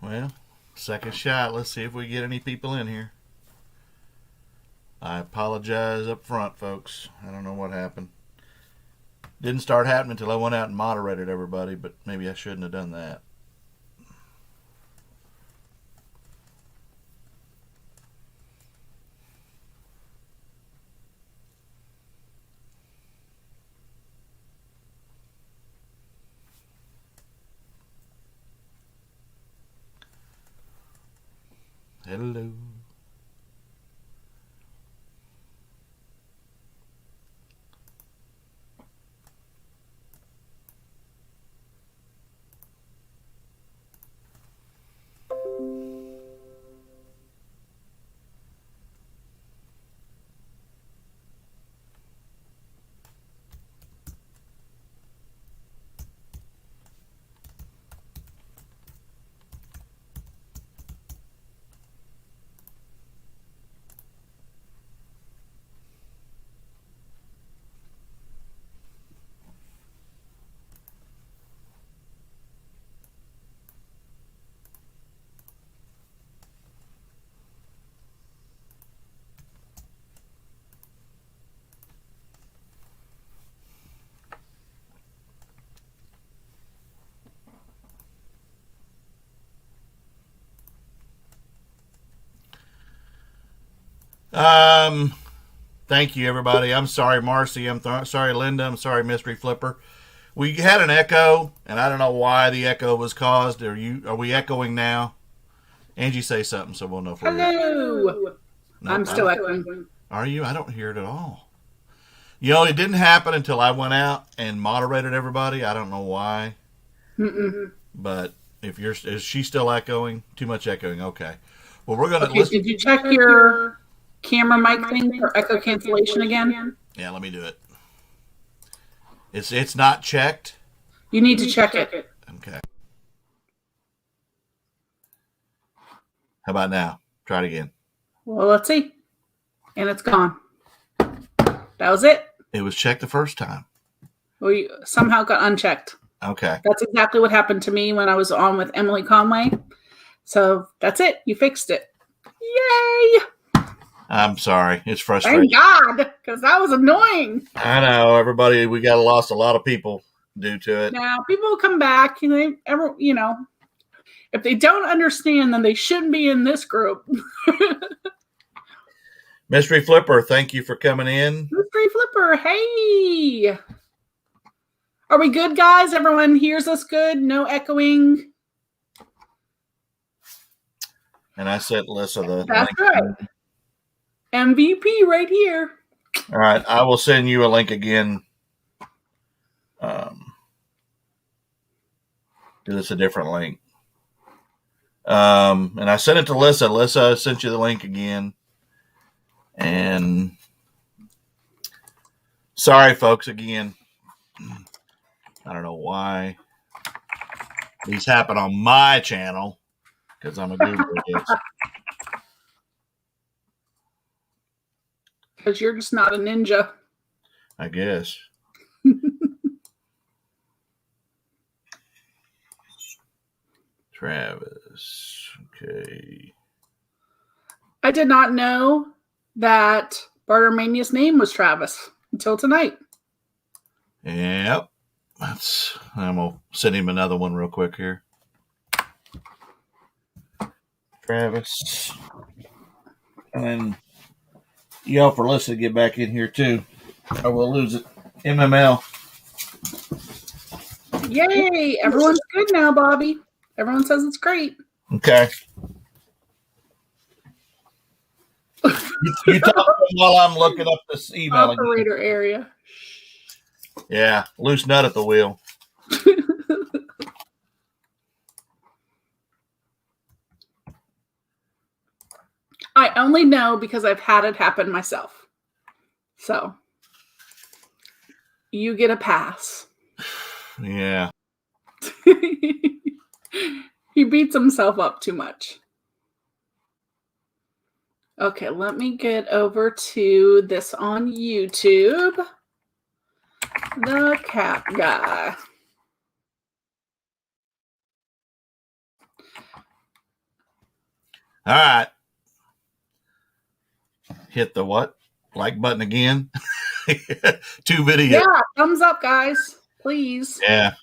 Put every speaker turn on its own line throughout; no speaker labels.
Well, second shot. Let's see if we get any people in here. I apologize up front, folks. I don't know what happened. Didn't start happening until I went out and moderated everybody, but maybe I shouldn't have done that. Hello. Thank you, everybody. I'm sorry, Marcy. I'm sorry, Linda. I'm sorry, Mystery Flipper. We had an echo, and I don't know why the echo was caused. Are we echoing now? Angie, say something so we'll know if we're
Hello. No, I'm still echoing.
Are you? I don't hear it at all. You know, it didn't happen until I went out and moderated everybody. I don't know why. But is she still echoing? Too much echoing. Okay. Well, we're gonna.
Okay, did you check your camera mic thing for echo cancellation again?
Yeah, let me do it. It's not checked.
You need to check it.
Okay. How about now? Try it again.
Well, let's see. And it's gone. That was it.
It was checked the first time.
We somehow got unchecked.
Okay.
That's exactly what happened to me when I was on with Emily Conway. So that's it. You fixed it. Yay!
I'm sorry. It's frustrating.
Thank God, because that was annoying.
I know, everybody. We lost a lot of people due to it.
Now, people will come back. If they don't understand, then they shouldn't be in this group.
Mystery Flipper, thank you for coming in.
Mystery Flipper, hey. Are we good, guys? Everyone hears us good? No echoing?
And I sent Alyssa the
That's
link.
Right. MVP right here.
All right. I will send you a link again. It's a different link. And I sent it to Alyssa. Alyssa, I sent you the link again. And sorry, folks, again. I don't know why these happen on my channel because I'm a Google idiot.
Because you're just not a ninja.
I guess. Travis. Okay.
I did not know that Bartermania's name was Travis until tonight.
Yep. I'm going to send him another one real quick here. Travis. And y'all for listening to get back in here too. Or we'll lose it. MML.
Yay! Everyone's good now, Bobby. Everyone says it's great.
Okay. You talk while I'm looking up this email.
Operator again. Area.
Yeah, loose nut at the wheel.
I only know because I've had it happen myself. So, you get a pass.
Yeah.
He beats himself up too much. Okay, let me get over to this on YouTube. The cat guy.
All right. Hit the what? Like button again. 2 videos.
Yeah, thumbs up, guys, please.
Yeah.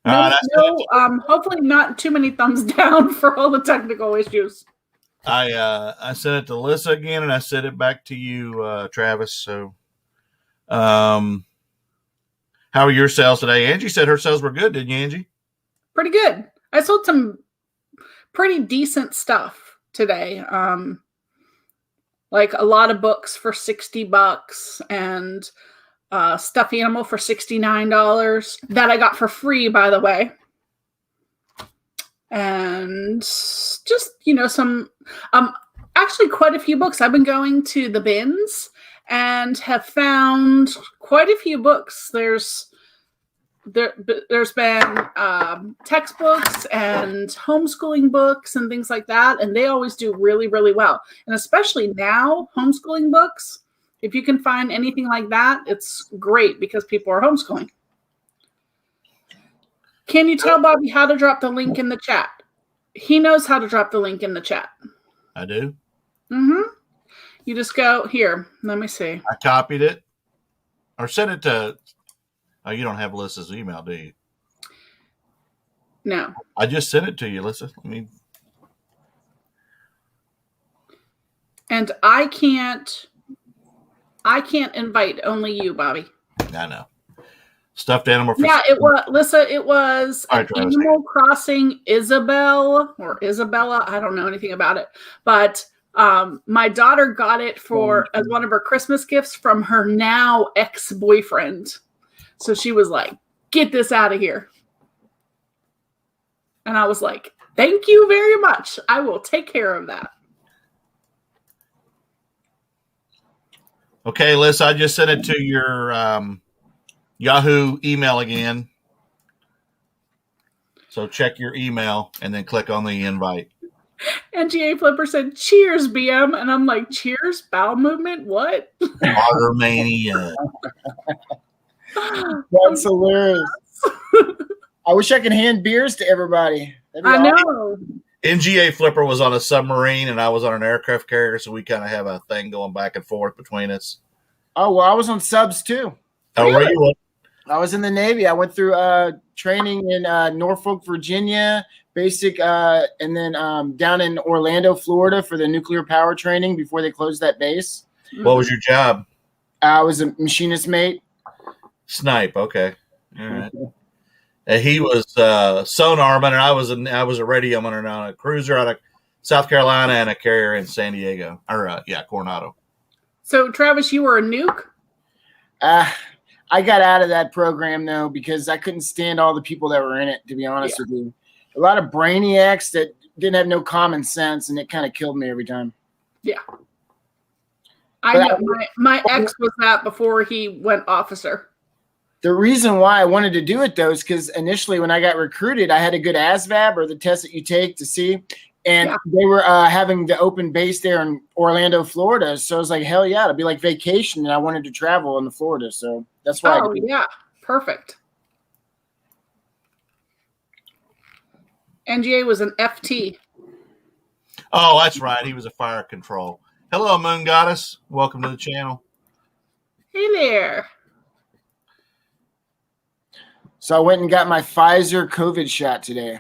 No,
All right,
hopefully not too many thumbs down for all the technical issues.
I sent it to Alyssa again, and I sent it back to you, Travis. So, how are your sales today? Angie said her sales were good, didn't you, Angie?
Pretty good. I sold some pretty decent stuff today. Like a lot of books for $60 and stuffed animal for $69 that I got for free, by the way. And just, some, actually quite a few books. I've been going to the bins and have found quite a few books. There's been textbooks and homeschooling books and things like that, and they always do really, really well. And especially now, homeschooling books, if you can find anything like that, it's great because people are homeschooling. Can you tell Bobby how to drop the link in the chat? He knows how to drop the link in the chat.
I do.
Mm-hmm. You just go here. Let me see.
I copied it or sent it to. Oh, you don't have Alyssa's email, do you?
No.
I just sent it to you, Alyssa.
And I can't invite, only you, Bobby.
I know. Stuffed animal.
Yeah, it was, Alyssa, it was
right,
Animal Crossing Isabel or Isabella. I don't know anything about it. But my daughter got it as one of her Christmas gifts from her now ex-boyfriend. So she was like, get this out of here. And I was like, thank you very much. I will take care of that.
Okay, Liz, I just sent it to your Yahoo email again. So check your email and then click on the invite.
And GA Flipper said, cheers, BM. And I'm like, cheers? Bowel movement? What?
Water mania.
That's hilarious. I wish I could hand beers to everybody.
I know.
NGA Flipper was on a submarine and I was on an aircraft carrier, so we kind of have a thing going back and forth between us.
Oh, well, I was on subs too.
Oh, really? Were you?
I was in the Navy. I went through training in Norfolk, Virginia, basic, and then down in Orlando, Florida for the nuclear power training before they closed that base.
What was your job?
I was a machinist mate.
Snipe, okay. All right. He was sonarman, and I was a radio man on a cruiser out of South Carolina and a carrier in San Diego, or Coronado.
So, Travis, you were a nuke?
I got out of that program though because I couldn't stand all the people that were in it. To be honest with you, a lot of brainiacs that didn't have no common sense, and it kind of killed me every time.
Yeah, I know. My ex was that before he went officer.
The reason why I wanted to do it, though, is because initially when I got recruited, I had a good ASVAB, or the test that you take to see, and they were having the open base there in Orlando, Florida. So I was like, hell yeah, it'll be like vacation, and I wanted to travel in Florida. So that's why.
Oh, yeah. Perfect. NGA was an FT.
Oh, that's right. He was a fire control. Hello, Moon Goddess. Welcome to the channel.
Hey there.
So I went and got my Pfizer COVID shot today.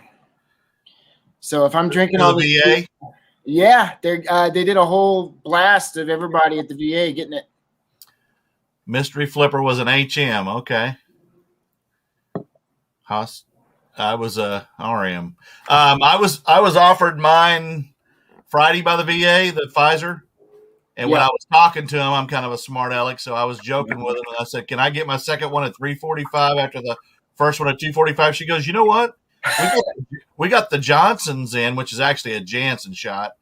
So if I'm drinking all
the VA,
they did a whole blast of everybody at the VA getting it.
Mystery Flipper was an HM. Okay. I was a RM. I was offered mine Friday by the VA, the Pfizer. And when I was talking to him, I'm kind of a smart aleck, so I was joking with him. And I said, can I get my second one at 345 after the first one at 245? She goes, you know what? We got the Johnson's in, which is actually a Janssen shot.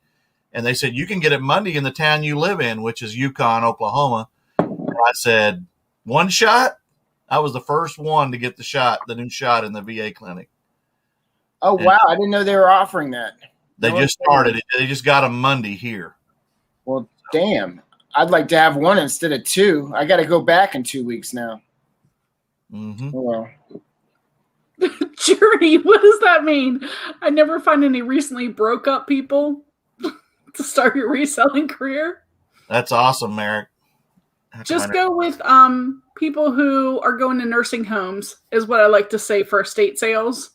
And they said, you can get it Monday in the town you live in, which is Yukon, Oklahoma. And I said, one shot? I was the first one to get the new shot in the VA clinic.
Oh, wow. I didn't know they were offering that.
They just started it. They just got them Monday here.
Well, damn. I'd like to have one instead of two. I got to go back in 2 weeks now.
Mm-hmm.
Oh, well.
Journey, what does that mean? I never find any recently broke up people. to start your reselling career.
That's awesome, Merrick.
Just go with people who are going to nursing homes is what I like to say for estate sales.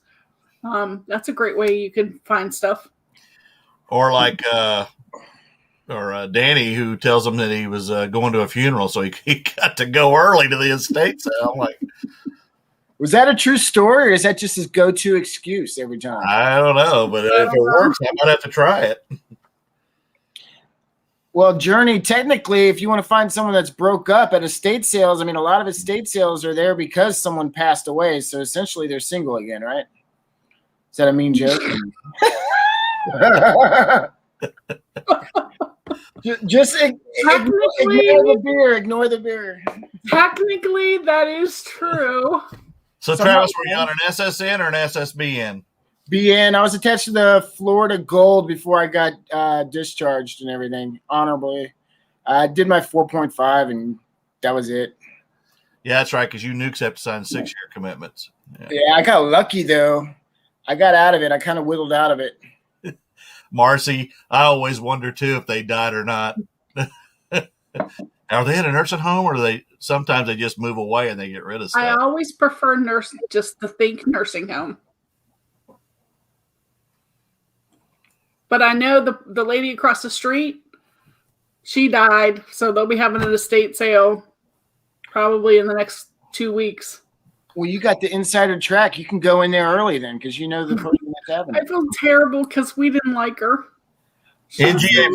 That's a great way you can find stuff.
Or like Danny, who tells him that he was going to a funeral, so he got to go early to the estate sale. I'm like,
was that a true story, or is that just his go-to excuse every time?
I don't know, but if it works, I might have to try it.
Well, Journey, technically, if you want to find someone that's broke up at estate sales, I mean, a lot of estate sales are there because someone passed away. So essentially, they're single again, right? Is that a mean joke? Just ignore the beer. Ignore the beer.
Technically, that is true.
So, Travis, were you on an SSN or an SSBN?
BN. I was attached to the Florida Gold before I got discharged and everything, honorably. I did my 4.5, and that was it.
Yeah, that's right, because you nukes have to sign 6-year commitments.
Yeah, I got lucky, though. I got out of it. I kind of whittled out of it.
Marcy, I always wonder, too, if they died or not. Are they in a nursing home, or sometimes they just move away and they get rid of stuff?
I always prefer just to think nursing home. But I know the lady across the street, she died, so they'll be having an estate sale probably in the next 2 weeks.
Well, you got the insider track. You can go in there early then, because you know the person that's having it.
I feel terrible because we didn't like her.
NGA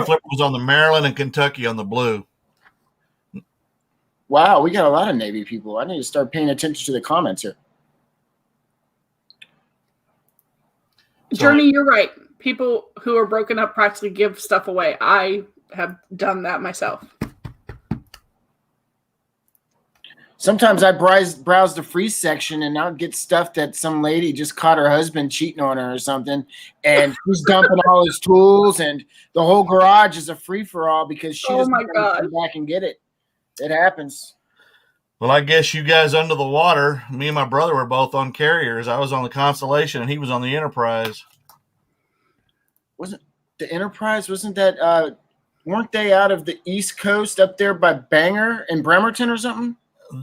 Flipper was on the Maryland and Kentucky on the blue.
Wow, we got a lot of Navy people. I need to start paying attention to the comments here.
Journey, you're right. People who are broken up practically give stuff away. I have done that myself.
Sometimes I browse the free section and I'll get stuff that some lady just caught her husband cheating on her or something, and he's dumping all his tools, and the whole garage is a free-for-all because she doesn't come back and get it. It happens.
Well, I guess you guys under the water. Me and my brother were both on carriers. I was on the Constellation and he was on the Enterprise.
Wasn't the Enterprise? Wasn't that? Weren't they out of the East Coast up there by Bangor and Bremerton or something?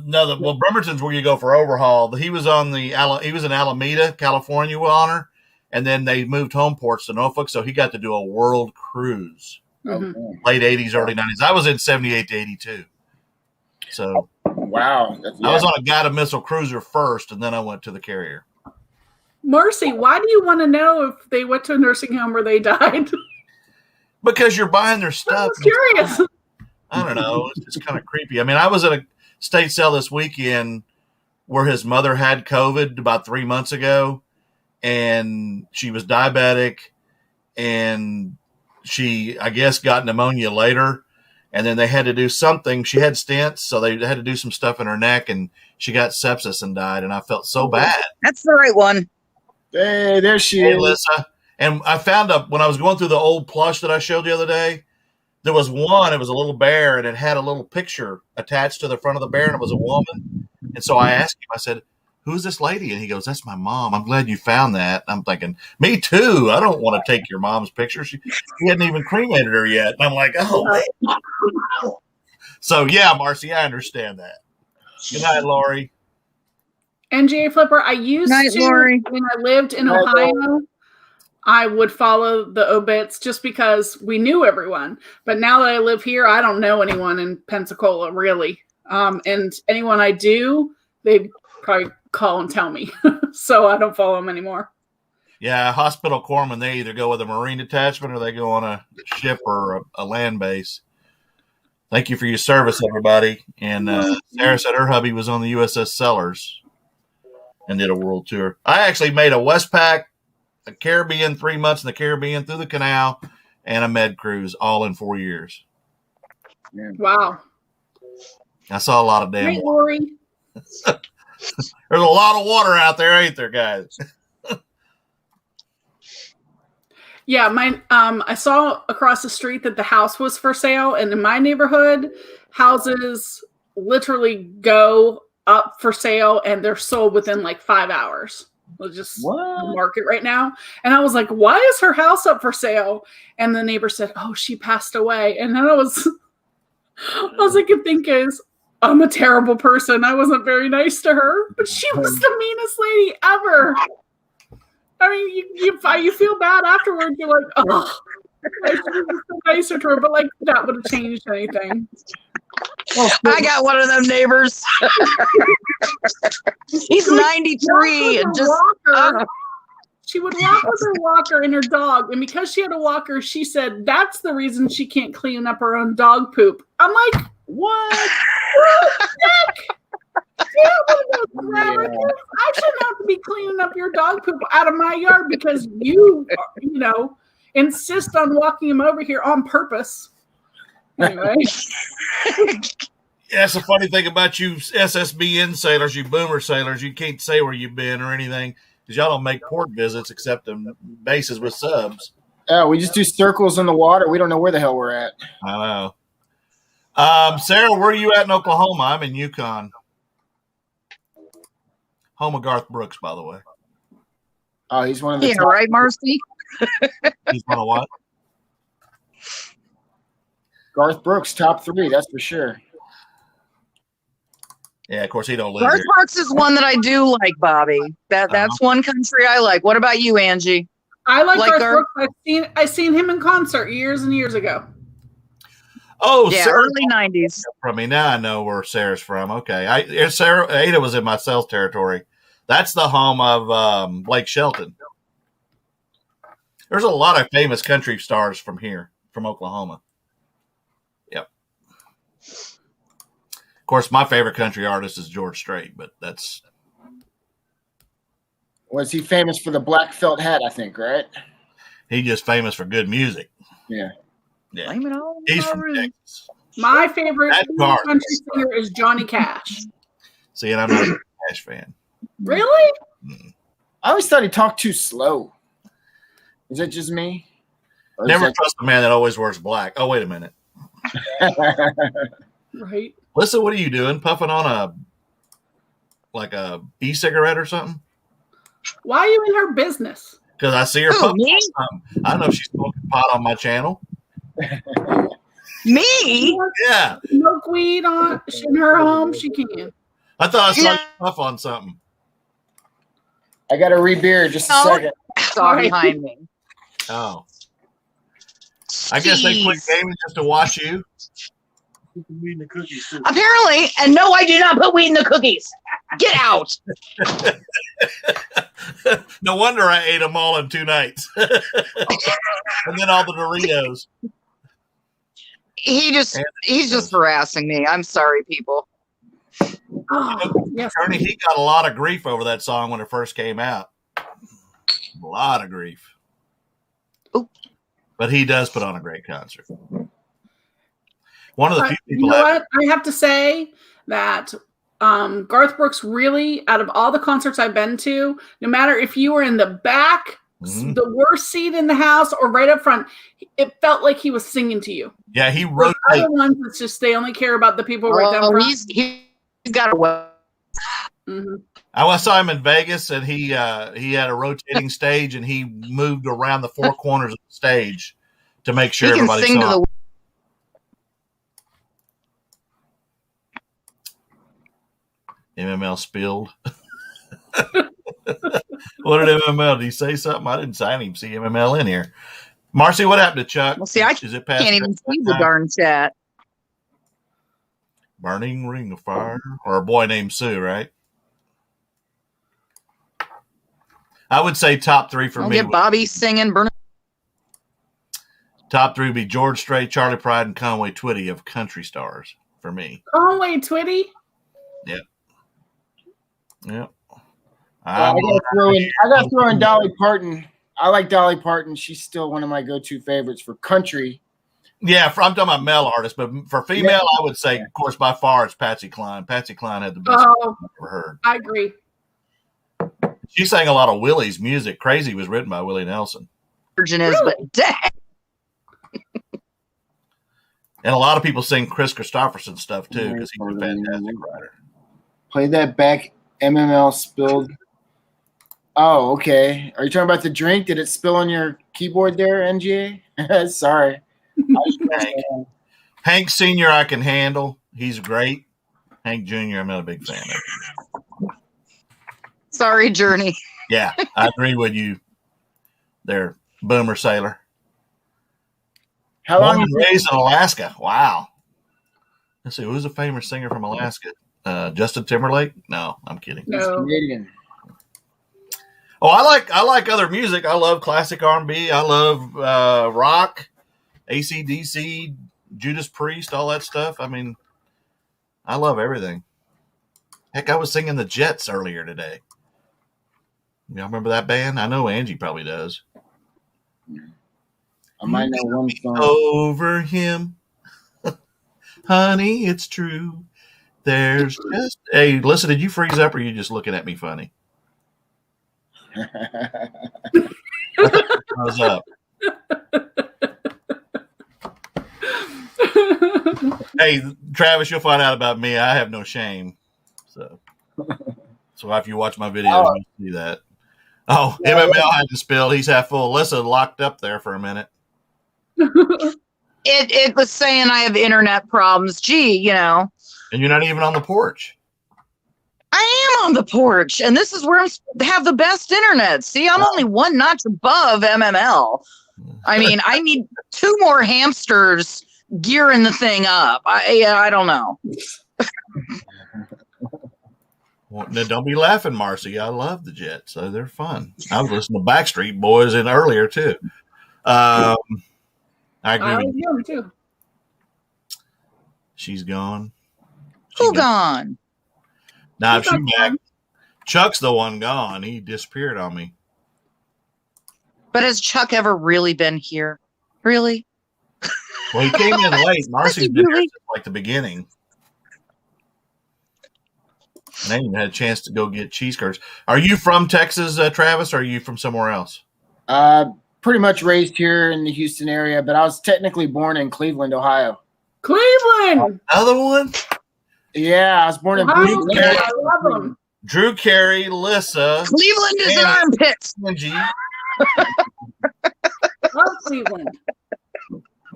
No, Bremerton's where you go for overhaul. He was he was in Alameda, California, on her, and then they moved home ports to Norfolk, so he got to do a world cruise.
Mm-hmm.
Late 80s, early 90s. I was in 78 to 82. So
wow.
I was on a guided missile cruiser first, and then I went to the carrier.
Marcy, why do you want to know if they went to a nursing home or they died?
Because you're buying their stuff.
I'm curious.
I don't know. It's just kind of creepy. I mean, I was at a state sale this weekend where his mother had COVID about 3 months ago, and she was diabetic, and she, I guess, got pneumonia later, and then they had to do something. She had stents, so they had to do some stuff in her neck, and she got sepsis and died, and I felt so bad.
That's the right one.
Hey, there she
Hey,
is.
Alyssa. And I found when I was going through the old plush that I showed the other day, there was one, it was a little bear, and it had a little picture attached to the front of the bear, and it was a woman. And so I asked him, I said, "Who's this lady?" And he goes, "That's my mom. I'm glad you found that." And I'm thinking, me too. I don't want to take your mom's picture. She hadn't even cremated her yet. And I'm like, oh, man. So, yeah, Marcy, I understand that. Good night, Lori.
NGA Flipper, I used to,
Lori.
when I lived in Ohio, I would follow the obits just because we knew everyone. But now that I live here, I don't know anyone in Pensacola, really. And anyone I do, they probably call and tell me. So I don't follow them anymore.
Yeah, hospital corpsmen, they either go with a Marine detachment or they go on a ship or a land base. Thank you for your service, everybody. And Sarah said her hubby was on the USS Sellers and did a world tour. I actually made a Westpac, a Caribbean, 3 months in the Caribbean, through the canal, and a med cruise all in 4 years.
Wow.
I saw a lot of damn
Great,
water.
Lori.
There's a lot of water out there, ain't there, guys?
Yeah, I saw across the street that the house was for sale, and in my neighborhood, houses literally go up for sale, and they're sold within like 5 hours. just
What?
the market right now. And I was like, why is her house up for sale? And the neighbor said, oh, she passed away. And then all I could think is, I'm a terrible person. I wasn't very nice to her, but she was the meanest lady ever. I mean, you feel bad afterwards. You're like, oh, I should have been so nicer to her, but like that would have changed anything.
I got one of them neighbors. He's 93 and just.
She would walk with her walker and her dog, and because she had a walker, she said that's the reason she can't clean up her own dog poop. I'm like, what? I shouldn't have to be cleaning up your dog poop out of my yard because you insist on walking him over here on purpose. Anyway.
Yeah, that's the funny thing about you SSBN sailors, you boomer sailors. You can't say where you've been or anything because y'all don't make port visits except in bases with subs.
Oh, we just do circles in the water. We don't know where the hell we're at.
I know. Sarah, where are you at in Oklahoma? I'm in Yukon. Home of Garth Brooks, by the way.
Oh, he's one of the
Yeah, right, Marcy?
He's one of what?
Garth Brooks, top 3, that's for sure.
Yeah, of course he don't live
Garth
here.
Brooks is one that I do like, Bobby. That's one country I like. What about you, Angie?
I like
Like
Garth Brooks. I seen him in concert years and years ago.
Oh,
Yeah,
Sarah
early 90s.
from me. Now I know where Sarah's from. Okay. Ada was in my sales territory. That's the home of Blake Shelton. There's a lot of famous country stars from here, from Oklahoma. Yep. Of course, my favorite country artist is George Strait, but that's...
Was he famous for the black felt hat, I think, right?
He's just famous for good music.
Yeah.
Yeah.
Blame it all on
He's
my
from
roots.
Texas.
My favorite
That's Garth.
country singer is Johnny Cash.
See, and I'm not a Cash fan.
Really?
I always thought he talked too slow. Is that just me? Or is
Never
that-
trust a man that always wears black. Oh, wait a minute.
Right.
Listen, what are you doing? Puffing on a e-cigarette or something?
Why are you in her business?
Because I see her
Who,
puffing
me?
on something. I don't know if she's smoking pot on my channel.
Me?
Yeah.
Smoke weed in her home, she can.
I thought I saw
Yeah.
you puff on something.
I got to rebeer just a
No.
second.
Saw behind me.
Oh. I guess they quit
Jeez.
gaming just to watch you.
Apparently, and no, I do not put weed in the cookies. Get out.
No wonder I ate them all in 2 nights. And then all the Doritos.
He's just harassing me. I'm sorry, people.
Oh, yes.
Ernie, he got a lot of grief over that song when it first came out. A lot of grief.
Oop.
But he does put on a great concert. One of the few
You
people
know what? I have to say that Garth Brooks really, out of all the concerts I've been to, no matter if you were in the back,
Mhm.
the worst seat in the house, or right up front, it felt like he was singing to you.
Yeah, he
The
rotates.
other ones, it's just they only care about the people right down
Oh,
front.
he's got a well.
Mhm.
I saw him in Vegas, and he had a rotating stage, and he moved around the 4 corners of the stage to make sure
He can
everybody
sing to
saw.
the.
MML spilled. What did MML? Did he say something? I didn't even see MML in here. Marcy, what happened to Chuck?
Well, see, I
Is it past
Can't even see the
time?
darn chat.
Burning ring of fire, or a boy named Sue, right? I would say top 3 for
I'll
me.
get Bobby singing.
Top 3 would be George Strait, Charlie Pride, and Conway Twitty of country stars for me.
Conway Twitty.
Yep.
I got to throw in Dolly Parton. I like Dolly Parton. She's still one of my go-to favorites for country.
Yeah, I'm talking about male artists, but for female, I would say, of course, by far, it's Patsy Cline. Patsy Cline had the best
Oh,
I've ever heard.
I agree.
She sang a lot of Willie's music. Crazy was written by Willie Nelson.
Virgin is, but dang.
And a lot of people sing Chris Christopherson stuff, too, because he's a fantastic writer.
Play that back. MML spilled. Oh, okay. Are you talking about the drink? Did it spill on your keyboard there, NGA? Sorry.
Hank Sr. I can handle. He's great. Hank Jr. I'm not a big fan of.
Sorry, Journey.
Yeah, I agree with you there, Boomer Sailor.
How long?
Born and raised in Alaska. Wow. Let's see, who's a famous singer from Alaska? Justin Timberlake? No, I'm kidding.
No.
Canadian.
Oh, I like other music. I love classic R&B. I love rock, AC/DC, Judas Priest, all that stuff. I mean, I love everything. Heck, I was singing the Jets earlier today. Y'all remember that band? I know Angie probably does.
I might know one song.
Over him, honey, it's true. There's just hey, listen. Did you freeze up, or are you just looking at me funny? How's up? Hey, Travis, you'll find out about me. I have no shame. So if you watch my videos, you'll see that. Oh, MML had to spill. He's half full. Alyssa locked up there for a minute.
It was saying I have internet problems. Gee, you know.
And you're not even on the porch.
I am on the porch, and this is where I have the best internet. See, I'm only one notch above MML. I mean, I need 2 more hamsters gearing the thing up. I don't know.
Well, now don't be laughing, Marcy. I love the Jets, so they're fun. I was listening to Backstreet Boys in earlier too. I agree with you.
young too.
She's gone.
Who gone?
Now if she back. Chuck's the one gone. He disappeared on me.
But has Chuck ever really been here? Really?
Well, he came in late. Marcy's been here since like the beginning. And I even had a chance to go get cheese curds. Are you from Texas, Travis, or are you from somewhere else?
Pretty much raised here in the Houston area, but I was technically born in Cleveland, Ohio.
Cleveland.
Another one?
Yeah, I was born in
Ohio,
Cleveland.
I love them.
Drew Carey, Lissa,
Cleveland is an armpit.
Angie.
Love Cleveland.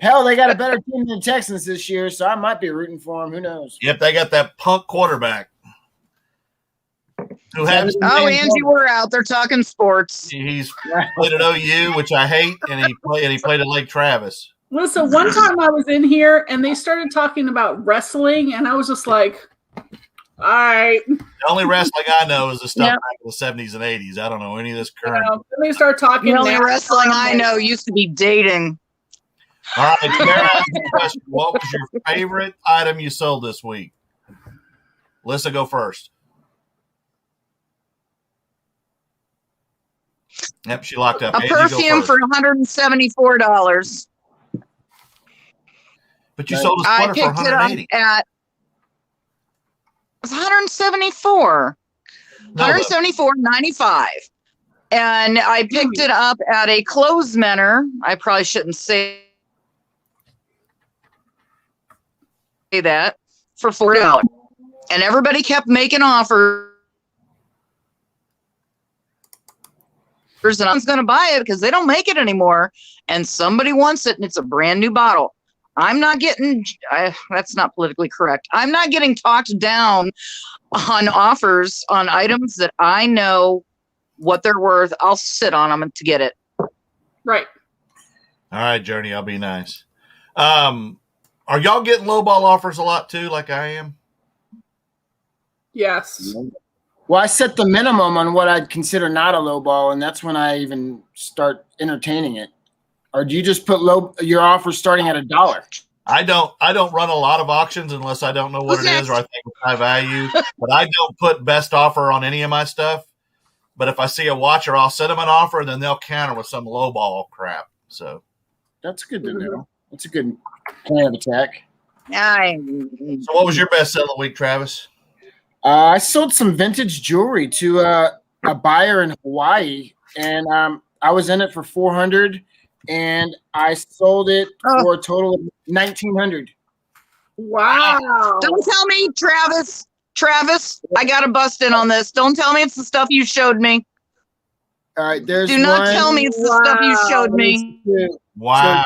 Hell, they got a better team than Texans this year, so I might be rooting for them. Who knows?
Yep, they got that punk quarterback. Who happens to be
Angie, we're out there talking sports.
He's played at OU, which I hate, and he played at Lake Travis.
Listen, one time I was in here and they started talking about wrestling, and I was just like, all right.
The only wrestling I know is the stuff back in the 70s and 80s. I don't know any of this current.
Then they start talking.
The only wrestling I know used to be dating.
All right, Tara asked the question, what was your favorite item you sold this week? Alyssa, go first. Yep, she locked up.
A perfume for $174.
But you sold a sweater for $180.
It was $174. $174.95. And I picked it up at a clothes menor. I probably shouldn't say that, for $4. And everybody kept making offers. And I was going to buy it because they don't make it anymore. And somebody wants it, and it's a brand new bottle. I'm not getting, that's not politically correct. I'm not getting talked down on offers on items that I know what they're worth. I'll sit on them to get it.
Right.
All right, Journey, I'll be nice. Are y'all getting lowball offers a lot too, like I am?
Yes.
Well, I set the minimum on what I'd consider not a low ball, and that's when I even start entertaining it. Or do you just put your offer starting at $1?
I don't run a lot of auctions unless I don't know what it is or I think it's high value. But I don't put best offer on any of my stuff. But if I see a watcher, I'll send them an offer, and then they'll counter with some lowball crap. So
that's good to know. That's a good plan of attack.
So what was your best sell of the week, Travis?
I sold some vintage jewelry to a buyer in Hawaii, and I was in it for $400, and I sold it for a total of $1,900.
Wow!
Don't tell me, Travis. I got to bust in on this. Don't tell me it's the stuff you showed me.
All right, there's
Do not
one.
tell me it's the stuff you showed me.
Wow.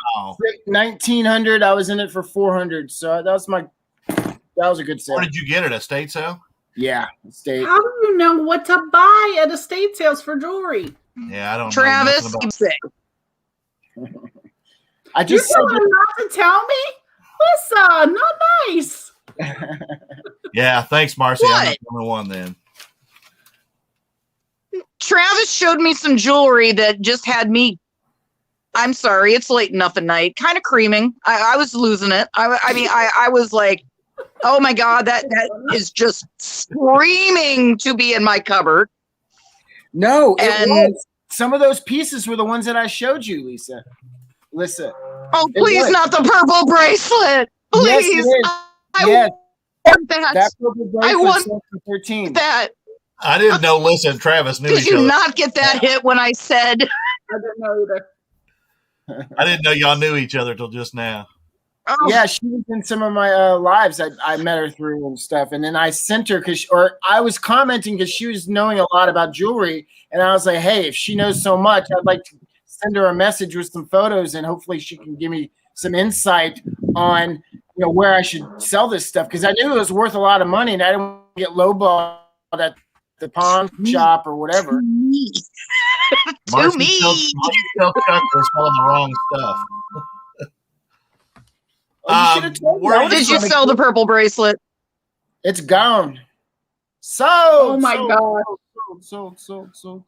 1900. I was in it for 400. So that was a good sale.
Where did you get it? Estate sale?
Yeah, state.
How do you know what to buy at estate sales for jewelry?
Yeah, I don't
Travis,
know. nothing
keep sick.
I
You're
just said
telling them not to tell me? Listen, not nice.
Yeah, thanks, Marcy. I'm
What?
not the only one then.
Travis showed me some jewelry that just had me. I'm sorry, it's late enough at night, kind of creaming. I was losing it. I was like, oh my God, that is just screaming to be in my cupboard.
no. It
And-
was. Some of those pieces were the ones that I showed you, Lisa.
Oh, please,
was.
not the purple bracelet.
Yes, it
Please.
is.
I
Yes,
want that.
that purple
I
bracelet
want
sold for 13.
that.
I didn't know Lisa and Travis knew
Did
each
you
other.
not get that hit when I said,
I didn't know either.
I didn't know y'all knew each other till just now.
oh,
Yeah, she was in some of my lives. I met her through and stuff, and then I sent her or I was commenting because she was knowing a lot about jewelry, and I was like, hey, if she knows so much, I'd like to send her a message with some photos, and hopefully she can give me some insight on where I should sell this stuff, because I knew it was worth a lot of money, and I didn't want to get lowballed at the pawn shop or whatever.
to me.
Marcy
me.
still Chuck was selling the wrong stuff.
Oh, you should have told me.
where
I would've
Did you
sold it.
sell the purple bracelet?
It's gone.
Oh my God.
Sold.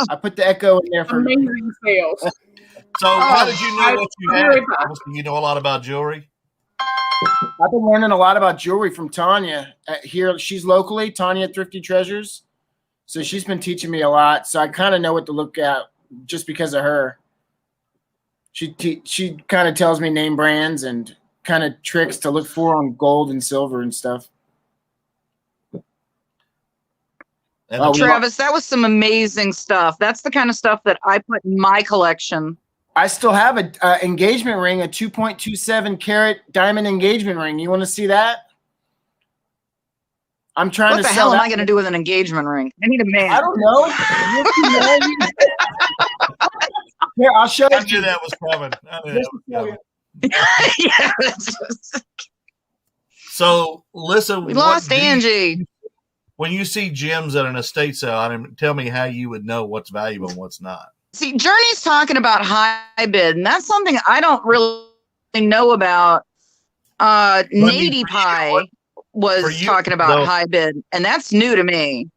I put the echo in there for
Amazing sales.
So how did you know what you had?
very
Obviously, you know a lot about jewelry.
I've been learning a lot about jewelry from Tanya here. She's locally, Tanya Thrifty Treasures. So she's been teaching me a lot. So I kind of know what to look at just because of her. She kind of tells me name brands and kind of tricks to look for on gold and silver and stuff.
And
Oh,
the-
Travis, that was some amazing stuff. That's the kind of stuff that I put in my collection.
I still have a engagement ring, a 2.27 carat diamond engagement ring. You want to see that? I'm trying
What
to
the
sell
hell am
that.
I going to do with an engagement ring? I need a man.
I don't know. Here, I'll show
I
it to
knew
you.
that was coming. I knew that was coming.
Yeah, that's just-
So, listen,
we lost Angie.
when you see gems at an estate sale, tell me how you would know what's valuable and what's not.
See, Journey's talking about high bid, and that's something I don't really know about. Nady Pie
for
was
you,
talking about
though-
high bid, and that's new to me.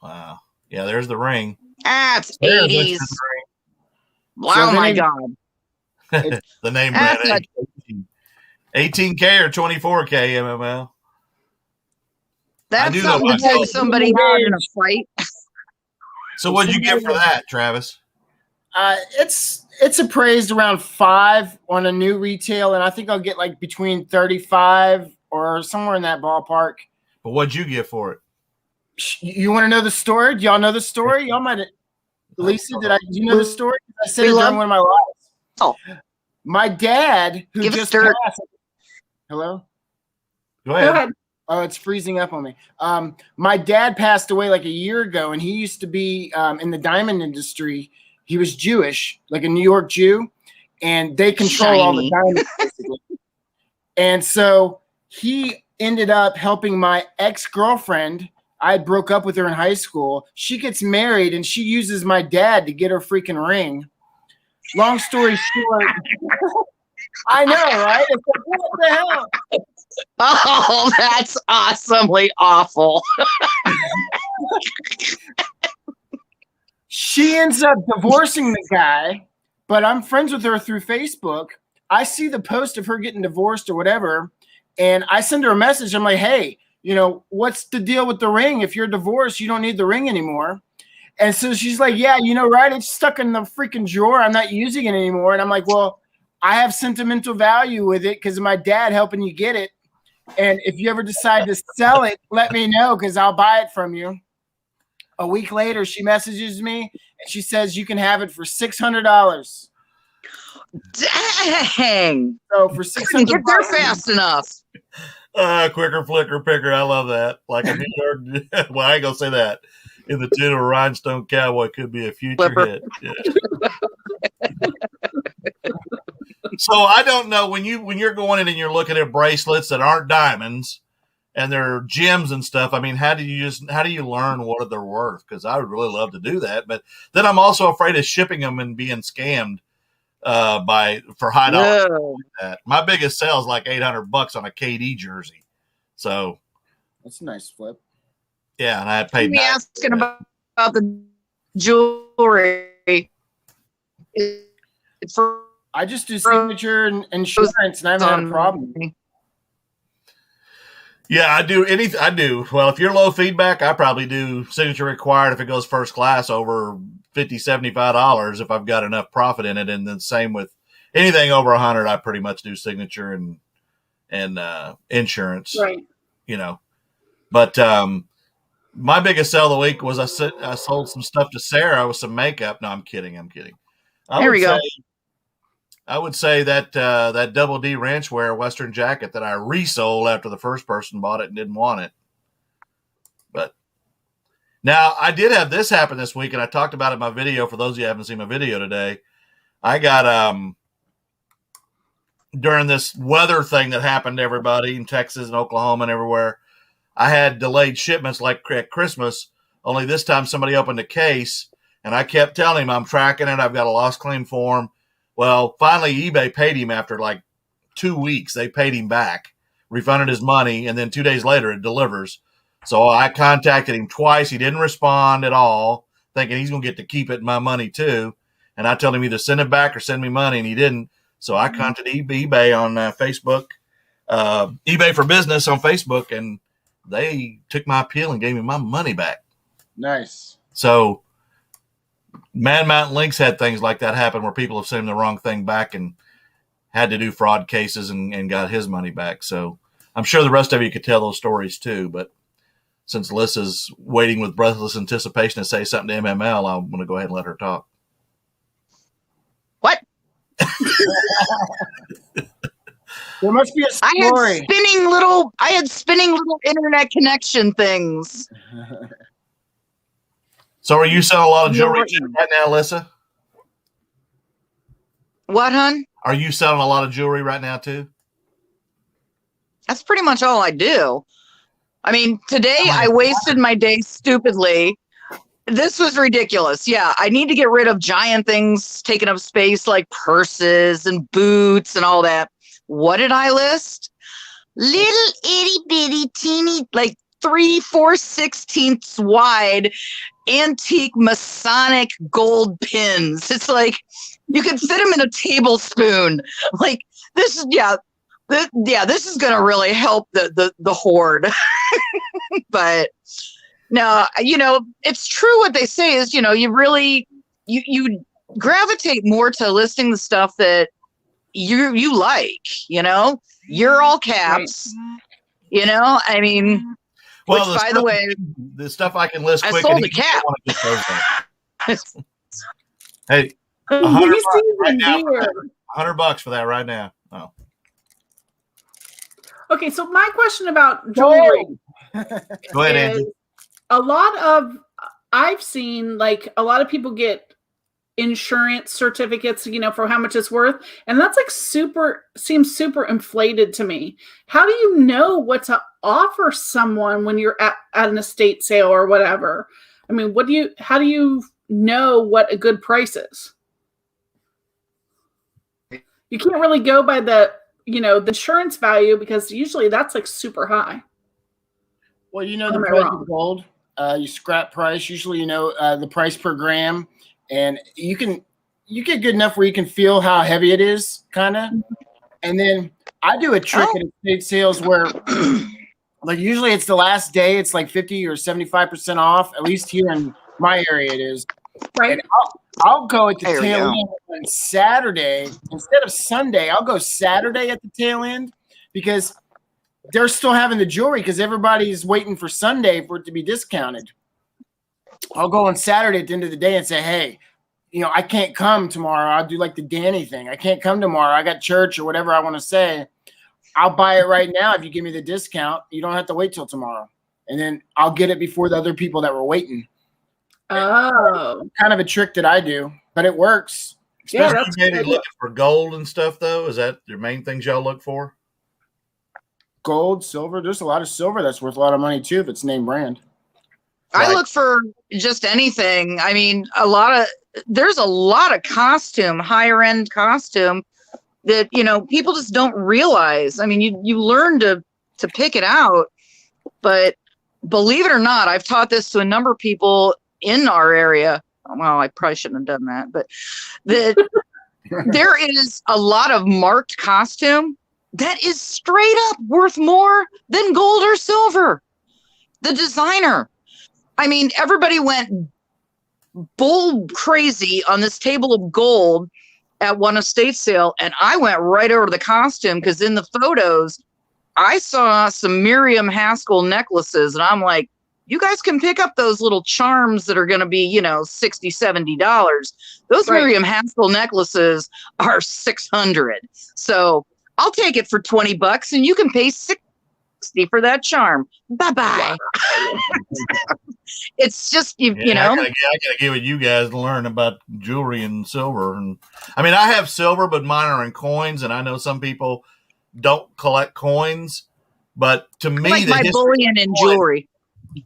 Wow. Yeah, there's the ring.
That's
There's
80s.
the
Wow,
So
my
then-
God.
ring. The name
That's
brand. 18K or 24K MML.
That's
do know
something to
myself.
take somebody out in a fight.
So what did you get for that, Travis?
It's appraised around 5 on a new retail, and I think I'll get like between 35 or somewhere in that ballpark.
But what'd you get for it?
You want to know the story? Do y'all know the story? Y'all might. Lisa, do you know the story? I said
We
it
love-
during one of my lives.
Oh.
My dad, who
Give us
just
dirt.
passed. Hello.
Go
Go
ahead.
ahead.
Oh, it's freezing up on me. My dad passed away like a year ago, and he used to be in the diamond industry. He was Jewish, like a New York Jew, and they control all the
Shiny.
diamonds, basically. And so he ended up helping my ex-girlfriend. I broke up with her in high school. She gets married, and she uses my dad to get her freaking ring. Long story short, I know, right? It's like, what the hell?
Oh, that's awesomely awful.
She ends up divorcing the guy, but I'm friends with her through Facebook. I see the post of her getting divorced or whatever, and I send her a message. I'm like, hey, what's the deal with the ring? If you're divorced, you don't need the ring anymore. And so she's like, yeah, right? It's stuck in the freaking drawer. I'm not using it anymore. And I'm like, well, I have sentimental value with it because of my dad helping you get it. And if you ever decide to sell it, let me know because I'll buy it from you. A week later, she messages me and she says you can have it for $600.
Dang.
So for
Couldn't
$600,
get there fast enough.
Quicker, flicker, picker. I love that. Like a New York. Well, I ain't gonna say that. In the tune of a Rhinestone Cowboy could be a future
Flipper.
hit. Yeah. So I don't know when you're going in and you're looking at bracelets that aren't diamonds and they're gems and stuff. I mean, how do you learn what they're worth? Because I would really love to do that, but then I'm also afraid of shipping them and being scammed for high dollars.
No.
Like that. My biggest sale is like $800 on a KD jersey. So
That's a nice flip.
yeah, and I paid.
Me asking about the jewelry. It's for
I just do signature and insurance, and I haven't had a problem.
Yeah, I do anything. I do. Well, if you're low feedback, I probably do signature required if it goes first class over $50, $75 if I've got enough profit in it. And then same with anything over 100, I pretty much do signature and insurance.
Right.
You know, but my biggest sale of the week was I sold some stuff to Sarah with some makeup. No, I'm kidding.
There we go.
I would say that that Double D Ranchwear Western jacket that I resold after the first person bought it and didn't want it. But now I did have this happen this week, and I talked about it in my video. For those of you who haven't seen my video today, I got during this weather thing that happened to everybody in Texas and Oklahoma and everywhere, I had delayed shipments like at Christmas, only this time somebody opened a case, and I kept telling him I'm tracking it. I've got a lost claim form. Well, finally, eBay paid him after like 2 weeks. They paid him back, refunded his money, and then 2 days later it delivers. So I contacted him twice. He didn't respond at all, thinking he's going to get to keep it and my money too. And I told him either send it back or send me money, and he didn't. So I contacted eBay on Facebook, eBay for Business on Facebook, and they took my appeal and gave me my money back.
Nice.
So Man Mountain Links had things like that happen where people have sent him the wrong thing back and had to do fraud cases and got his money back. So I'm sure the rest of you could tell those stories too. But since Alyssa's waiting with breathless anticipation to say something to MML, I'm going to go ahead and let her talk.
What?
There must be a story.
I had spinning little internet connection things.
So are you selling a lot of jewelry right now, Alyssa?
What, hon?
Are you selling a lot of jewelry right now too?
That's pretty much all I do. I mean, today I wasted my day stupidly. This was ridiculous. Yeah, I need to get rid of giant things taking up space like purses and boots and all that. What did I list? Little itty bitty teeny, like 3/4/16 wide antique Masonic gold pins. It's like you could fit them in a tablespoon. Like this is this is gonna really help the hoard. But no, it's true what they say is, you really you gravitate more to listing the stuff that you like, you're all caps, I mean,
well,
which by the way,
the stuff I can list
I
quick.
sold a cat.
Hey, $100 right now. $100 for that right now. Oh.
Okay, so my question about jewelry.
Go ahead, Angie.
I've seen like a lot of people get insurance certificates, for how much it's worth. And that's like seems super inflated to me. How do you know what to offer someone when you're at an estate sale or whatever? I mean, how do you know what a good price is? You can't really go by the insurance value because usually that's like super high.
Well, the price of gold, you scrap price. Usually, the price per gram, and you get good enough where you can feel how heavy it is, kind of. And then I do a trick at estate sales where, like, usually it's the last day. It's like 50 or 75% off. At least here in my area, it is.
Right.
And I'll go at the tail end on Saturday instead of Sunday. I'll go Saturday at the tail end because they're still having the jewelry because everybody's waiting for Sunday for it to be discounted. I'll go on Saturday at the end of the day and say, hey, I can't come tomorrow. I'll do like the Danny thing. I can't come tomorrow. I got church or whatever I want to say. I'll buy it right now if you give me the discount. You don't have to wait till tomorrow. And then I'll get it before the other people that were waiting.
Oh.
Kind of a trick that I do, but it works.
Yeah,
Especially
that's
maybe
good.
looking for gold and stuff, though. Is that your main things y'all look for?
Gold, silver. There's a lot of silver that's worth a lot of money too if it's name brand.
I
Right.
look for just anything. I mean, there's a lot of higher end costume that, people just don't realize. I mean, you learn to pick it out, but believe it or not, I've taught this to a number of people in our area. Well, I probably shouldn't have done that, but there is a lot of marked costume that is straight up worth more than gold or silver. The designer. I mean, everybody went bull crazy on this table of gold at one estate sale, and I went right over to the costume because in the photos, I saw some Miriam Haskell necklaces, and I'm like, you guys can pick up those little charms that are going to be, $60, $70. Those
Right.
Miriam Haskell necklaces are $600. So I'll take it for $20 and you can pay $60 for that charm. Bye-bye. It's just,
I gotta get with you guys to learn about jewelry and silver. And I mean, I have silver, but mine are in coins. And I know some people don't collect coins, but to me,
like
the
my
history
bullion and
of coin-
jewelry.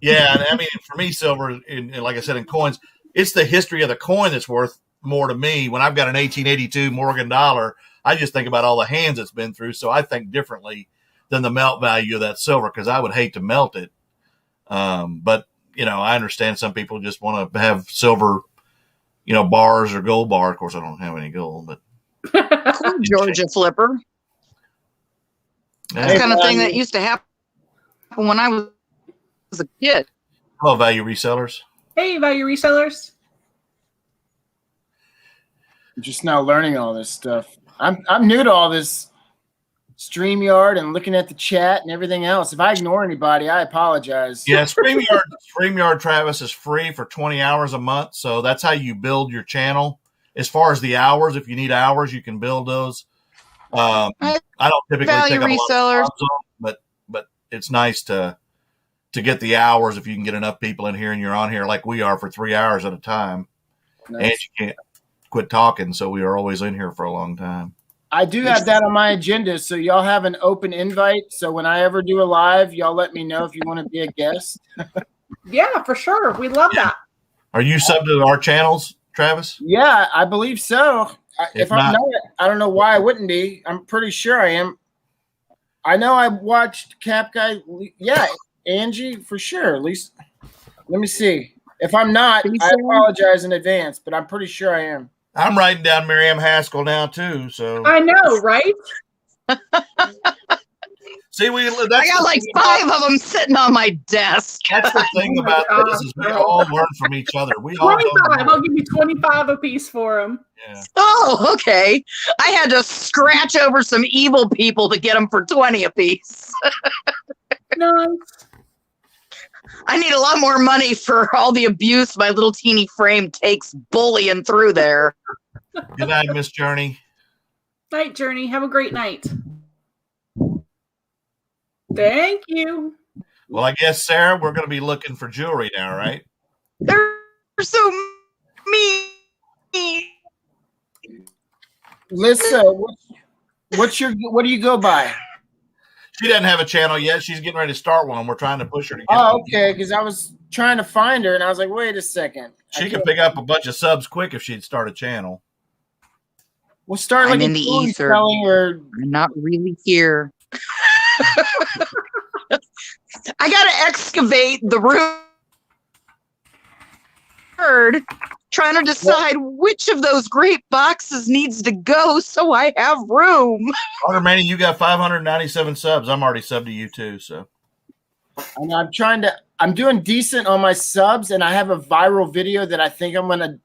Yeah, and I mean, for me, silver, and like I said, in coins, it's the history of the coin that's worth more to me. When I've got an 1882 Morgan dollar, I just think about all the hands it's been through. So I think differently than the melt value of that silver because I would hate to melt it. But I understand some people just want to have silver, bars or gold bar. Of course, I don't have any gold, but
Cool, Georgia Flipper.
yeah.
That's kind of thing that used to happen when I was a kid.
Hello, value resellers.
Hey, value resellers.
I'm just now learning all this stuff. I'm new to all this StreamYard and looking at the chat and everything else. If I ignore anybody, I apologize.
Yeah, StreamYard, Travis, is free for 20 hours a month. So that's how you build your channel. As far as the hours, if you need hours, you can build those. I don't typically
Value
take up a lot
resellers.
of subs on, but it's nice to get the hours if you can get enough people in here and you're on here like we are for 3 hours at a time.
Nice.
And you can't quit talking, so we are always in here for a long time.
I do have that on my agenda, so y'all have an open invite. So when I ever do a live, y'all let me know if you want to be a guest.
Yeah, for sure. We love that.
Are you subbed to our channels, Travis?
Yeah, I believe so. If I'm
not-
not, I don't know why I wouldn't be. I'm pretty sure I am. I know I watched Cap Guy. Yeah, Angie, for sure. At least, let me see. If I'm not,
Think
I
so?
apologize in advance, but I'm pretty sure I am.
I'm writing down Miriam Haskell now too. So
I know, right?
see,
I got like 5 of them sitting on my desk.
That's the thing
Oh my
about
gosh,
this is we
girl.
all learn from each other. We all
25. I'll give you 25 a piece for them.
yeah.
Oh, okay. I had to scratch over some evil people to get them for 20 a piece.
Nice.
I need a lot more money for all the abuse my little teeny frame takes bullying through there.
Good night, Miss Journey.
Night, Journey. Have a great night. Thank you.
Well, I guess Sarah, we're going to be looking for jewelry now, right?
They're so mean.
Lisa, what do you go by?
She doesn't have a channel yet. She's getting ready to start one. We're trying to push her to get
Oh,
one.
okay. Because I was trying to find her, and I was like, wait a second.
She could pick up a bunch of subs quick if she'd start a channel.
We'll start
I'm
like
in
a
the
jewelry
ether.
selling or
I'm not really here. I got to excavate the room. Trying to decide which of those great boxes needs to go so I have room.
Carter Manny, you got 597 subs. I'm already subbed to you too. So
and I'm doing decent on my subs, and I have a viral video that I think I'm gonna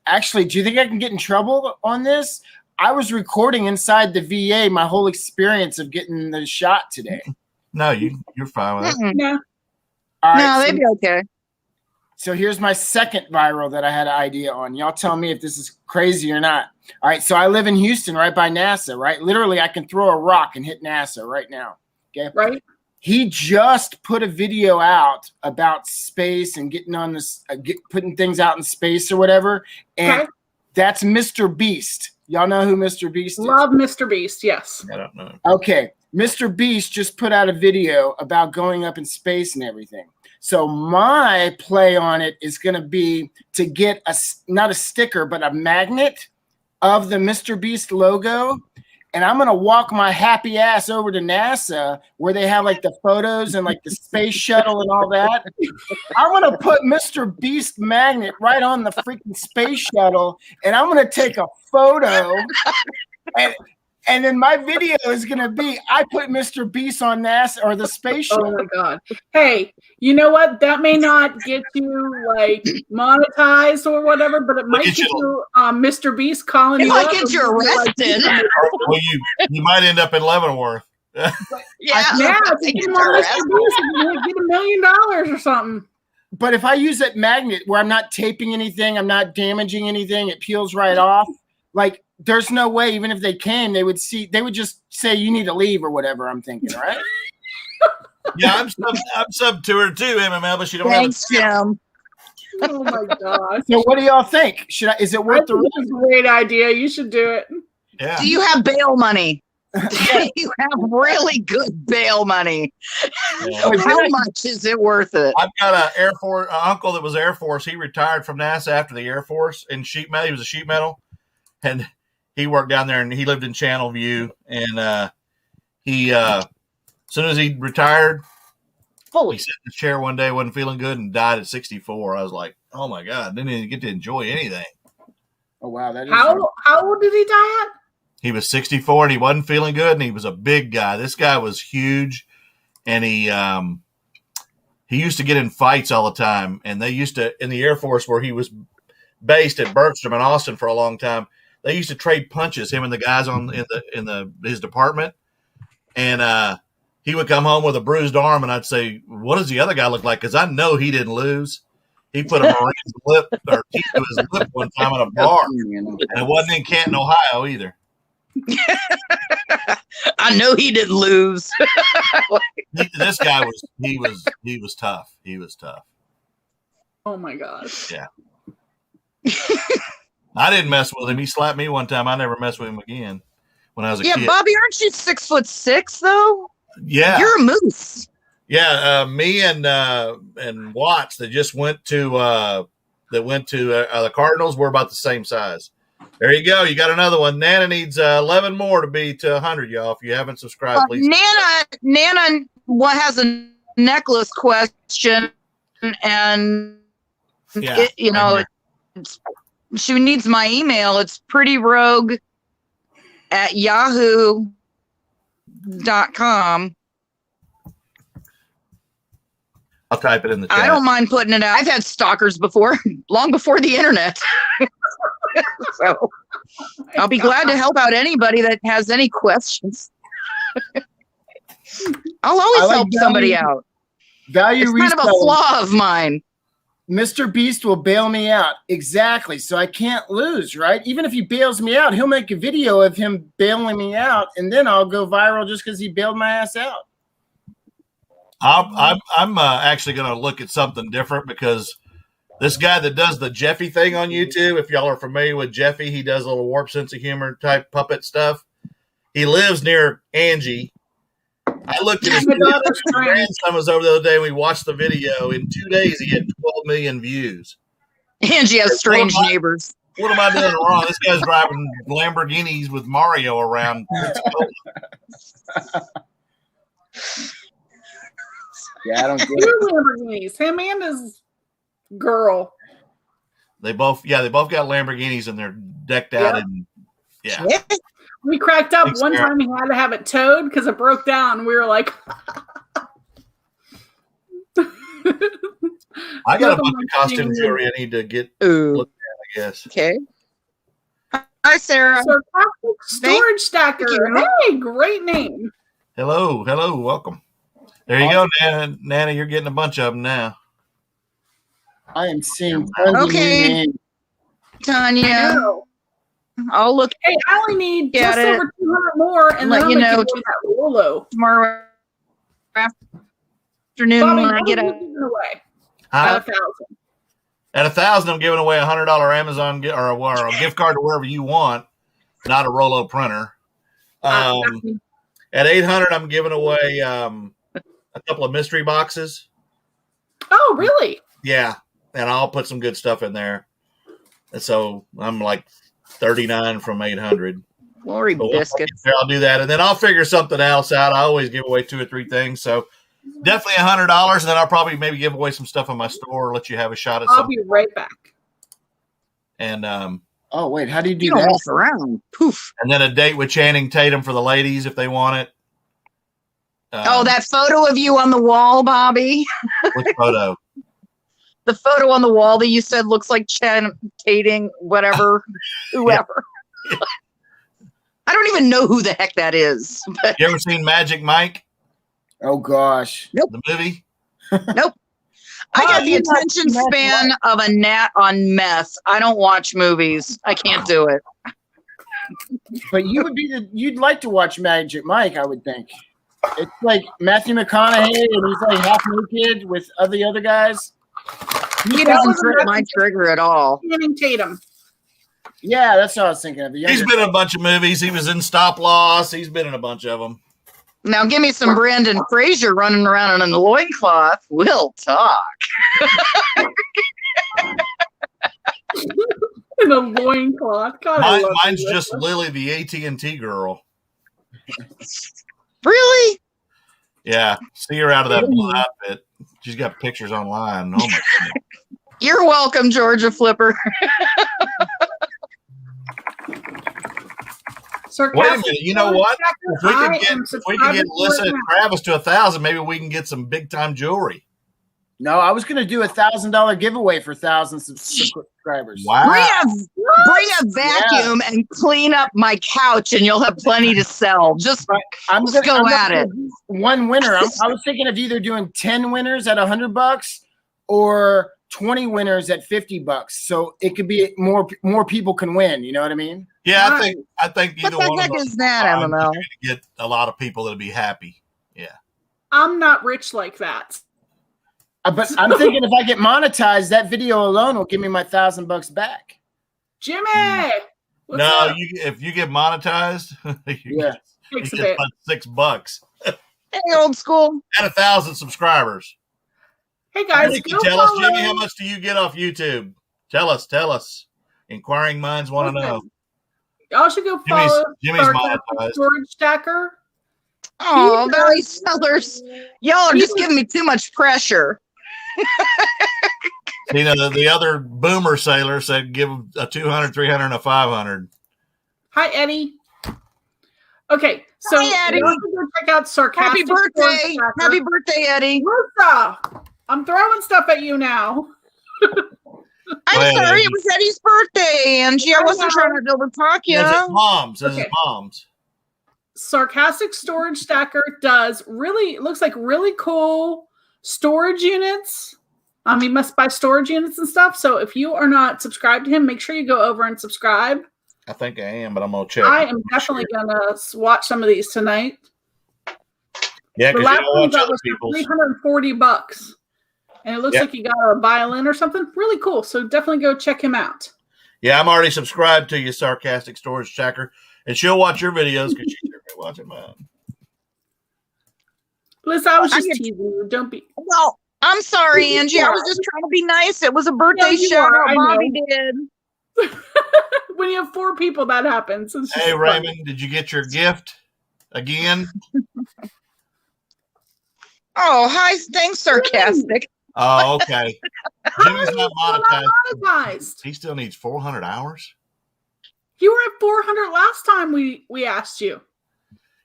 actually. Do you think I can get in trouble on this? I was recording inside the VA my whole experience of getting the shot today.
no, you're fine with it.
Mm-mm.
No.
All
No,
right,
they'd be okay.
So here's my second viral that I had an idea on. Y'all tell me if this is crazy or not. All right, so I live in Houston, right by NASA, right? Literally, I can throw a rock and hit NASA right now. Okay.
Right.
He just put a video out about space and getting on this, putting things out in space or whatever. And
Okay.
that's Mr. Beast. Y'all know who Mr. Beast is?
Love Mr. Beast. Yes.
I don't know.
Okay. Mr. Beast just put out a video about going up in space and everything. So my play on it is going to be to get not a sticker, but a magnet of the Mr. Beast logo. And I'm going to walk my happy ass over to NASA where they have like the photos and like the space shuttle and all that. I'm going to put Mr. Beast magnet right on the freaking space shuttle. And I'm going to take a photo. And then my video is going to be, I put Mr. Beast on NASA or the space
Oh
shuttle.
my God. Hey, you know what? That may not get you like monetized or whatever, but it might
get
get
you-
you Mr. Beast calling
It
you
might
up
get
and
you
being like,
arrested.
Well, you might end up in Leavenworth.
Yeah,
yeah, if you get him on Mr. Beast, you might get $1 million or something.
But if I use that magnet where I'm not taping anything, I'm not damaging anything, it peels right off. Like, there's no way, even if they came, they would just say you need to leave or whatever. I'm thinking, right?
Yeah, I'm sub to her too, MML, but she don't
thanks, Jim.
Oh my gosh.
So what do y'all think? Is it
I
worth the
think
risk?
it's a great idea. You should do it.
Yeah.
Do you have bail money? Do you have really good bail money?
Yeah.
How much is it worth it?
I've got a Air Force uncle that was Air Force. He retired from NASA after the Air Force in sheet metal. He was a sheet metal, and he worked down there, and he lived in Channelview. And he, as soon as he retired,
Holy
he sat in the chair one day, wasn't feeling good, and died at 64. I was like, oh my God, didn't even get to enjoy anything.
Oh wow, that is
How old did he die at?
He was 64 and he wasn't feeling good, and he was a big guy. This guy was huge, and he used to get in fights all the time. And they used to, in the Air Force where he was based at Bergstrom in Austin for a long time, they used to trade punches, him and the guys in his department. And he would come home with a bruised arm, and I'd say, "What does the other guy look like?" Because I know he didn't lose. He put a Marine's lip or teeth to his lip one time at a bar, and it wasn't in Canton, Ohio either.
I know he didn't lose.
This guy was tough. He was tough.
Oh my gosh.
Yeah. I didn't mess with him. He slapped me one time. I never messed with him again when I was a
Yeah,
kid.
Bobby, aren't you 6'6" though?
Yeah.
You're a moose.
Yeah. Me and Watts that just went to the Cardinals. We're about the same size. There you go. You got another one. Nana needs 11 more to be to 100, y'all. If you haven't subscribed, please.
Nana has a necklace question, and
Yeah,
she needs my email. It's prettyrogue@yahoo.com.
I'll type it in the chat.
I don't mind putting it out. I've had stalkers before, long before the internet. So I'll be glad to help out anybody that has any questions. I'll always help somebody out.
Value
It's kind of a
reselling.
flaw of mine.
Mr. Beast will bail me out. Exactly. So I can't lose, right? Even if he bails me out, he'll make a video of him bailing me out, and then I'll go viral just because he bailed my ass out.
I'm actually going to look at something different, because this guy that does the Jeffy thing on YouTube, if y'all are familiar with Jeffy, he does a little warp sense of humor type puppet stuff. He lives near Angie. I looked at his
My
video.
daughter's
His
friend.
grandson was over the other day, and we watched the video. In 2 days, he had 12 million views.
Angie has strange neighbors.
What am I doing wrong? This guy's driving Lamborghinis with Mario around.
Yeah, I don't get it.
Two Lamborghinis. Him and his girl.
They both got Lamborghinis, and they're decked out in. Yeah.
We cracked up
Thanks,
one
Sarah.
time. He had to have it towed because it broke down. We were like,
I got a bunch of costume jewelry I need to get,
Ooh.
I guess.
Okay. Hi, Sarah.
Sarcastic Storage Stacker.
you.
Hey, great name.
Hello, welcome. There you go, Nana. Nana, you're getting a bunch of them now.
I am seeing tons of new
Okay.
names.
I
Tanya,
know.
I'll look
Hey, I only need
Get
just
it.
over 200 more, and
Let
then
you
I'm
know
gonna give away that Rolo.
tomorrow afternoon
Bobby,
when
what
I
are
get
you
out.
giving away
Huh?
at 1,000?
At 1,000, I'm giving away $100 Amazon or a gift card to wherever you want, not a Rolo printer. At 800, I'm giving away a couple of mystery boxes.
Oh, really?
Yeah, and I'll put some good stuff in there. And so I'm like 39 from 800.
Glory
So
biscuits.
I'll do that, and then I'll figure something else out. I always give away 2 or 3 things, so definitely $100, and then I'll probably maybe give away some stuff in my store, let you have a shot at
I'll
something.
be right back.
And
Oh wait, how do you do
You don't
that?
walk around. Poof.
then a date with Channing Tatum for the ladies if they want it.
Oh, that photo of you on the wall, Bobby.
Which photo?
The photo on the wall that you said looks like Channing Tatum, whatever, whoever. I don't even know who the heck that is. But
You ever seen Magic Mike,
Oh gosh.
the movie?
nope. I got the
you must-
attention
you must
span of a gnat on meth. I don't watch movies. I can't do it.
But you'd like to watch Magic Mike, I would think. It's like Matthew McConaughey and he's like half naked with the other guys.
He
That
doesn't
wasn't
trip my trigger at all.
Channing Tatum.
Yeah, that's what I was thinking of. The
He's
younger-
been in a bunch of movies. He was in Stop Loss. He's been in a bunch of them.
Now give me some Brandon Fraser running around in a loincloth. We'll talk.
In a loincloth. God, I love
Mine's
you.
just Lily, the AT&T girl.
Really?
Yeah, see her out of that blue outfit. She's got pictures online. Oh my goodness.
You're welcome, Georgia Flipper.
Sarcastic
Wait a minute, you know what? If we
I
could
am
get
subscribing
Lissa
right
and
now.
Travis to 1,000, maybe we can get some big time jewelry.
No, I was gonna do $1,000 giveaway for 1,000 subscribers.
Wow.
Bring a vacuum and clean up my couch, and you'll have plenty to sell. Just
I'm
Let's go at it.
do one winner. I was thinking of either doing 10 winners at $100 or 20 winners at $50. So it could be more people can win. You know what I mean?
Yeah,
Nice.
I think
what
either
the
one
heck
of those
is that,
are
MML?
going to get a lot of people that'll be happy.
I'm not rich like that.
But I'm thinking if I get monetized, that video alone will give me my $1,000 back.
Jimmy! What's
No,
up?
if you get monetized, you
Yeah.
Takes a
get
bit.
about $6
Hey, old school.
at 1,000 subscribers.
Hey guys,
Can you
go
tell us,
follow-
Jimmy, how much do you get off YouTube? Tell us. Inquiring minds want to know.
Y'all should go follow
Jimmy's
Sarcastic
monetized.
Storage Stacker.
Oh,
He
Valley
does-
Sellers. Y'all are
he
just
was-
giving me too much pressure.
You know, the other boomer sailor said give a 200, 300, and a 500.
Hi, Eddie. Okay, so
Hi, Eddie.
y'all should go check out Sarcastic
Happy
Storage
birthday.
Stacker.
Happy birthday, Eddie.
Lisa, I'm throwing stuff at you now.
I'm
Wait,
sorry,
Eddie.
it was Eddie's birthday, Angie. I wasn't trying to overtalk you.
Is it moms? Is
Okay.
it moms?
Sarcastic Storage Stacker does really, it looks like really cool storage units. He must buy storage units and stuff. So if you are not subscribed to him, make sure you go over and subscribe.
I think I am, but I'm going to check.
I am definitely gonna watch some of these tonight.
Yeah,
The
because you
last
don't
one
watch
got
other
was for
people's.
$340, and it looks
Yep.
like he got a violin or something. Really cool. So definitely go check him out.
Yeah, I'm already subscribed to you, Sarcastic Storage Tracker. And she'll watch your videos because she's watching mine.
Listen, I was
I
just
get-
teasing you. Don't be.
Well, I'm sorry, Angie. I was just trying to be nice. It was a birthday
you
shout
are,
out
I
Bobby
know.
did.
When you have 4 people, that happens. It's just
Hey,
fun.
Raymond, did you get your gift again?
Oh, hi. Thanks, sarcastic.
Oh, okay. Jimmy's not
Still
monetized.
monetized.
He still needs 400 hours.
You were at 400 last time we asked you.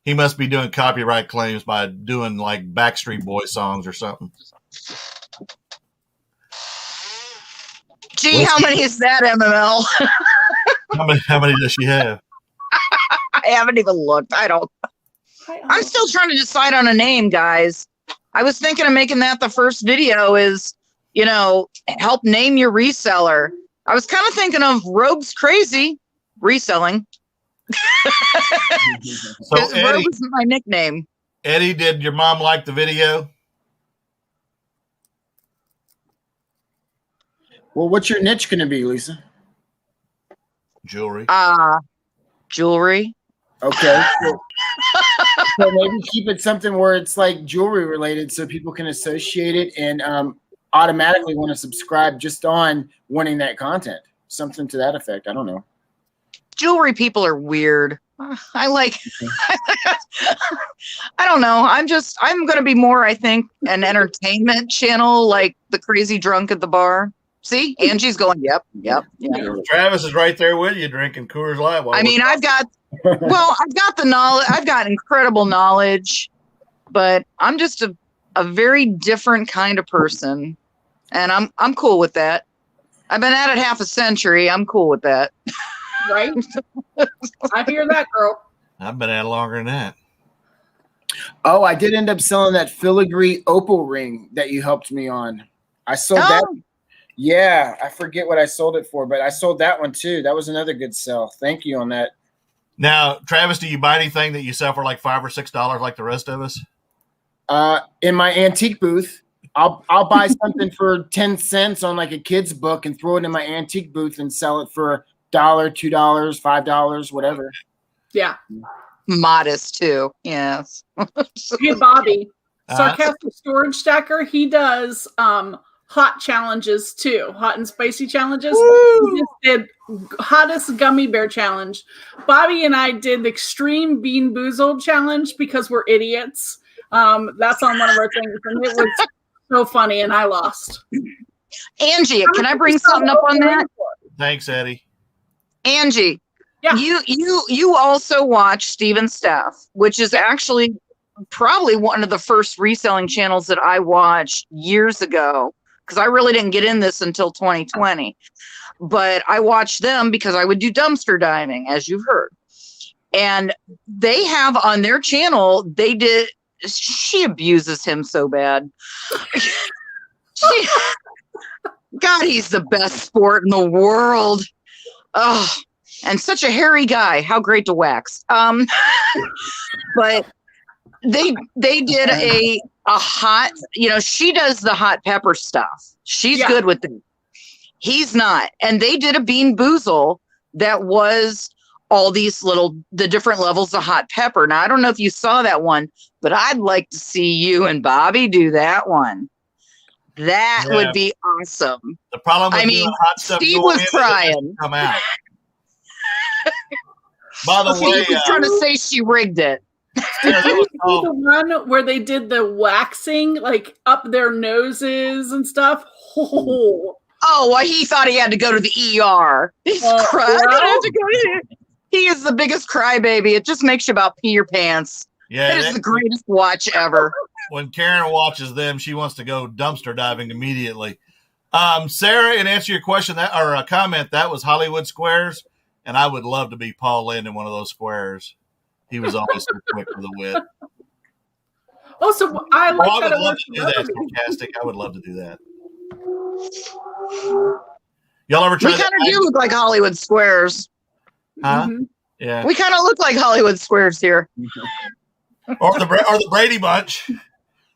He must be doing copyright claims by doing like Backstreet Boy songs or something.
Gee, how many is that, MML?
How many does she have?
I haven't even looked. I'm still trying to decide on a name, guys. I was thinking of making that the first video is help name your reseller. I was kind of thinking of Rogues Crazy reselling.
So
Eddie, Rogue is my nickname.
Eddie, did your mom like the video?
Well, what's your niche going to be, Lisa?
Jewelry.
Jewelry.
Okay. So maybe keep it something where it's like jewelry related so people can associate it and automatically want to subscribe just on wanting that content. Something to that effect. I don't know.
Jewelry people are weird. I don't know. I'm going to be more, I think, an entertainment channel like the Crazy Drunk at the Bar. See, Angie's going, yep.
Travis is right there with you drinking Coors Light.
I've got the knowledge. I've got incredible knowledge, but I'm just a very different kind of person, and I'm cool with that. I've been at it half a century. I'm cool with that.
Right? I hear that, girl.
I've been at it longer than that.
Oh, I did end up selling that filigree opal ring that you helped me on. I sold that. Yeah, I forget what I sold it for, but I sold that one too. That was another good sell. Thank you on that.
Now, Travis, do you buy anything that you sell for like $5 or $6 like the rest of us?
In my antique booth, I'll buy something for 10 cents on like a kid's book and throw it in my antique booth and sell it for $1, $2, $5, whatever.
Yeah.
Modest too. Yes.
Hey, Bobby, Sarcastic Storage Stacker, he does hot challenges too, hot and spicy challenges.
Woo!
He just did hottest gummy bear challenge. Bobby and I did the extreme Bean Boozled challenge because we're idiots. That's on one of our things, and it was so funny, and I lost.
Angie, can I bring something up on that?
Thanks, Eddie.
Angie,
yeah,
you also watch Steven Staff, which is actually probably one of the first reselling channels that I watched years ago, because I really didn't get in this until 2020. But I watched them because I would do dumpster diving, as you've heard. And they have on their channel, she abuses him so bad. God, he's the best sport in the world. Oh, and such a hairy guy. How great to wax. But they did a hot, she does the hot pepper stuff. She's good with it. He's not. And they did a Bean Boozle that was all the different levels of hot pepper. Now, I don't know if you saw that one, but I'd like to see you and Bobby do that one. That would be awesome.
The problem with doing hot stuff,
Steve was crying.
Come out. By the way,
he was trying to say she rigged it.
Did you see the one where they did the waxing, like up their noses and stuff?
Oh, well, he thought he had to go to the ER. He's crying. He is the biggest crybaby. It just makes you about pee your pants.
Yeah,
it is the greatest watch ever.
When Karen watches them, she wants to go dumpster diving immediately. Sarah, in answer to your question or a comment, that was Hollywood Squares, and I would love to be Paul Lynde in one of those squares. He was always so quick with the wit.
Also, I like
I would love to do that. Fantastic! I would love to do that. Y'all ever try?
We kind of do look like Hollywood Squares.
Huh? Mm-hmm. Yeah.
We kind of look like Hollywood Squares here.
or the Brady Bunch.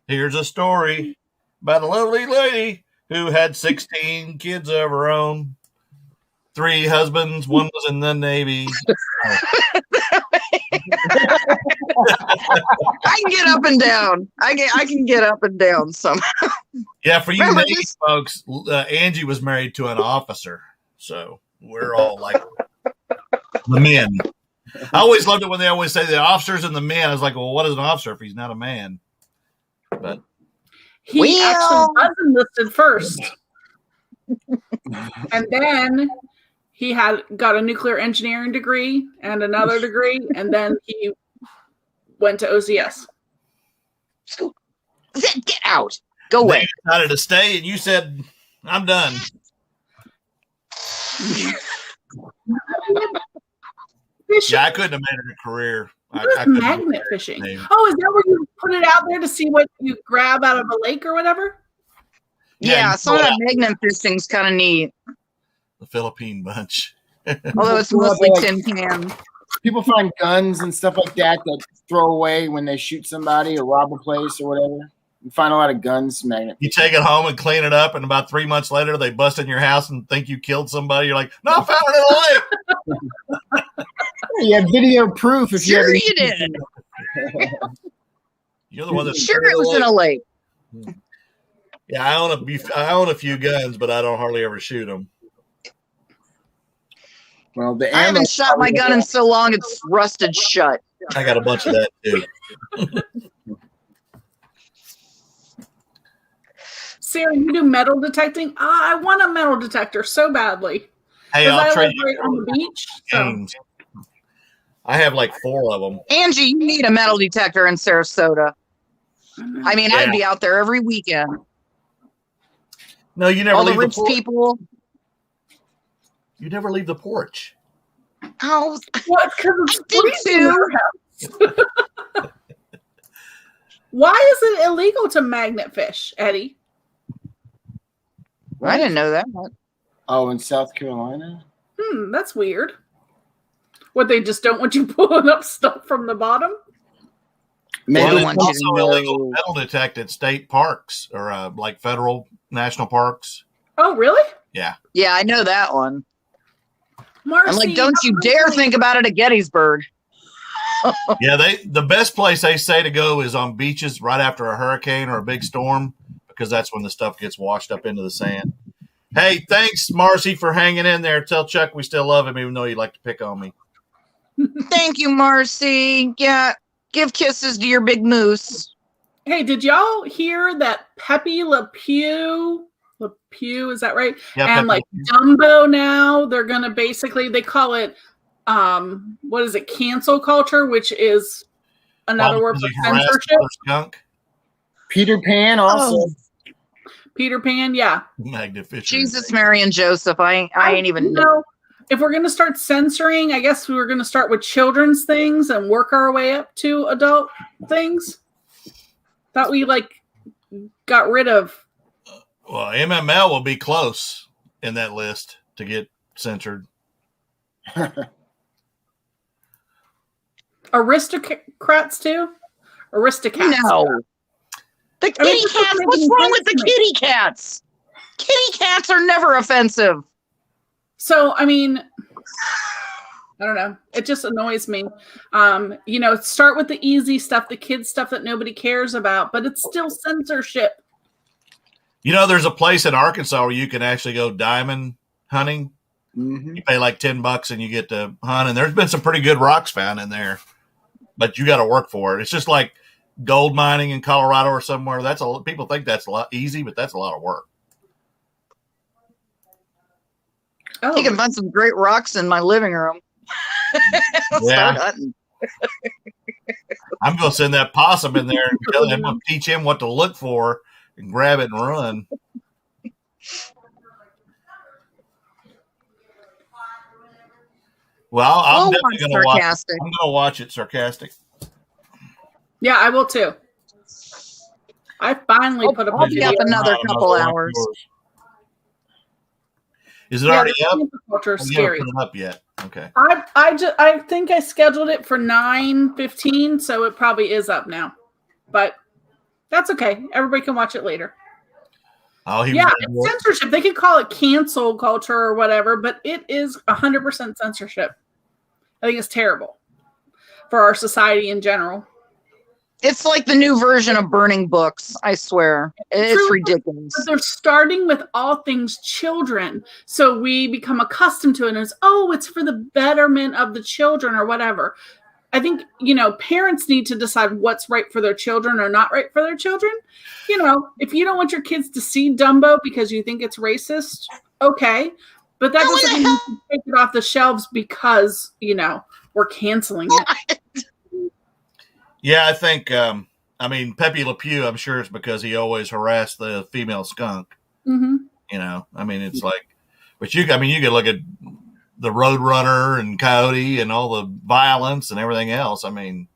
Here's a story about a lovely lady who had 16 kids of her own. 3 husbands. One was in the Navy.
I can get up and down. I can get up and down somehow.
Yeah, for you Navy folks, Angie was married to an officer. So we're all like the men. I always loved it when they always say the officers and the men. I was like, well, what is an officer if he's not a man? But
he actually was enlisted first. And then he got a nuclear engineering degree and another degree, and then he went to OCS.
Get out. Go away.
They decided to stay, and you said, I'm done. Yeah, I couldn't have made it a career.
What is magnet fishing? Oh, is that where you put it out there to see what you grab out of a lake or whatever?
Yeah,
you
some of
pull
that
out
magnet fishing's kind of neat.
the Philippine bunch.
Although it's mostly tin cans.
People find guns and stuff like that throw away when they shoot somebody or rob a place or whatever. You find a lot of guns, magnet.
You take it home and clean it up, and about 3 months later, they bust in your house and think you killed somebody. You're like, no, I found it in a lake.
You have video proof if
Sure
you
you did.
You're the one that
Sure it was in a lake.
Yeah, I own a few guns, but I don't hardly ever shoot them.
Well, the
I
ammo,
haven't shot my gun in so long it's rusted shut.
I got a bunch of that too.
Sarah, you do metal detecting? I want a metal detector so badly.
Hey,
'Cause I
I'll trade
live right on the beach. So.
games. I have like 4 of them.
Angie, you need a metal detector in Sarasota. I mean,
Yeah.
I'd be out there every weekend.
No, you never
All the
leave the
rich
porch.
people.
You never leave the porch.
Oh,
What? Because it's
I did
freezing in our house. Why is it illegal to magnet fish, Eddie?
I didn't know that.
oh, in South Carolina?
That's weird. What, they just don't want you pulling up stuff from the bottom?
Maybe
Well,
want
it's
you to
also illegal
know.
to metal detect at state parks or like federal national parks.
Oh, really?
Yeah.
Yeah, I know that one.
Marcy,
I'm like, don't you
how
dare
many-
think about it at Gettysburg.
Yeah, the best place they say to go is on beaches right after a hurricane or a big storm, because that's when the stuff gets washed up into the sand. Hey, thanks, Marcy, for hanging in there. Tell Chuck we still love him, even though you like to pick on me.
Thank you, Marcy. Yeah, give kisses to your big moose.
Hey, did y'all hear that Pepe Le Pew, is that right?
Yeah,
And
Pepe
like
Le
Dumbo now, they're gonna basically, they call it what is it, cancel culture, which is another word for censorship.
Skunk.
Peter Pan also.
Oh,
Peter Pan, yeah.
Magnificent.
Jesus, Mary, and Joseph. I ain't even
you know. If we're gonna start censoring, I guess we were gonna start with children's things and work our way up to adult things. Thought we like got rid of.
Well, MML will be close in that list to get censored.
Aristocrats too? Aristocats.
No. The kitty
this is
cats.
making
What's wrong with the
sense to me.
kitty cats? Kitty cats are never offensive.
So, I mean, I don't know. It just annoys me. Start with the easy stuff, the kids stuff that nobody cares about, but it's still censorship.
You know, there's a place in Arkansas where you can actually go diamond hunting.
Mm-hmm.
You pay like $10 and you get to hunt, and there's been some pretty good rocks found in there, but you got to work for it. It's just like gold mining in Colorado or somewhere. People think that's a lot easy, but that's a lot of work.
Oh,
You can find some great rocks in my living room. I'll
Yeah.
start hunting.
I'm going to send that possum in there and I'm going to teach him what to look for and grab it and run. Well, I'm
Oh,
definitely
I'm
going to watch.
sarcastic.
I'm going to watch it. Sarcastic.
yeah, I will too. I finally put up
I'll
a
be
video.
up another
I'm
couple
gonna watch
hours.
yours. Is it
Yeah,
already
the
up?
cancel culture
Oh,
is
you haven't
scary.
put it up yet. Okay.
I think I scheduled it for 9:15, so it probably is up now. But that's okay. Everybody can watch it later.
Oh, he
Yeah,
was
it's censorship. They could call it cancel culture or whatever, but it is 100% censorship. I think it's terrible for our society in general.
It's like the new version of burning books. I swear. It's
True.
ridiculous.
But they're starting with all things children. So we become accustomed to it as, it's for the betterment of the children or whatever. I think, parents need to decide what's right for their children or not right for their children. If you don't want your kids to see Dumbo because you think it's racist, okay. But that
How in
doesn't
the
mean you can take it off the shelves because, we're canceling it.
Yeah, I think. Pepe Le Pew. I'm sure it's because he always harassed the female skunk.
Mm-hmm.
It's like, but you could look at the Roadrunner and Coyote and all the violence and everything else. I mean,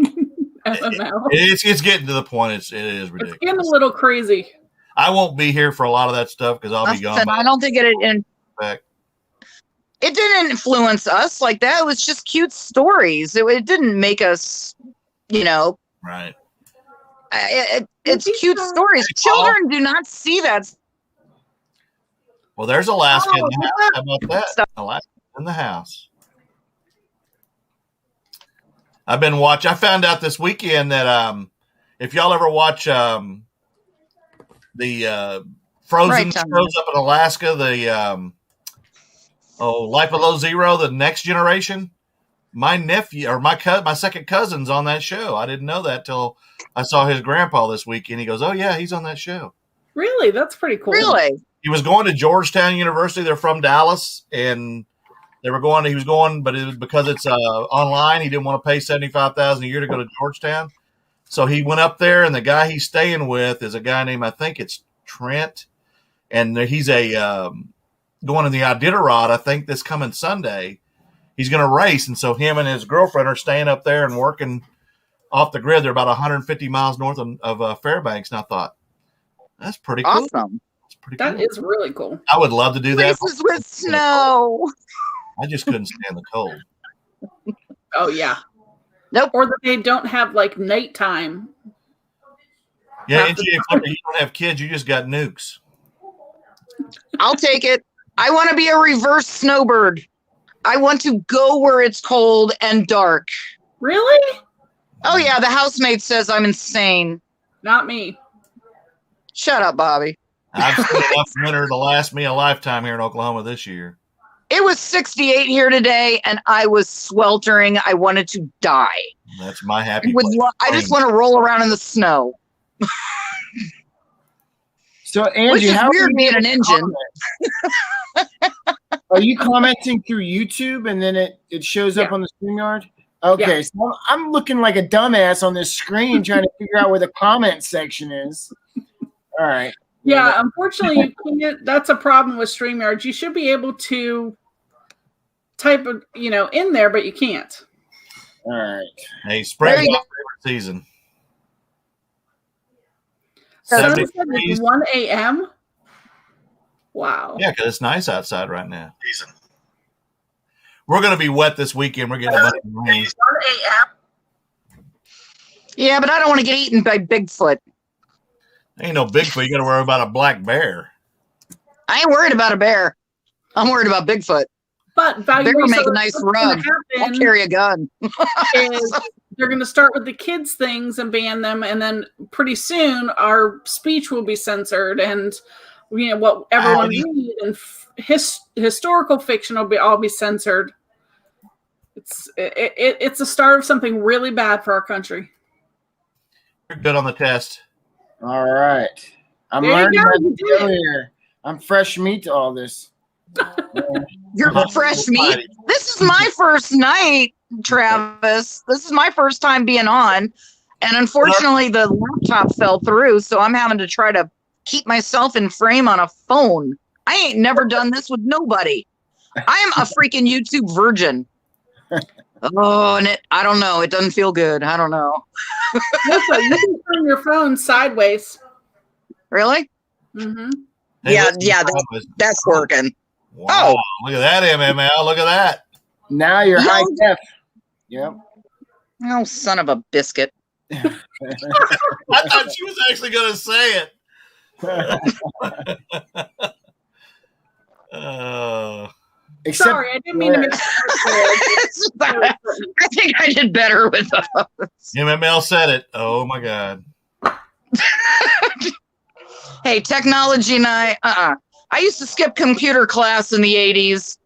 MML.
it's getting to the point. It is
It's
ridiculous.
getting a little crazy.
I won't be here for a lot of that stuff because I'll be gone.
I don't think it
back.
It didn't influence us like that. It was just cute stories. It didn't make us,
Right.
It's cute stories. Children do not see that.
Well, there's Alaska in the house. How about that? Alaska in the house. I've been watching. I found out this weekend that if y'all ever watch the Frozen shows up in Alaska, the Life Below Zero, the Next Generation. My nephew or my second cousin's on that show. I didn't know that till I saw his grandpa this weekend. He goes, "Oh yeah, he's on that show."
Really? That's pretty cool.
Really?
He was going to Georgetown University. They're from Dallas, and he was going, but it was because it's online. He didn't want to pay $75,000 a year to go to Georgetown, so he went up there. And the guy he's staying with is a guy named, I think it's Trent, and he's going in the Iditarod. I think this coming Sunday. He's going to race, and so him and his girlfriend are staying up there and working off the grid. They're about 150 miles north of Fairbanks, and I thought, that's pretty cool.
Awesome.
That's pretty
That
cool.
is really cool.
I would love to do that.
Races with snow.
I just couldn't stand the cold.
Oh, yeah.
Nope.
Or that they don't have, like, nighttime.
Yeah, NGA Flipper, you don't have kids. You just got nukes.
I'll take it. I want to be a reverse snowbird. I want to go where it's cold and dark.
Really?
Oh, yeah. The housemate says I'm insane.
Not me.
Shut up, Bobby.
I've seen enough winter to last me a lifetime here in Oklahoma this year.
It was 68 here today, and I was sweltering. I wanted to die.
That's my happy place.
I just want to roll around in the snow.
So, Angie,
Which is
how
weird being an engine.
Are you commenting through YouTube and then it shows up on the StreamYard? Okay, so I'm looking like a dumbass on this screen trying to figure out where the comment section is. All right.
Yeah, unfortunately, you can't. That's a problem with StreamYard. You should be able to type, in there, but you can't.
All right.
Hey, spring's my favorite season.
Sunset is 1 a.m.? Wow.
Yeah, because it's nice outside right now. We're going to be wet this weekend. We're getting a bunch of rain.
1 a.m.?
Yeah, but I don't want to get eaten by Bigfoot.
Ain't no Bigfoot. You got to worry about a black bear.
I ain't worried about a bear. I'm worried about Bigfoot.
But
Bear will make a nice rug. I'll carry a gun.
Is they're going to start with the kids' things and ban them, and then pretty soon our speech will be censored, and what everyone reads and historical fiction will all be censored. It's the start of something really bad for our country.
You're good on the test.
All right. I'm learning earlier. I'm fresh meat to all this.
You're fresh meat. This is my first night, Travis. This is my first time being on. And unfortunately, the laptop fell through. So I'm having to try to keep myself in frame on a phone. I ain't never done this with nobody. I am a freaking YouTube virgin. Oh, and I don't know. It doesn't feel good. I don't know.
So you can turn your phone sideways.
Really?
Mm-hmm.
Hey,
that's working.
Wow, look at that, MML. Look at that.
Now you're high def. Yep.
Oh, son of a biscuit.
I thought she was actually going to say it.
Sorry, I didn't mean to make
I think I did better with those.
MML said it. Oh, my God.
Hey, technology and I used to skip computer class in the 80s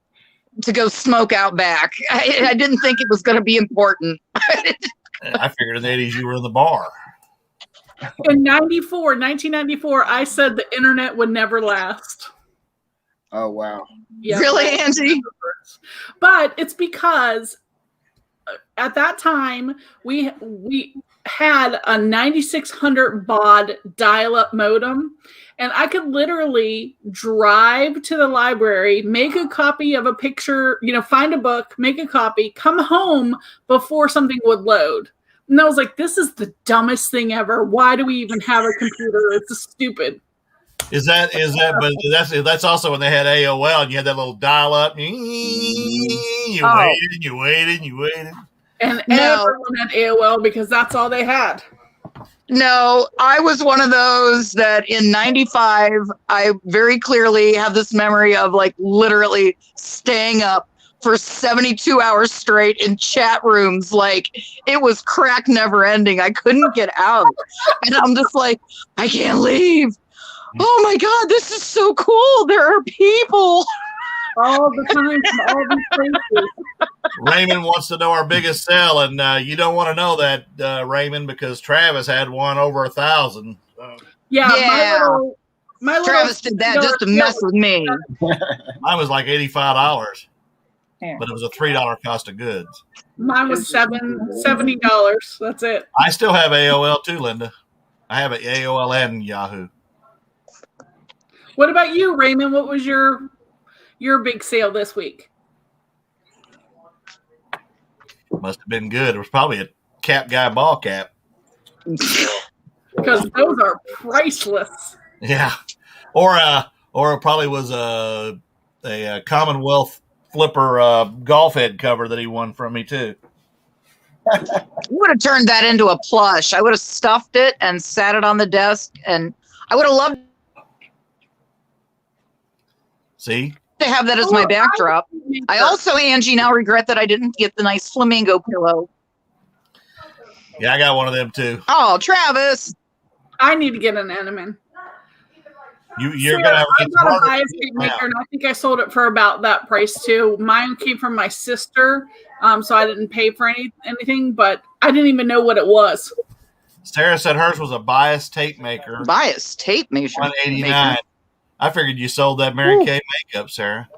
to go smoke out back. I didn't think it was going to be important.
I figured in the 80s you were in the bar.
In 1994, I said the internet would never last.
Oh, wow.
Yeah.
Really, Angie?
But it's because at that time we had a 9600 baud dial-up modem, and I could literally drive to the library, make a copy of a picture, find a book, make a copy, come home before something would load. And I was like, this is the dumbest thing ever. Why do we even have a computer? It's stupid.
Is that? But that's also when they had AOL and you had that little dial up. You waited.
And
No.
everyone had AOL because that's all they had.
No, I was one of those that in 95, I very clearly have this memory of like literally staying up for 72 hours straight in chat rooms. Like it was crack never ending. I couldn't get out. And I'm just like, I can't leave. Oh my God, this is so cool. There are people.
All the time from all these places.
Raymond wants to know our biggest sale, and you don't want to know that, Raymond, because Travis had one over 1,000.
Yeah. My little
Travis did that just to mess with me.
Mine was like $85,
Yeah.
but it was a $3 cost of goods.
Mine was $70. That's it.
I still have AOL too, Linda. I have an AOL and Yahoo.
What about you, Raymond? What was your big sale this week?
Must have been good. It was probably a Cap Guy ball cap.
Because those are priceless.
Yeah, or it probably was a Commonwealth Flipper golf head cover that he won from me too.
You would have turned that into a plush. I would have stuffed it and sat it on the desk, and I would have loved
See,
to have that as my backdrop. I also, Angie, now regret that I didn't get the nice flamingo pillow.
yeah, I got one of them too.
Oh, Travis.
I need to get an Eneman.
You're gonna have
I
it's
got a
harder
bias
to
tape
get
maker,
out.
and I think I sold it for about that price too. Mine came from my sister, so I didn't pay for anything, but I didn't even know what it was.
Sarah said hers was a bias tape maker,
Bias tape measure.
$189. I figured you sold that Mary Kay makeup, Sarah.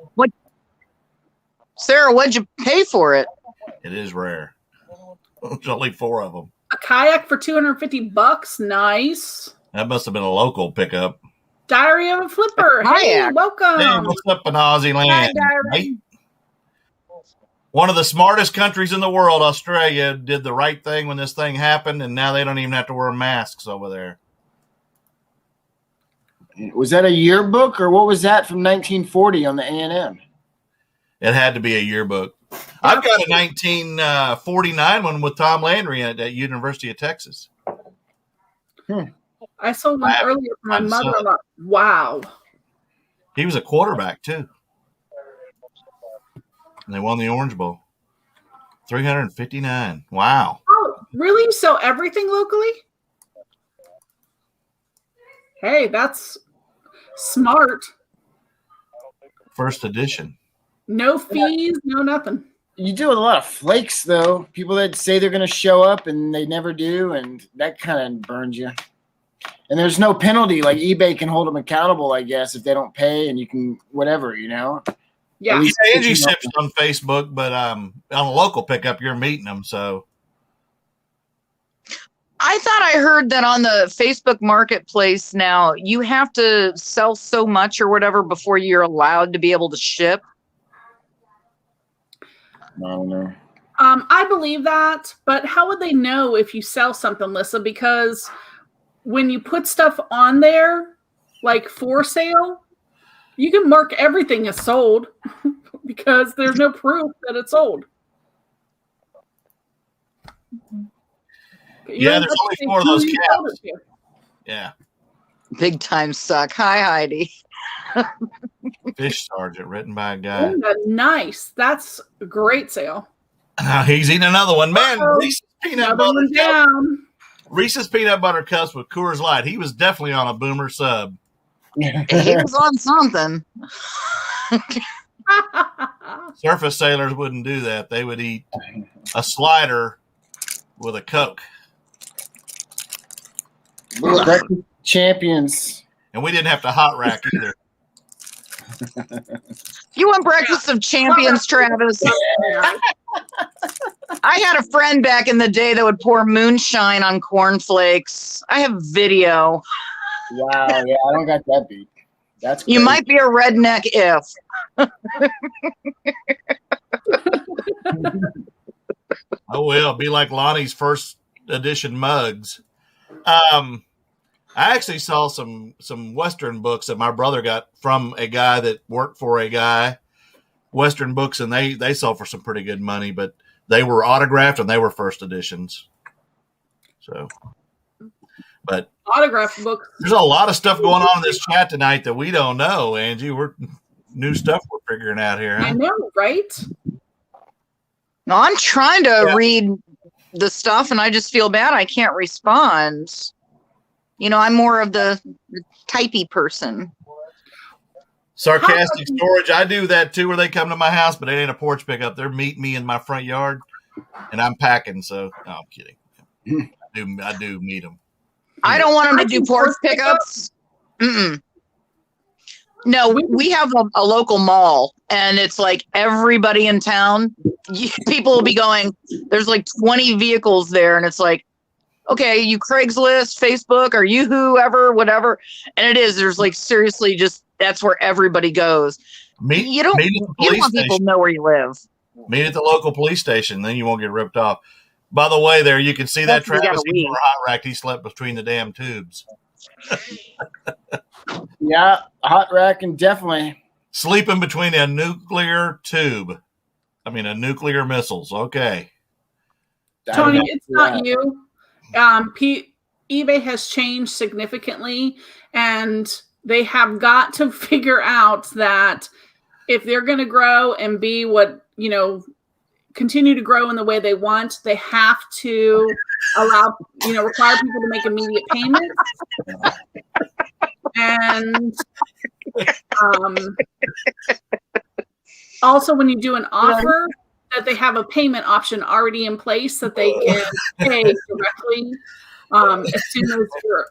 Sarah, what'd you pay for it?
It is rare. There's only 4 of them.
A kayak for $250. Nice.
That must have been a local pickup.
Diary of a Flipper. Hey,
Kayak.
welcome.
Hey, what's up in Aussie
Hi,
land?
Diary.
Mate? One of the smartest countries in the world, Australia, did the right thing when this thing happened, and now they don't even have to wear masks over there.
Was that a yearbook or what was that from 1940 on the A&M?
It had to be a yearbook. I've got a 1949 one with Tom Landry in it at University of Texas.
I sold one earlier for my
I'm
mother-in-law. Wow.
He was a quarterback, too. And they won the Orange Bowl. 359. Wow.
Oh, really? You sell everything locally? Hey, that's smart.
First edition.
No fees, no nothing.
You do a lot of flakes, though. People that say they're going to show up and they never do, and that kind of burns you. And there's no penalty. Like eBay can hold them accountable, I guess, if they don't pay, and you can whatever, you know.
Yeah.
At least
Angie
you know.
ships on Facebook, but on a local pickup, you're meeting them. So
I thought I heard that on the Facebook marketplace now you have to sell so much or whatever before you're allowed to be able to ship.
I don't know.
I believe that, but how would they know if you sell something, Lissa? Because when you put stuff on there, like for sale, you can mark everything as sold because there's no proof that it's sold.
Yeah, there's only 4 of those caps. Yeah.
Big time suck. Hi, Heidi.
Fish Sergeant, written by a guy.
Nice. That's a great sale.
He's eating another one. Man,
Uh-oh.
Reese's peanut
Another
butter
one
cups.
down.
Reese's peanut butter cups with Coors Light. He was definitely on a Boomer sub.
He was on something.
Surface sailors wouldn't do that. They would eat a slider with a Coke.
Breakfast champions.
And we didn't have to hot rack either.
You want breakfast of champions, Travis? I had a friend back in the day that would pour moonshine on cornflakes. I have video.
Wow, yeah, I don't got that beat. That's
You
crazy.
might be a redneck if.
Oh, well, be like Lonnie's first edition mugs. I actually saw some Western books that my brother got from a guy that worked for a guy. Western books, and they sold for some pretty good money, but they were autographed and they were first editions. So, but
Autographed books.
there's a lot of stuff going on in this chat tonight that we don't know, Angie. We're new stuff we're figuring out here. Huh?
I know, right?
No, I'm trying to read the stuff, and I just feel bad I can't respond. You know, I'm more of the typey person.
Sarcastic storage. I do that too, where they come to my house, but it ain't a porch pickup. They're meeting me in my front yard, and I'm packing. So, no, I'm kidding. I do meet them.
I don't want them to do porch pickups. Mm-mm. No, we have a local mall, and it's like everybody in town. People will be going. There's like 20 vehicles there, and it's like, okay, you Craigslist, Facebook, or you whoever, whatever. And it is. There's like seriously just that's where everybody goes. You don't want people to know where you live.
Meet at the local police station, then you won't get ripped off. By the way, there you can see that Travis hot racked. He slept between the damn tubes.
Yeah, hot racking definitely.
Sleeping between a nuclear tube. I mean, a nuclear missiles. Okay.
Tony, it's not you. eBay has changed significantly, and they have got to figure out that if they're going to grow and be what, you know, continue to grow in the way they want, they have to require people to make immediate payments. And also when you do an offer, that they have a payment option already in place that they can pay directly as soon as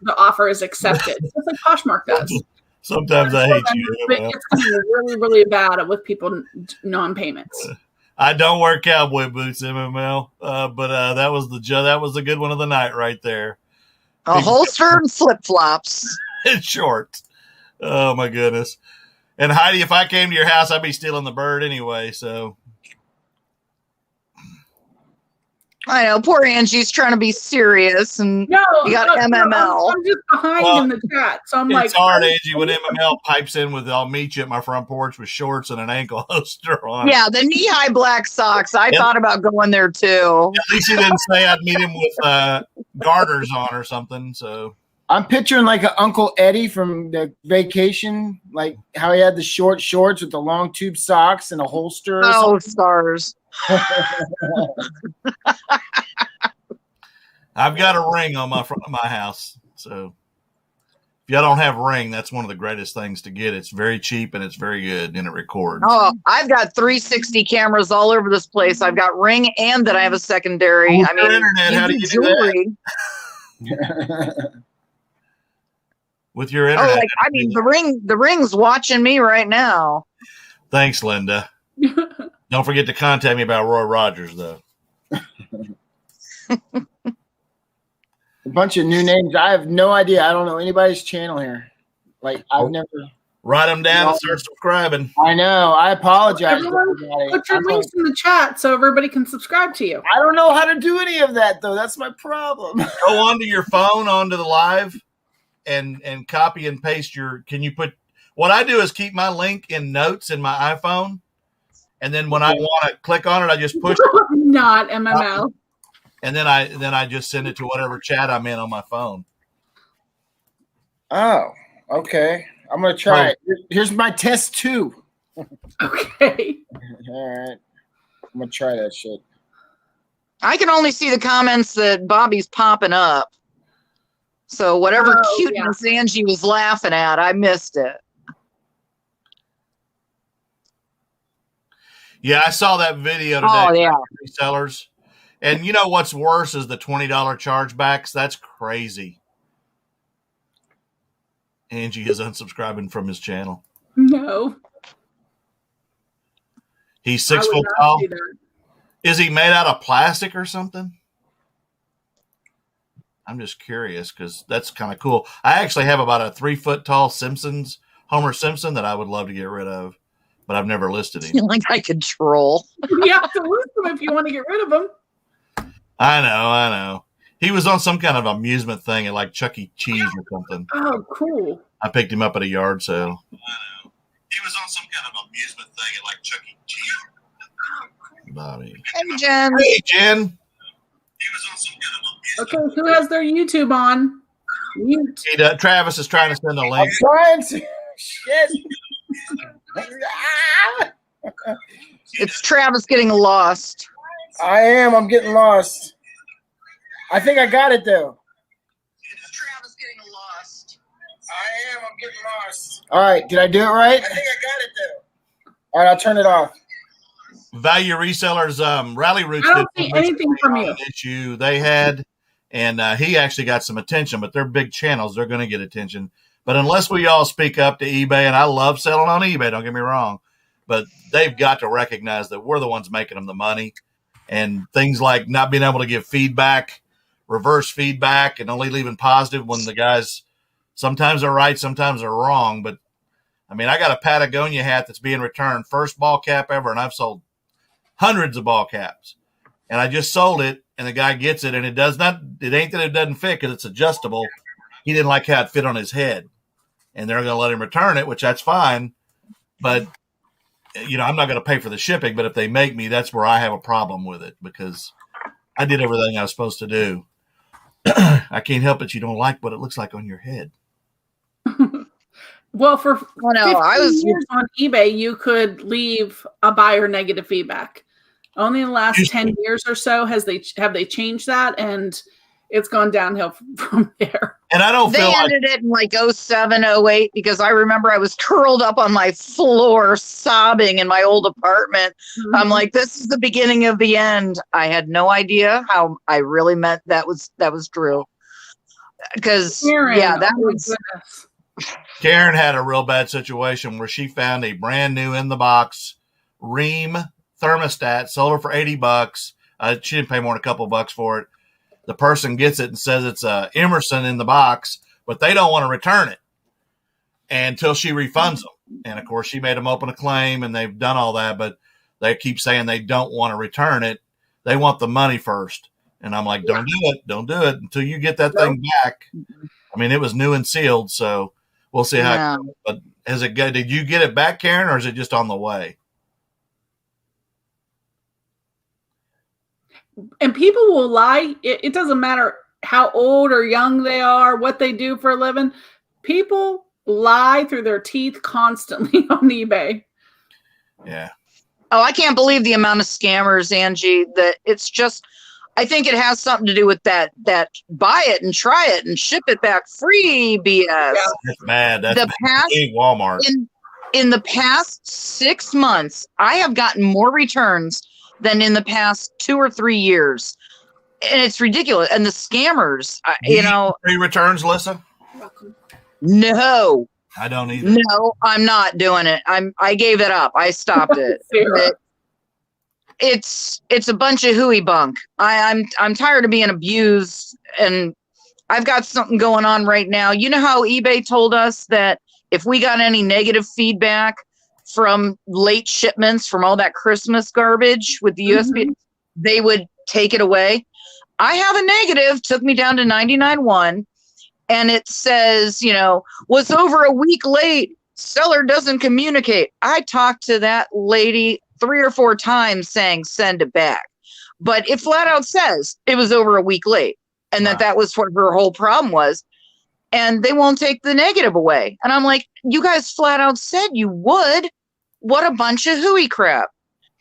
the offer is accepted. Just like Poshmark does.
Sometimes I hate you.
It's really, really bad with people non-payments.
I don't wear cowboy boots, MML, but that was the good one of the night right there.
A holster and flip flops.
In short. Oh my goodness. And Heidi, if I came to your house, I'd be stealing the bird anyway. So
I know, poor Angie's trying to be serious, and you got MML.
I'm just behind in the chat, so I'm like,
it's hard, Angie, when MML pipes in with "I'll meet you at my front porch" with shorts and an ankle holster on.
Yeah, the knee-high black socks. I thought about going there too.
At least he didn't say I'd meet him with garters on or something. So
I'm picturing like an Uncle Eddie from the Vacation, like how he had the short shorts with the long tube socks and a holster.
Oh, stars.
I've got a ring on my front of my house. So if y'all don't have Ring, that's one of the greatest things to get. It's very cheap and it's very good and it records.
Oh, I've got 360 cameras all over this place. I've got Ring and that I have a secondary.
I mean, internet, how do you do that? With your internet.
Oh, I mean, the Ring's watching me right now.
Thanks, Linda. Don't forget to contact me about Roy Rogers, though.
A bunch of new names. I have no idea. I don't know anybody's channel here. Like, I've never.
Write them down and start subscribing.
I know. I apologize.
Put your links in the chat so everybody can subscribe to you.
I don't know how to do any of that, though. That's my problem.
Go onto your phone, onto the live, and copy and paste your. Can you put? What I do is keep my link in notes in my iPhone. And then when I want to click on it, I just push it.
Not MML.
And then I just send it to whatever chat I'm in on my phone.
Oh, okay. I'm gonna try it. Here's my test 2.
Okay.
All right. I'm gonna try that shit.
I can only see the comments that Bobby's popping up. So whatever cuteness Angie was laughing at, I missed it.
Yeah, I saw that video today.
Oh, yeah.
Resellers. And you know what's worse is the $20 chargebacks. That's crazy. Angie is unsubscribing from his channel.
No.
He's 6 foot tall. Is he made out of plastic or something? I'm just curious because that's kind of cool. I actually have about a 3 foot tall Homer Simpson that I would love to get rid of. But I've never listed him.
Like I could troll.
You have to list them if you want to get rid of them.
I know. He was on some kind of amusement thing at like Chuck E. Cheese or something.
Oh, cool.
I picked him up at a yard sale. I know. He was on some kind of amusement thing at like Chuck E. Cheese. Bobby.
Hey, Jen.
Hey, Jen. He was on some kind of amusement.
Okay, who has their YouTube on? Mute.
Hey, Travis is trying to send a
I'm
link.
trying to. Shit.
It's Travis getting lost.
I am. I'm getting lost. I think I got it though.
It's Travis getting lost.
I am. I'm getting lost. All right. Did I do it right? I think I got it though. All right. I'll turn it off.
Value Resellers, Rally Roots.
I don't
did
see
some
anything
research
from
on
you.
an issue they had, and he actually got some attention. But they're big channels; they're going to get attention. But unless we all speak up to eBay, and I love selling on eBay, don't get me wrong, but they've got to recognize that we're the ones making them the money, and things like not being able to give feedback, reverse feedback, and only leaving positive when the guys sometimes are right, sometimes they're wrong. But I mean, I got a Patagonia hat that's being returned, first ball cap ever, and I've sold hundreds of ball caps, and I just sold it, and the guy gets it, and it ain't that it doesn't fit because it's adjustable. He didn't like how it fit on his head, and they're going to let him return it, which that's fine. But, I'm not going to pay for the shipping, but if they make me, that's where I have a problem with it because I did everything I was supposed to do. I can't help it. You don't like what it looks like on your head.
Well, for 15
was
years on eBay, you could leave a buyer negative feedback. Only in the last 10 years or so have they changed that, and it's gone downhill from there.
And I don't feel
They ended it in like 07, 08 because I remember I was curled up on my floor sobbing in my old apartment.
Mm-hmm.
I'm like, this is the beginning of the end. I had no idea how I really meant that was true. Because
Karen,
that
oh my
was
goodness.
Karen had a real bad situation where she found a brand new in the box Rheem thermostat, sold her for $80. She didn't pay more than a couple bucks for it. The person gets it and says it's a Emerson in the box, but they don't want to return it until she refunds them. And of course, she made them open a claim, and they've done all that, but they keep saying they don't want to return it. They want the money first. And I'm like, don't do it until you get that thing back. I mean, it was new and sealed, so we'll see how it goes. But did you get it back, Karen, or is it just on the way?
And people will lie. It doesn't matter how old or young they are, what they do for a living. People lie through their teeth constantly on eBay.
Yeah.
Oh, I can't believe the amount of scammers, Angie, that it's just, I think it has something to do with that buy it and try it and ship it back free BS. Yeah.
That's mad. That's Walmart.
In the past 6 months, I have gotten more returns than in the past 2 or 3 years. And it's ridiculous. And the scammers,
free returns, Lissa?
No.
I don't either.
No, I'm not doing it. I gave it up. I stopped it. It's a bunch of hooey bunk. I'm tired of being abused, and I've got something going on right now. You know how eBay told us that if we got any negative feedback from late shipments from all that Christmas garbage with the USB, they would take it away. I have a negative, took me down to 99.1, and it says, was over a week late. Seller doesn't communicate. I talked to that lady 3 or 4 times saying, send it back. But it flat out says it was over a week late, and that was what her whole problem was. And they won't take the negative away. And I'm like, you guys flat out said you would. What a bunch of hooey crap.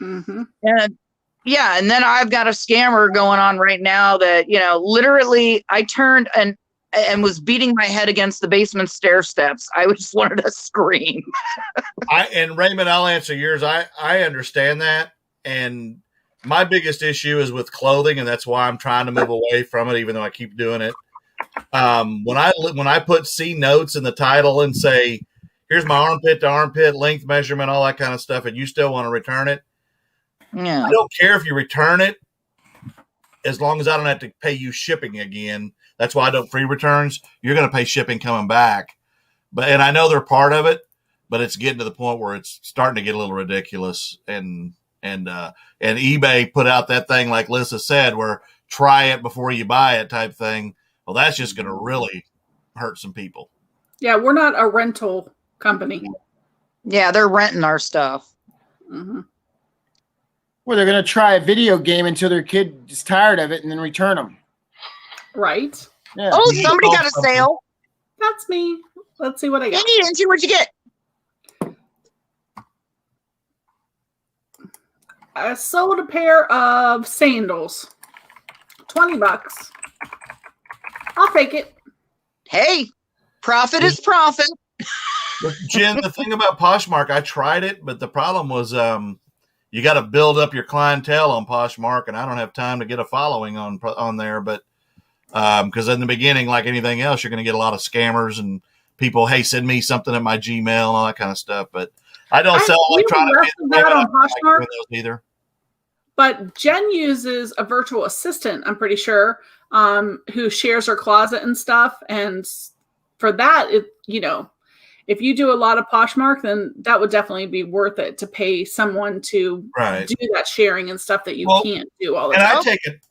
Mm-hmm.
And then I've got a scammer going on right now that, literally I turned and was beating my head against the basement stair steps. I just wanted to scream.
And Raymond, I'll answer yours. I understand that. And my biggest issue is with clothing, and that's why I'm trying to move away from it, even though I keep doing it. When I put C notes in the title and say, here's my armpit to armpit length measurement, all that kind of stuff, and you still want to return it.
Yeah.
I don't care if you return it as long as I don't have to pay you shipping again. That's why I don't free returns. You're going to pay shipping coming back. And I know they're part of it, but it's getting to the point where it's starting to get a little ridiculous. And and eBay put out that thing like Lissa said, where try it before you buy it type thing. Well, that's just going to really hurt some people.
Yeah, we're not a rental company.
Yeah, they're renting our stuff.
Mm-hmm.
Well, they're going to try a video game until their kid is tired of it and then return them.
Right.
Yeah.
Oh, somebody got a sale.
That's me. Let's see what I got.
Hey, Angie, what'd you get?
I sold a pair of sandals. $20. I'll take it.
Hey, profit is profit.
Jen, the thing about Poshmark, I tried it, but the problem was you got to build up your clientele on Poshmark, and I don't have time to get a following on there. But because in the beginning, like anything else, you're going to get a lot of scammers and people, hey, send me something at my Gmail and all that kind of stuff. But I don't sell electronic
on Poshmark
either.
But Jen uses a virtual assistant, I'm pretty sure, who shares her closet and stuff. And for that, if you do a lot of Poshmark, then that would definitely be worth it to pay someone to do that sharing and stuff that you can't do all the time.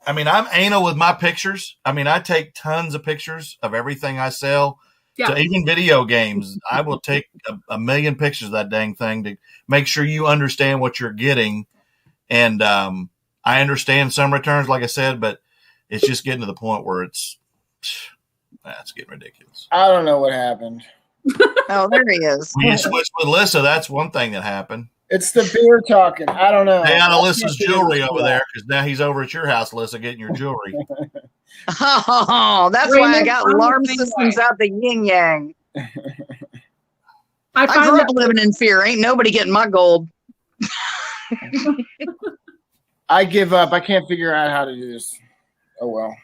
And I'm anal with my pictures. I mean, I take tons of pictures of everything I sell. Yeah. So even video games, I will take a million pictures of that dang thing to make sure you understand what you're getting. And I understand some returns, like I said, but it's just getting to the point where it's getting ridiculous.
I don't know what happened.
Oh, there he is.
When you switched with Lissa, that's one thing that happened.
It's the beer talking. I don't know.
Stay out of Lissa's jewelry over there, because now he's over at your house, Lissa, getting your jewelry.
Oh, that's why I got alarm systems out the yin yang. I grew up living in fear. Ain't nobody getting my gold.
I give up. I can't figure out how to do this. Oh, well.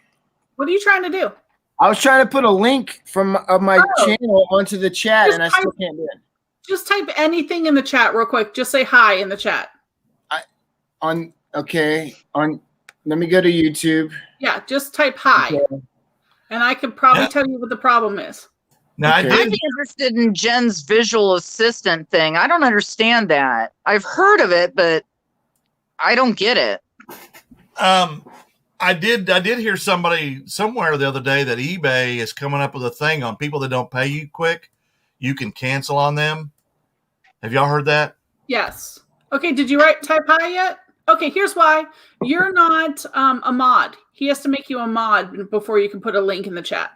What are you trying to do?
I was trying to put a link from my channel onto the chat, and I still can't do it.
Just type anything in the chat real quick. Just say hi in the chat.
Let me go to YouTube.
Yeah, just type hi. Okay. And I could probably tell you what the problem is.
Now,
I'd be interested in Jen's visual assistant thing. I don't understand that. I've heard of it, but I don't get it.
I did hear somebody somewhere the other day that eBay is coming up with a thing on people that don't pay you quick. You can cancel on them. Have y'all heard that?
Yes. Okay. Did you type hi yet? Okay. Here's why. You're not a mod. He has to make you a mod before you can put a link in the chat.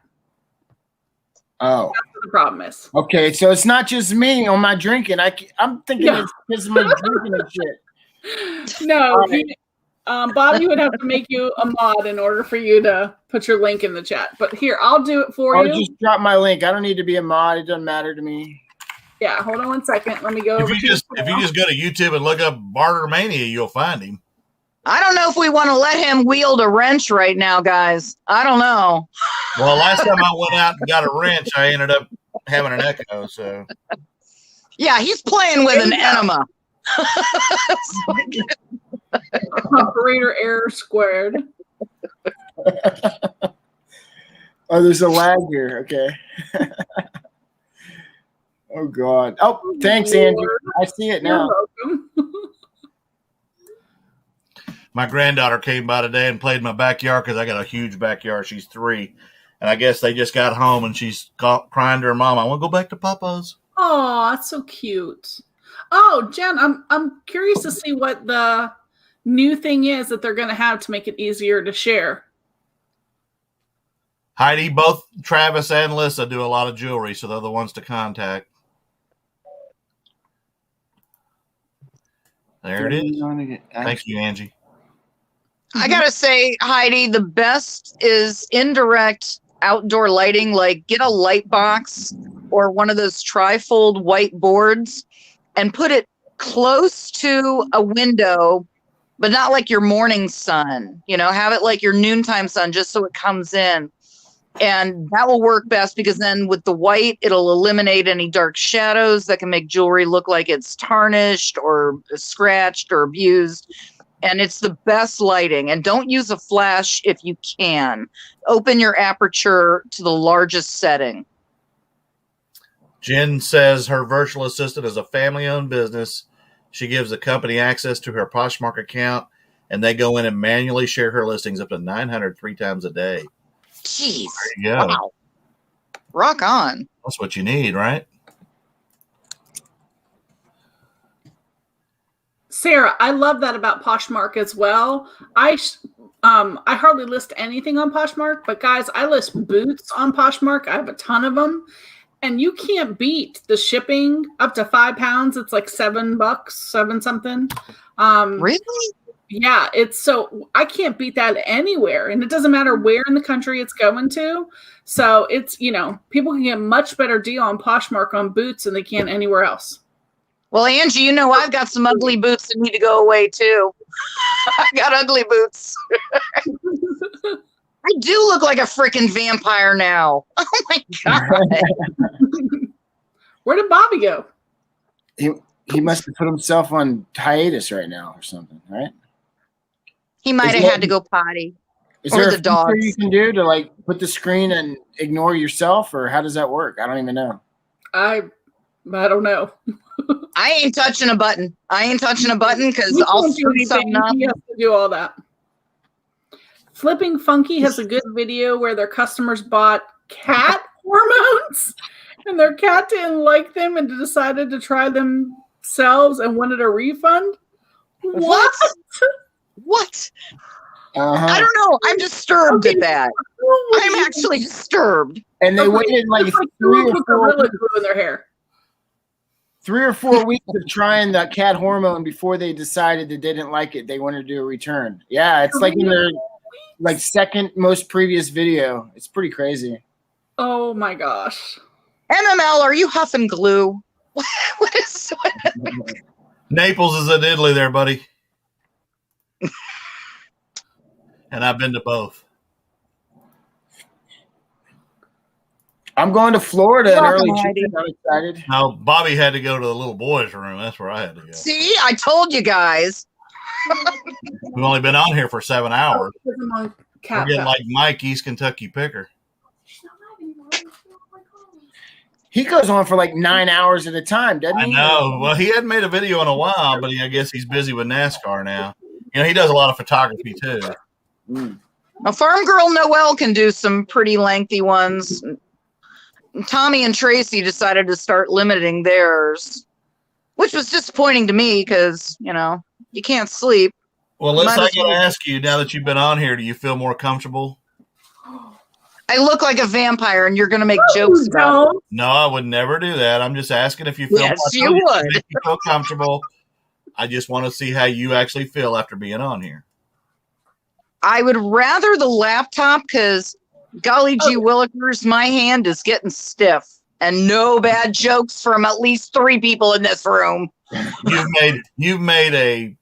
Oh.
That's what the problem is.
Okay. So it's not just me on my drinking. I'm thinking it's because of my drinking and shit.
No. Bobby would have to make you a mod in order for you to put your link in the chat. But here, I'll do it for you.
I'll just drop my link. I don't need to be a mod. It doesn't matter to me.
Yeah, hold on one second. Let me go over
if you just go to YouTube and look up Barter Mania, you'll find him.
I don't know if we want to let him wield a wrench right now, guys. I don't know.
Well, last time I went out and got a wrench, I ended up having an echo. So
yeah, he's playing with an enema.
Operator error squared.
Oh, there's a lag here. Okay. Oh God. Oh, thanks, Andrew. I see it now.
You're welcome.
My granddaughter came by today and played in my backyard because I got a huge backyard. She's 3, and I guess they just got home and she's crying to her mom. I want to go back to Papa's.
Oh, that's so cute. Oh, Jen, I'm curious to see what the new thing is that they're going to have to make it easier to share.
Heidi, both Travis and Lissa do a lot of jewelry, so they're the ones to contact. There it is. Thank you, Angie.
I gotta say, Heidi, the best is indirect outdoor lighting. Like, get a light box or one of those trifold white boards and put it close to a window, but not like your morning sun. Have it like your noontime sun, just so it comes in. And that will work best because then with the white, it'll eliminate any dark shadows that can make jewelry look like it's tarnished or scratched or abused. And it's the best lighting. And don't use a flash if you can. Open your aperture to the largest setting.
Jen says her virtual assistant is a family-owned business. She gives the company access to her Poshmark account, and they go in and manually share her listings up to 903 times a day.
Jeez.
There you go.
Wow. Rock on.
That's what you need, right?
Sarah, I love that about Poshmark as well. I hardly list anything on Poshmark, but guys, I list boots on Poshmark. I have a ton of them, and you can't beat the shipping up to 5 pounds. It's like $7, 7 something.
Really?
Yeah, it's so I can't beat that anywhere, and it doesn't matter where in the country it's going to. So it's, people can get much better deal on Poshmark on boots than they can anywhere else.
Well, Angie, I've got some ugly boots that need to go away too. I got ugly boots. I do look like a freaking vampire now. Oh my God.
Where did Bobby go?
He must have put himself on hiatus right now or something, right?
He might have had to go potty.
Is
Or
there
the
a feature
dogs.
you can do to like put the screen and ignore yourself, or how does that work? I don't even know.
I don't know.
I ain't touching a button. Because
We
I'll
won't do
screw
anything.
something up.
He has to do all that. Flipping Funky has a good video where their customers bought cat hormones, and their cat didn't like them and decided to try themselves and wanted a refund. What?
What?
Uh-huh.
I don't know. I'm disturbed
Okay.
at that. I'm actually disturbed.
And they waited like
It's like
three
someone
or
put
four
gorilla glue in their hair.
3 or 4 weeks of trying the cat hormone before they decided that they didn't like it. They wanted to do a return. Yeah, it's like in their second most previous video. It's pretty crazy.
Oh my gosh.
MML, are you huffing glue? What is
Naples is in Italy there, buddy. And I've been to both.
I'm going to Florida in early
Welcome,
June. I'm excited.
Now, Bobby had to go to the little boys' room. That's where I had to go.
See, I told you guys.
We've only been on here for 7 hours. We're
Cat
getting
food.
like Mike, East Kentucky Picker.
He goes on for like 9 hours at a time, doesn't
I
he?
know. Well, he hadn't made a video in a while, but I guess he's busy with NASCAR now. He does a lot of photography too.
Mm.
A farm girl Noelle can do some pretty lengthy ones. Tommy and Tracy decided to start limiting theirs, which was disappointing to me because, you can't sleep.
Well, let's.
Might
I
as
gotta
well.
ask you now that you've been on here. Do you feel more comfortable?
I look like a vampire and you're going to make
No,
jokes about it.
don't.
No, I would never do that. I'm just asking if you feel.
Yes,
I
you
told
would.
Make you feel comfortable. I just want to see how you actually feel after being on here.
I would rather the laptop because, golly gee willikers, my hand is getting stiff. And no bad jokes from at least 3 people in this room.
You've made a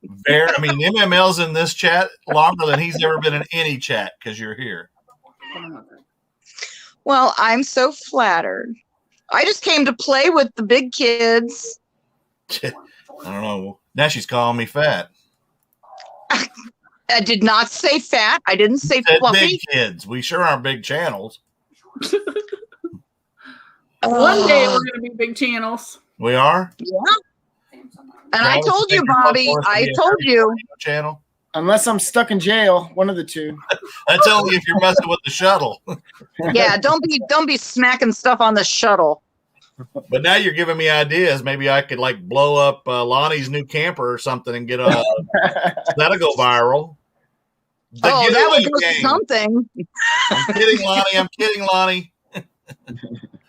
very. I mean, MML's in this chat longer than he's ever been in any chat because you're here.
Well, I'm so flattered. I just came to play with the big kids.
I don't know. Now she's calling me fat.
I did not say fat. I didn't say
Said
fluffy.
big kids. We sure aren't big channels.
One day we're going to be big channels.
We are.
Yeah. And I
Well,
told you,
thank you
Bobby.
both for
I
being
told
here.
you.
Channel.
Unless I'm stuck in jail, one of the two.
That's only if you're messing with the shuttle.
Yeah, don't be smacking stuff on the shuttle.
But now you're giving me ideas. Maybe I could like blow up Lonnie's new camper or something and get a that'll go viral. The
Oh, that would
giveaway
go
game.
something.
I'm kidding, Lonnie. I'm kidding, Lonnie.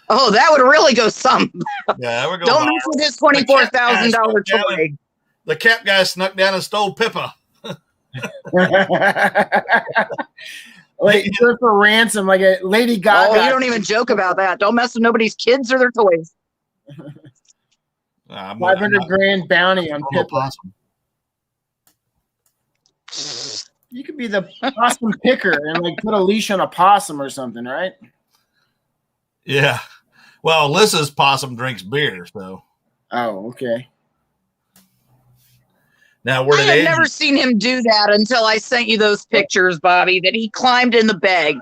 Oh, that would really go something.
Yeah, that would go
Don't
viral.
mess with this $24,000 toy.
The cap guy snuck down and stole Pippa.
Like good for ransom, like a Lady Gaga.
Oh, you don't even joke about that. Don't mess with nobody's kids or their toys.
I'm
500 grand bounty on
I'm a
Pippa.
possum.
You could be the possum picker and like put a leash on a possum or something, right?
Yeah. Well, Alyssa's possum drinks beer, so
Oh, okay.
now where
I
did
have
Angie?
never seen him do that until I sent you those pictures, Bobby, that he climbed in the bag.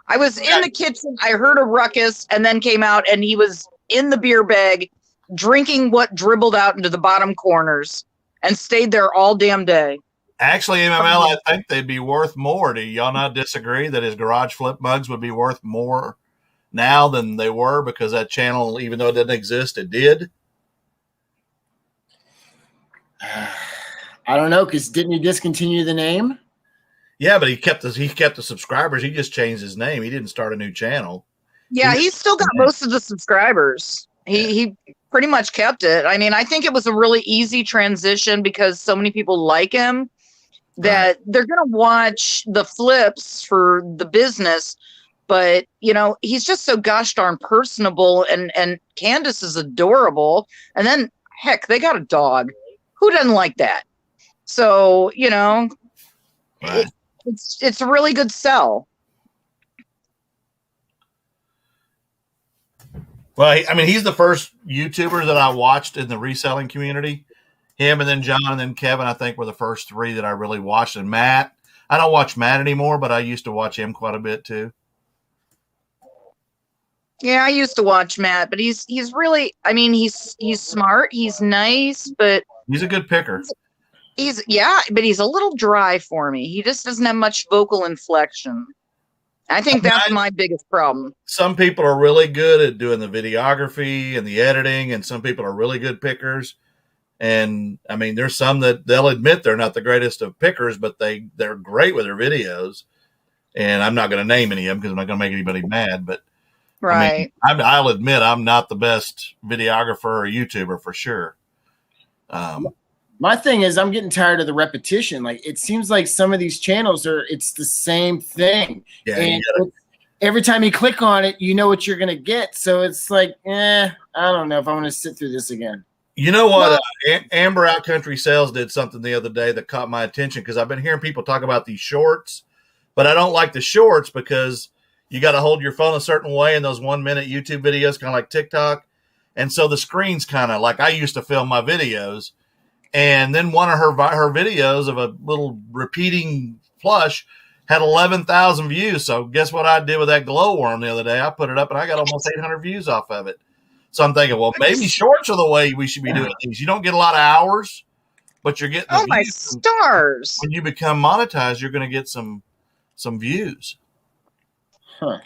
I was in the kitchen, I heard a ruckus, and then came out, and he was in the beer bag, drinking what dribbled out into the bottom corners and stayed there all damn day.
Actually, MML, I think they'd be worth more. Do y'all not disagree that his garage flip mugs would be worth more now than they were because that channel, even though it didn't exist, it did?
I don't know, because didn't he discontinue the name?
Yeah, but he kept the subscribers. He just changed his name. He didn't start a new channel.
Yeah, he's still got most of the subscribers. He pretty much kept it. I mean, I think it was a really easy transition because so many people like him that they're going to watch the flips for the business. But, you know, he's just so gosh darn personable, and Candace is adorable. And then, heck, they got a dog. Who doesn't like that? So, you know, it's a really good sell.
Well, I mean, he's the first YouTuber that I watched in the reselling community. Him and then John and then Kevin, I think, were the first three that I really watched. And Matt, I don't watch Matt anymore, but I used to watch him quite a bit too.
Yeah, I used to watch Matt, but he's really, I mean, he's smart, he's nice, but
he's a good picker.
But he's a little dry for me. He just doesn't have much vocal inflection. I think that's my biggest problem.
Some people are really good at doing the videography and the editing, and some people are really good pickers. And I mean, there's some that they'll admit they're not the greatest of pickers, but they're great with their videos. And I'm not going to name any of them because I'm not going to make anybody mad. But
right,
I mean, I'll admit I'm not the best videographer or YouTuber for sure.
My thing is, I'm getting tired of the repetition. Like, it seems like some of these channels it's the same thing.
Yeah,
and every time you click on it, you know what you're going to get. So it's like, I don't know if I want to sit through this again.
You know what? Amber Outcountry Sales did something the other day that caught my attention because I've been hearing people talk about these shorts, but I don't like the shorts because you got to hold your phone a certain way in those 1 minute YouTube videos, kind of like TikTok. And so the screen's kind of like I used to film my videos. And then one of her videos of a little repeating plush had 11,000 views. So guess what I did with that glowworm the other day? I put it up and I got almost 800 views off of it. So I'm thinking, well, maybe shorts are the way we should be doing things. You don't get a lot of hours, but you're getting
my stars.
When you become monetized, you're going to get some views.
Huh.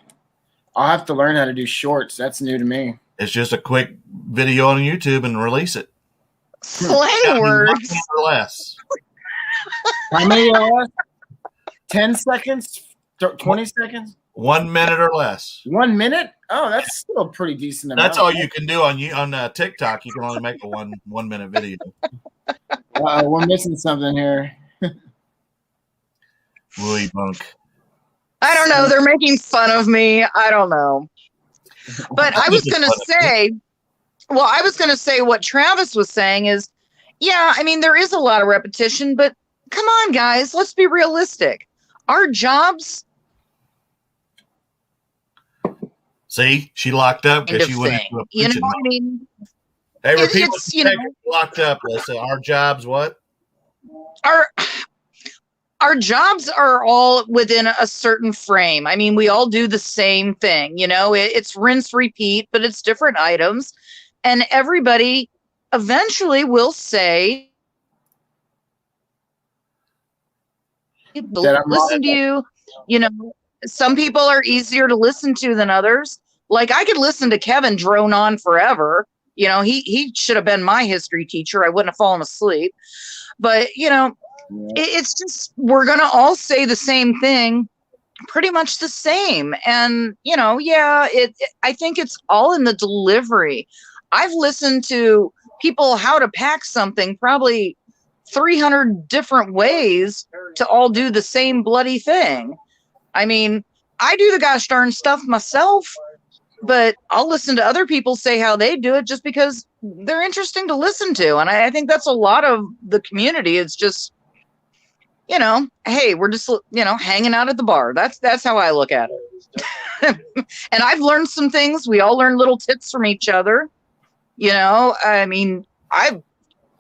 I'll have to learn how to do shorts. That's new to me.
It's just a quick video on YouTube and release it.
Slang words.
Or less.
How many less? 10 seconds? 20 seconds?
1 minute or less.
1 minute? Oh, that's still a pretty decent amount.
That's all you can do on TikTok. You can only make a one minute video.
We're missing something here.
Willie Bunk.
I don't know. They're making fun of me. I don't know. But I was going to say what Travis was saying is, yeah, I mean, there is a lot of repetition, but come on, guys, let's be realistic. Our jobs.
See, she locked up because she went into a
preaching. I mean,
hey, repeat what you locked up, Lisa. Our jobs, what?
Our jobs are all within a certain frame. I mean, we all do the same thing. You know, it's rinse, repeat, but it's different items. And everybody eventually will say, listen to you. You know, some people are easier to listen to than others. Like I could listen to Kevin drone on forever. You know, he should have been my history teacher. I wouldn't have fallen asleep. But, you know, it's just we're going to all say the same thing, pretty much the same. And, you know, yeah, I think it's all in the delivery. I've listened to people how to pack something probably 300 different ways to all do the same bloody thing. I mean, I do the gosh darn stuff myself, but I'll listen to other people say how they do it just because they're interesting to listen to. And I think that's a lot of the community. It's just, you know, hey, we're just, you know, hanging out at the bar. That's how I look at it. And I've learned some things. We all learn little tips from each other. You know, I mean, I've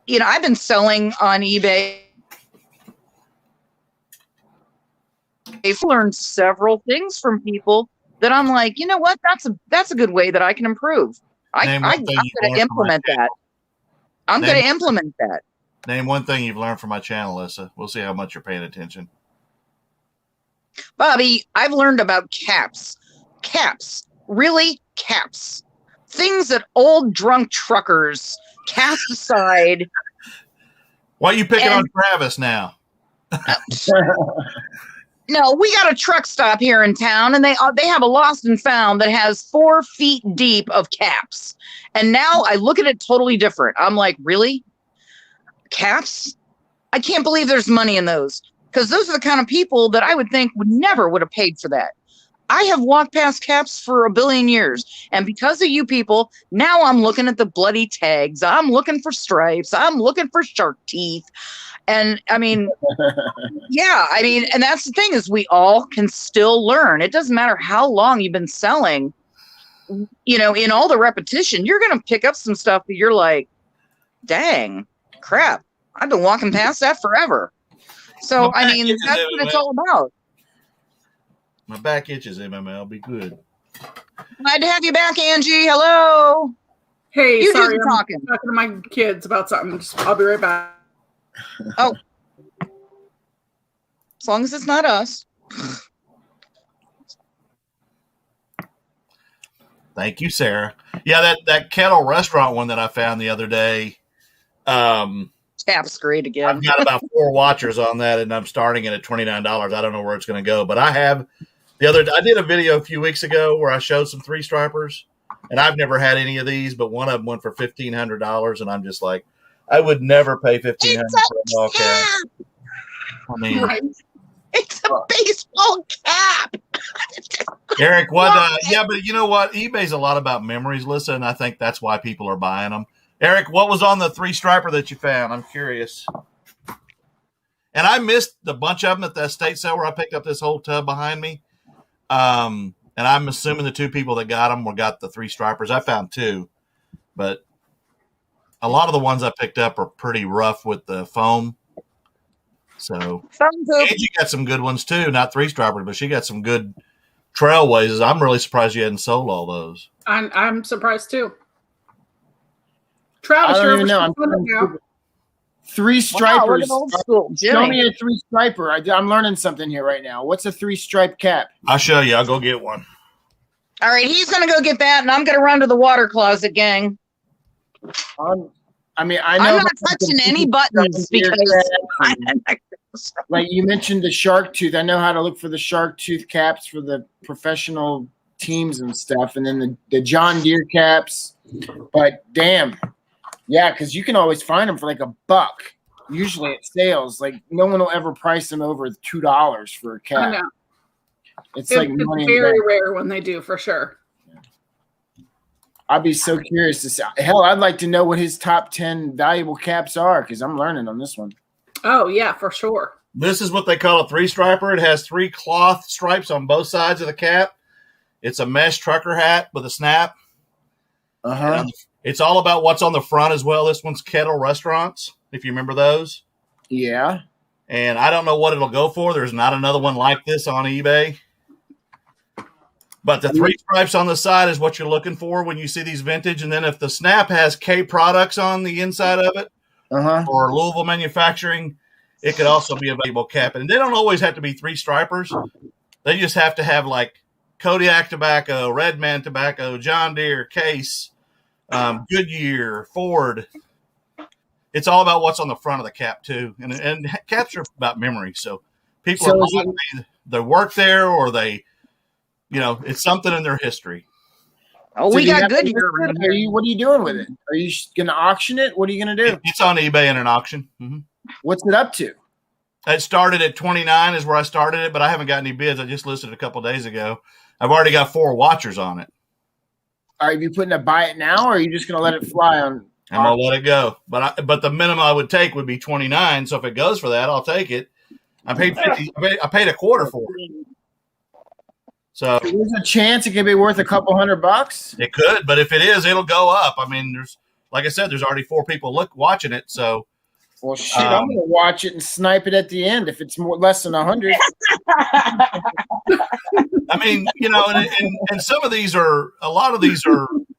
been selling on eBay. I've learned several things from people that I'm like, you know what? That's a good way that I can improve. I'm going to implement that. I'm going to implement that.
Name one thing you've learned from my channel, Alyssa. We'll see how much you're paying attention.
Bobby, I've learned about caps. Caps. Really? Caps. Things that old drunk truckers cast aside.
Why are you picking on Travis now?
No, we got a truck stop here in town, and they have a lost and found that has 4 feet deep of caps. And now I look at it totally different. I'm like, really? Caps? I can't believe there's money in those, because those are the kind of people that I would think would have paid for that. I have walked past caps for a billion years, and because of you people, now I'm looking at the bloody tags. I'm looking for stripes. I'm looking for shark teeth. And I mean, yeah, I mean, and that's the thing, is we all can still learn. It doesn't matter how long you've been selling, you know, in all the repetition, you're going to pick up some stuff that you're like, dang, crap, I've been walking past that forever. So, I mean, that's what it's all about.
My back itches, MML. Be good.
Glad to have you back, Angie. Hello.
Hey,
You
sorry,
just
I'm
talking.
talking to my kids about something. I'll be right back.
Oh. As long as it's not us.
Thank you, Sarah. Yeah, that Kettle Restaurant one that I found the other day.
Tap's great again.
I've got about 4 watchers on that, and I'm starting it at $29. I don't know where it's going to go, but I did a video a few weeks ago where I showed some 3-stripers, and I've never had any of these, but one of them went for $1,500, and I'm just like, I would never pay $1,500 for a ball cap. I mean,
Right.
It's a baseball cap.
Eric, what? Yeah, but you know what? eBay's a lot about memories, Lisa, and I think that's why people are buying them. Eric, what was on the 3-striper that you found? I'm curious. And I missed a bunch of them at the estate sale where I picked up this whole tub behind me. And I'm assuming the 2 people that got them got the 3-stripers. I found 2, but a lot of the ones I picked up are pretty rough with the foam. So Angie got some good ones too, not 3-stripers, but she got some good Trailblazers. I'm really surprised you hadn't sold all those.
I'm surprised too. Travis,
I
you're
don't even know.
now.
3-stripers.
Wow, school.
Show me a 3-striper. I'm learning something here right now. What's a 3-stripe cap?
I'll show you. I'll go get one.
All right, he's going to go get that, and I'm going to run to the water closet, gang.
I mean, I know
I'm not touching any buttons because
like you mentioned the shark tooth. I know how to look for the shark tooth caps for the professional teams and stuff, and then the John Deere caps. But damn, yeah, because you can always find them for like $1. Usually at sales, like no one will ever price them over $2 for a cap.
I know.
It's like
It's
money.
very rare when they do, for sure.
I'd be so curious to see. Hell, I'd like to know what his top 10 valuable caps are because I'm learning on this one.
Oh yeah, for sure.
This is what they call a 3-striper. It has 3 cloth stripes on both sides of the cap. It's a mesh trucker hat with a snap.
Uh-huh.
It's all about what's on the front as well. This one's Kettle Restaurants, if you remember those.
Yeah.
And I don't know what it'll go for. There's not another one like this on eBay. But the 3 stripes on the side is what you're looking for when you see these vintage. And then if the snap has K products on the inside of it, or Louisville manufacturing, it could also be a valuable cap. And they don't always have to be 3-stripers. They just have to have like Kodiak tobacco, Redman tobacco, John Deere, Case, Goodyear, Ford. It's all about what's on the front of the cap too. And caps are about memory. So people are buying, they work there or they, you know, it's something in their history.
Oh, we got Goodyear around here.
What are you doing with it? Are you going to auction it? What are you going to do?
It's on eBay in an auction. Mm-hmm.
What's it up to?
It started at 29 is where I started it, but I haven't got any bids. I just listed it a couple of days ago. I've already got 4 watchers on it.
Are you putting a buy it now, or are you just going to let it fly on?
I'm going to let it go. But the minimum I would take would be 29. So if it goes for that, I'll take it. I paid $50. I paid $25 for it. So
there's a chance it could be worth a couple $100.
It could, but if it is, it'll go up. I mean, like I said, there's already 4 people watching it. So,
well, shit, I'm going to watch it and snipe it at the end if it's less than 100.
I mean, you know, and some of these are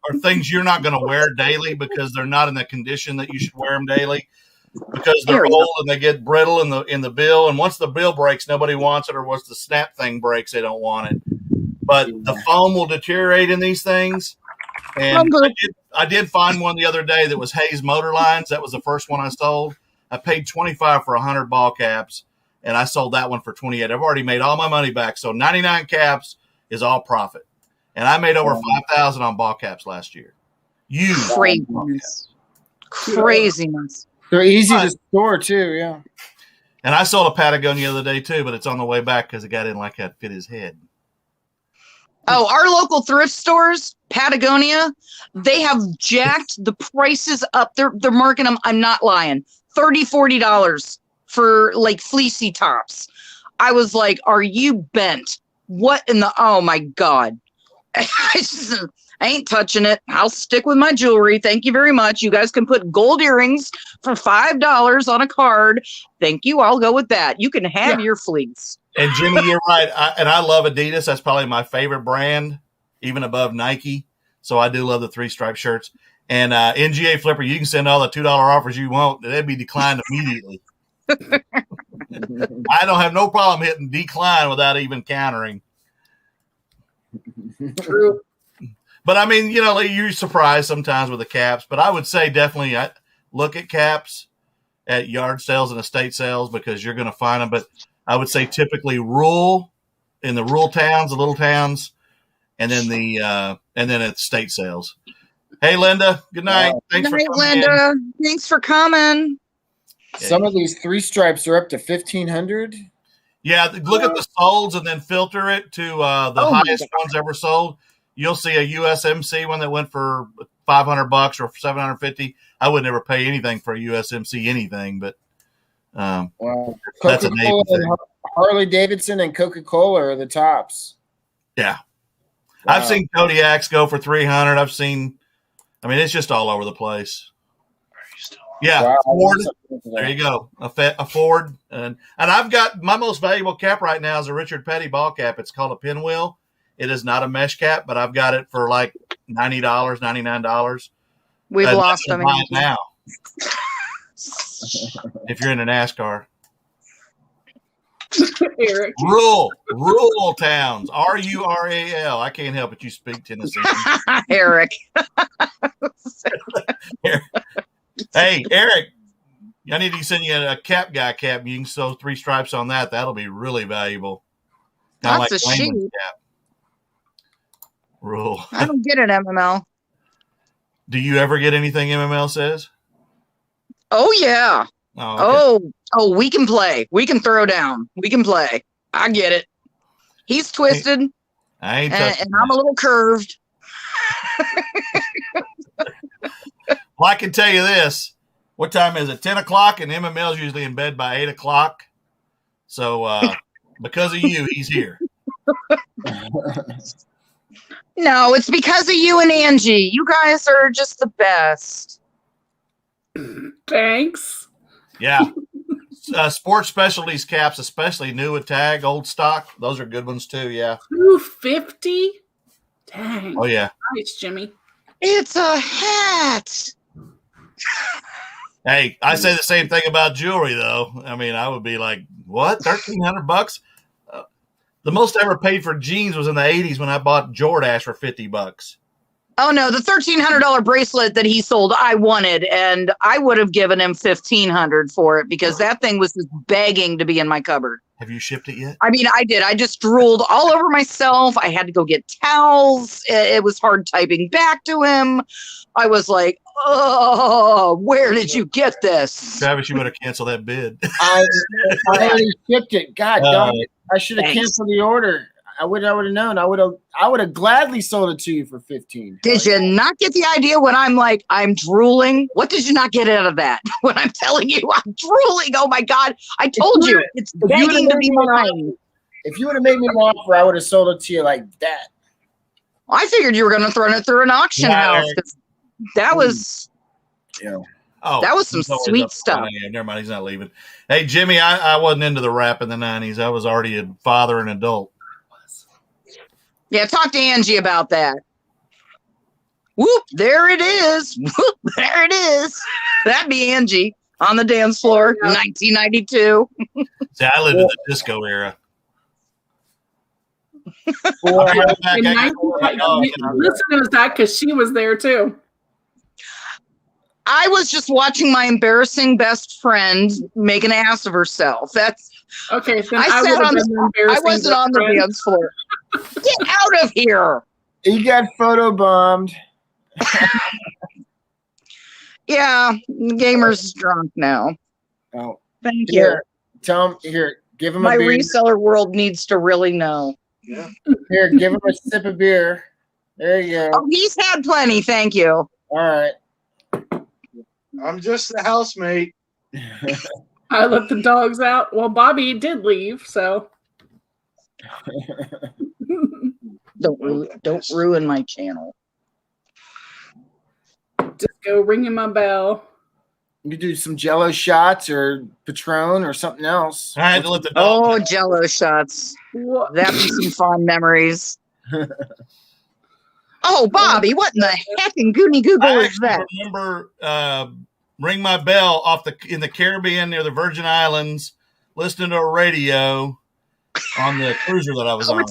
are things you're not going to wear daily because they're not in the condition that you should wear them daily because they're old and they get brittle in the bill. And once the bill breaks, nobody wants it, or once the snap thing breaks, they don't want it. But the foam will deteriorate in these things. And I did find one the other day that was Hayes Motor Lines. That was the first one I sold. I paid $25 for 100 ball caps, and I sold that one for $28. I've already made all my money back. So 99 caps is all profit. And I made over $5,000 on ball caps last year.
Craziness.
They're easy to store too, yeah.
And I sold a Patagonia the other day too, but it's on the way back because the guy didn't like how it fit his head.
Oh, our local thrift stores, Patagonia, they have jacked the prices up. They're marking them, I'm not lying, $30, $40 for like fleecy tops. I was like, are you bent? What in the, oh my God. I ain't touching it. I'll stick with my jewelry. Thank you very much. You guys can put gold earrings for $5 on a card. Thank you. I'll go with that. You can have your fleece.
And Jimmy, you're right. I love Adidas. That's probably my favorite brand, even above Nike. So I do love the 3-stripe shirts. And NGA Flipper, you can send all the $2 offers you want. They'd be declined immediately. I don't have no problem hitting decline without even countering.
True.
But I mean, you know, you're surprised sometimes with the caps. But I would say definitely look at caps at yard sales and estate sales because you're going to find them. But I would say typically in the rural towns, the little towns, and then at state sales. Hey, Linda. Good night. Thanks for coming
Linda. Thanks for coming.
Some of these 3 stripes are up to 1,500.
Yeah, look at the solds and then filter it to the highest ones ever sold. You'll see a USMC one that went for $500 or $750. I would never pay anything for a USMC anything, but that's a name thing.
Harley Davidson and Coca-Cola are the tops.
Yeah. Wow. I've seen Kodiaks go for $300. It's just all over the place. Yeah, wow. Ford. There you go. A Ford. And I've got my most valuable cap right now is a Richard Petty ball cap. It's called a pinwheel. It is not a mesh cap, but I've got it for like $90, $99.
We've lost them
now. If you're in a NASCAR.
Eric.
Rural towns. RURAL. I can't help it. You speak Tennessee.
Eric.
Hey, Eric. I need to send you a cap guy cap. You can sew 3 stripes on that. That'll be really valuable.
That's a sheet.
Cap. Rural.
I don't get it, MML.
Do you ever get anything MML says?
Oh, yeah.
Oh,
okay. We can play. We can throw down. We can play. I get it. He's twisted.
I ain't
and I'm a little curved.
Well, I can tell you this. What time is it? 10 o'clock, and MML's usually in bed by 8 o'clock. So because of you, he's here.
No, it's because of you and Angie. You guys are just the best.
Thanks.
Yeah. Sports specialties caps, especially new with tag, old stock. Those are good ones too. Yeah.
$250. Dang.
Oh yeah.
Nice, Jimmy.
It's a hat.
Hey, I say the same thing about jewelry though. I would be like, what? $1,300? The most I ever paid for jeans was in the 80s when I bought Jordache for $50.
Oh no, the $1,300 bracelet that he sold, I wanted, and I would have given him $1,500 for it because that thing was just begging to be in my cupboard.
Have you shipped it yet?
I did. I just drooled all over myself. I had to go get towels. It was hard typing back to him. I was like, oh, where did you get this?
Travis, you better cancel that bid.
I already shipped it. God darn it. I should have canceled the order. I would have known. I would have gladly sold it to you for $15.
Did you not get the idea when I'm like, I'm drooling? What did you not get out of that? When I'm telling you I'm drooling, oh my God. I told you, it's begging to be mine.
If you would have made me an offer, I would have sold it to you like that.
I figured you were going to run it through an auction house. That was... that was some sweet stuff.
Never mind, he's not leaving. Hey, Jimmy, I wasn't into the rap in the 90s. I was already a father and adult.
Yeah, talk to Angie about that. Whoop, there it is. Whoop, there it is. That'd be Angie on the dance floor, 1992.
See, I lived in the disco era.
Boy,
I'll be right back.
And
I gotta go right off.
listen to that because she was there too.
I was just watching my embarrassing best friend make an ass of herself. That's
Okay, then
I
I,
sat
would have
on
been
the- I
embarrassing
wasn't on the
friend.
dance floor. Get out of here.
you got photo bombed.
Yeah, Gamer's drunk now.
Oh,
Thank you.
here, tell him here. Give him
My
a beer.
reseller world needs to really know.
Here, give him a sip of beer. There you go.
Oh, he's had plenty. Thank you.
All right.
I'm just the housemate.
I let the dogs out. Well, Bobby did leave, so
Don't ruin my channel.
just go ringing my bell.
You could do some Jello shots or Patron or something else.
I had to let the dog.
Oh, Jello shots.
What?
That'd be some fond memories. Oh, Bobby, what in the heck in Goonie Google
I
is
actually
that?
remember Ring My Bell in the Caribbean near the Virgin Islands, listening to a radio on the cruiser that I was
Oh,
on.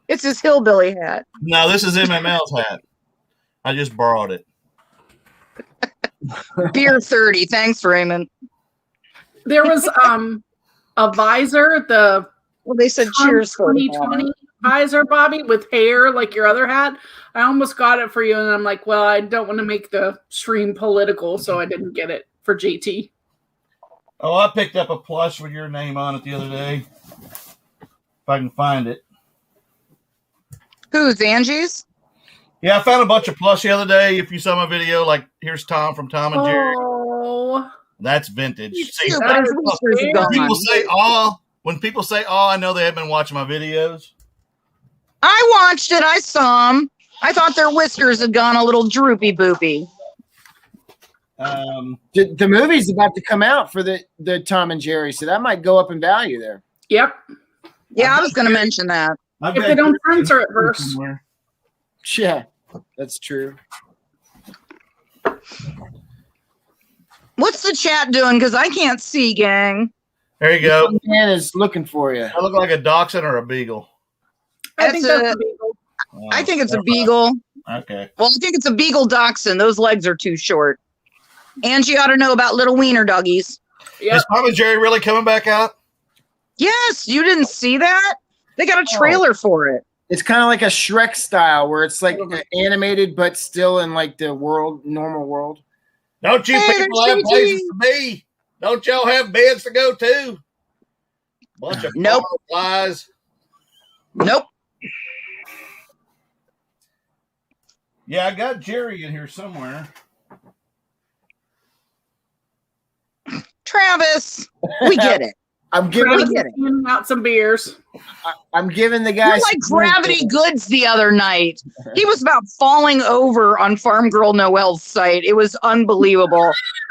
it's his hillbilly hat.
No, this is MML's hat. I just borrowed it.
Beer 30. Thanks, Raymond.
There was a visor, the
Well, they said cheers for the
2020 visor, Bobby, with hair like your other hat. I almost got it for you, and I'm like, well, I don't want to make the stream political, so I didn't get it for JT.
Oh, I picked up a plush with your name on it the other day. If I can find it.
Who's Angie's?
Yeah, I found a bunch of plush the other day. If you saw my video, like here's Tom from Tom and Jerry.
Oh,
That's vintage. See,
Cute, but his
that is
whiskers are
weird.
gone.
when people say, "Oh," I know they have been watching my videos.
I watched it. I saw them. I thought their whiskers had gone a little droopy boopy.
The movie's about to come out for the Tom and Jerry, so that might go up in value there.
yep.
Yeah, I was going to mention that.
I've
If
got
they don't
Jerry
censor it first.
somewhere.
Yeah, that's true.
What's the chat doing? Because I can't see, gang.
There you go.
Man is looking for you.
I look like a dachshund or a beagle.
I think
That's
that's
a-
the beagle.
I think it's a beagle.
Okay.
Well, I think it's a beagle dachshund. Those legs are too short. Angie ought to know about little wiener doggies.
Yep.
Is Tom and Jerry really coming back out?
Yes, you didn't see that? They got a trailer for it.
It's kind of like a Shrek style, where it's like animated, but still in like the normal world.
Don't you
Hey,
people
there's
have
JT.
places to be? Don't y'all have beds to go to? Bunch of
Nope.
flies.
Nope.
Yeah, I got Jerry in here somewhere.
Travis, we get it.
I'm giving
Travis
get it.
is handing out some beers.
I'm giving the
You're
guys
like Gravity Goods the other night. He was about falling over on Farm Girl Noel's site. It was unbelievable.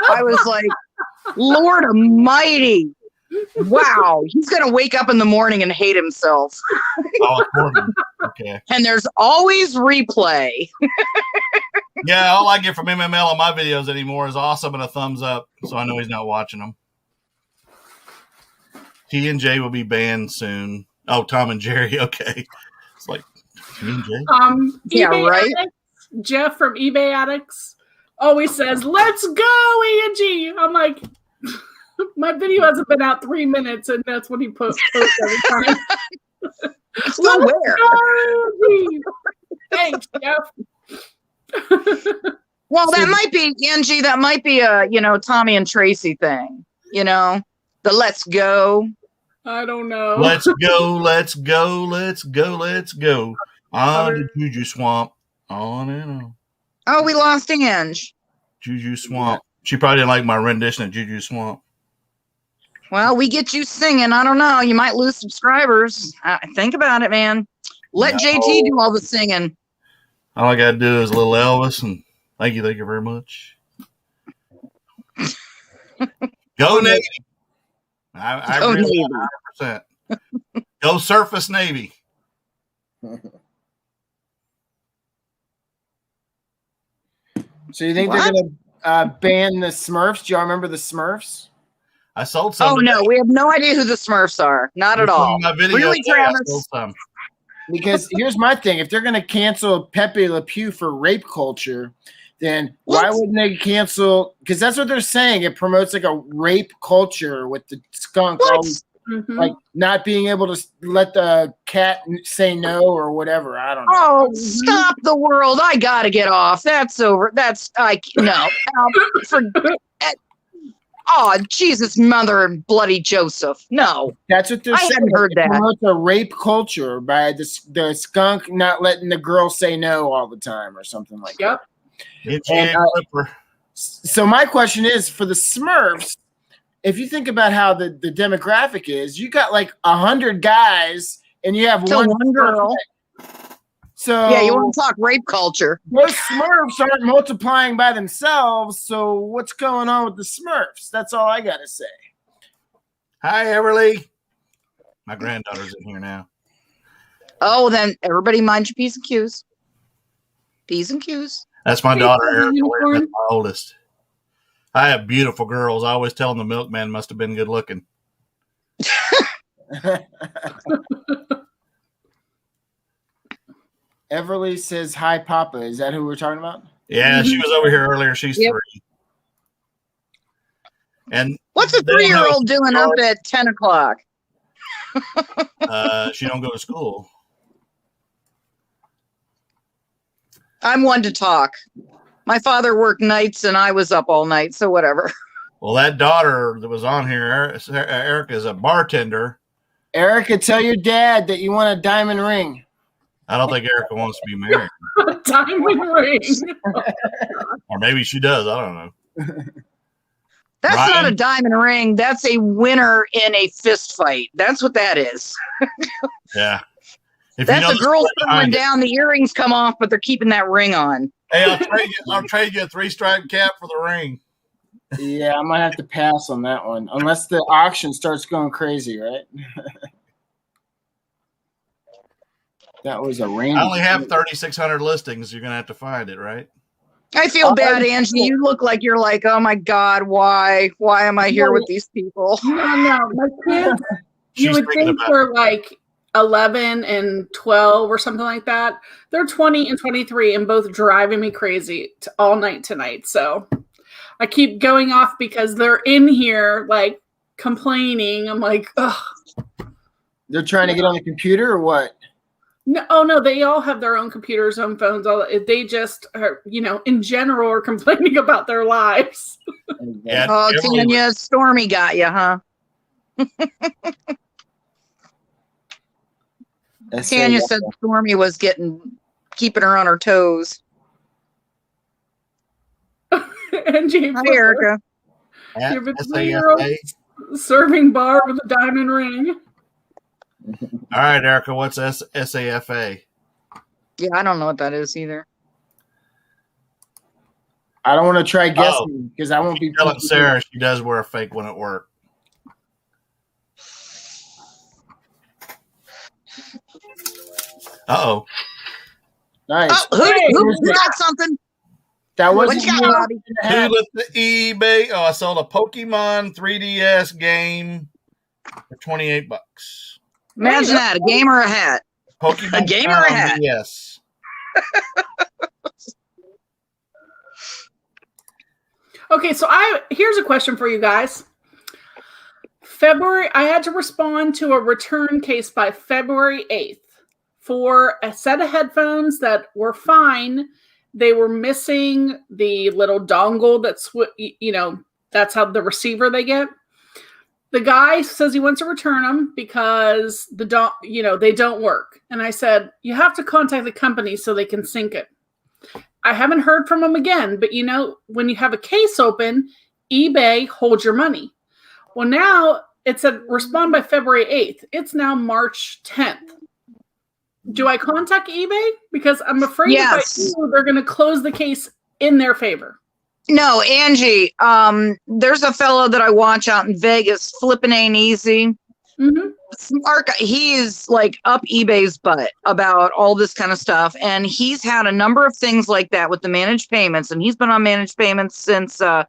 I was like, Lord Almighty. Wow. He's going to wake up in the morning and hate himself.
Oh, Corbin. Okay.
And there's always replay.
Yeah, all I get from MML on my videos anymore is awesome and a thumbs up, so I know he's not watching them. T and J will be banned soon. Oh, Tom and Jerry. Okay. It's like T and J.
Yeah,
eBay
right?
Addicts, Jeff from eBay Addicts always says, "Let's go, Angie." I'm like, my video hasn't been out 3 minutes, and that's what he posts every time.
Still where?
Go, Angie. Thanks, Jeff.
Well, that might be, Angie, that might be a, Tommy and Tracy thing. The let's go.
I don't know.
Let's go, let's go, let's go, let's go. On to Juju Swamp. On and on.
Oh, we lost Ange.
Juju Swamp. She probably didn't like my rendition of Juju Swamp.
Well, we get you singing. I don't know. You might lose subscribers. Think about it, man. Let
No.
JT do all the singing.
All I got to do is a little Elvis, and thank you very much. Go Navy. I
Go
agree
Navy.
with 100%. Go Surface Navy.
So you think
What?
they're gonna ban the Smurfs? Do y'all remember the Smurfs?
I sold some.
Oh no, we have no idea who the Smurfs are. Not at all.
My video
Really,
today, I
Travis?
sold some.
Because here's my thing: if they're gonna cancel Pepe Le Pew for rape culture, then why wouldn't they cancel? Because that's what they're saying. It promotes like a rape culture with the skunk
What?
always, like not being able to let the cat say no or whatever. I don't know.
Oh, stop the world! I gotta get off. That's over. That's no. Oh, Jesus, mother and bloody Joseph! No,
That's what they're
I
saying.
hadn't heard
It
that.
promotes a rape culture by the skunk not letting the girl say no all the time or something like that.
Yep.
And,
Flipper.
So my question is for the Smurfs, if you think about how the demographic is, you got like 100 guys and you have
to one girl.
So
Yeah, you want to talk rape culture?
those Smurfs aren't multiplying by themselves. So what's going on with the Smurfs? That's all I gotta say.
Hi, Everly. My granddaughter's in here now.
Oh, then everybody mind your P's and Q's. P's and Q's.
That's my
Hey,
daughter,
Purple
Erica.
Unicorn.
That's my oldest. I have beautiful girls. I always tell them the milkman must have been good looking.
Everly says hi, Papa. Is that who we're talking about?
Yeah, she was over here earlier. She's
Yep.
3. And
What's a
they don't have
3-year-old doing up at 10 o'clock?
she don't go to school.
I'm one to talk. My father worked nights and I was up all night, so whatever.
Well, that daughter that was on here, Erica, is a bartender.
Erica, tell your dad that you want a diamond ring.
I don't think Erica wants to be married.
Diamond ring.
Or maybe she does. I don't know.
That's
Ryan?
not a diamond ring. That's a winner in a fist fight. That's what that is.
Yeah. If
That's
know
a
the
girl
story
throwing
behind it.
down, the earrings come off, but they're keeping that ring on.
Hey, I'll trade you a 3-stripe cap for the ring.
Yeah, I might have to pass on that one unless the auction starts going crazy, right? That was a random.
I only have 3,600 listings. You're gonna have to find it, right?
I feel
Oh,
bad, Angie. You look like you're like, oh my God, why? Why am I here with these people?
No. My kids, you
She's
would
thinking
think
about
they're like 11 and 12 or something like that. They're 20 and 23 and both driving me crazy all night tonight. So I keep going off because they're in here like complaining. I'm like, ugh.
They're trying to get on the computer or what?
No, oh no, they all have their own computers, own phones. All they just are, in general, are complaining about their lives.
Yeah,
Oh,
Emily-
Tanya, Stormy got you, huh? Tanya said Stormy was keeping her on her toes.
And James,
Hi, Erica.
at
You're a
SAFA.
3-year-old serving bar with a diamond ring.
All right, Erica, what's SAFA?
Yeah, I don't know what that is either.
I don't want to try guessing because I won't be.
Telling Sarah she does wear a fake one at work. Uh-oh.
Nice.
Oh,
Hey,
who got something?
That
What
wasn't
you got,
you.
Bobby?
Who lit the eBay? Oh, I sold a Pokemon 3DS game for $28.
Imagine that, a game or a hat.
Pokemon
A game or a hat?
Yes.
Okay, so here's a question for you guys. I had to respond to a return case by February 8th for a set of headphones that were fine. They were missing the little dongle that's how the receiver they get. The guy says he wants to return them because they don't work. And I said, you have to contact the company so they can sync it. I haven't heard from them again, but when you have a case open, eBay holds your money. Well, now it said respond by February 8th. It's now March 10th. Do I contact eBay? Because I'm afraid
Yes.
if I do, they're going to close the case in their favor.
No, Angie, there's a fellow that I watch out in Vegas, Flippin' Ain't Easy.
Mm-hmm.
Smart guy. He is like up eBay's butt about all this kind of stuff. And he's had a number of things like that with the managed payments. And he's been on managed payments since the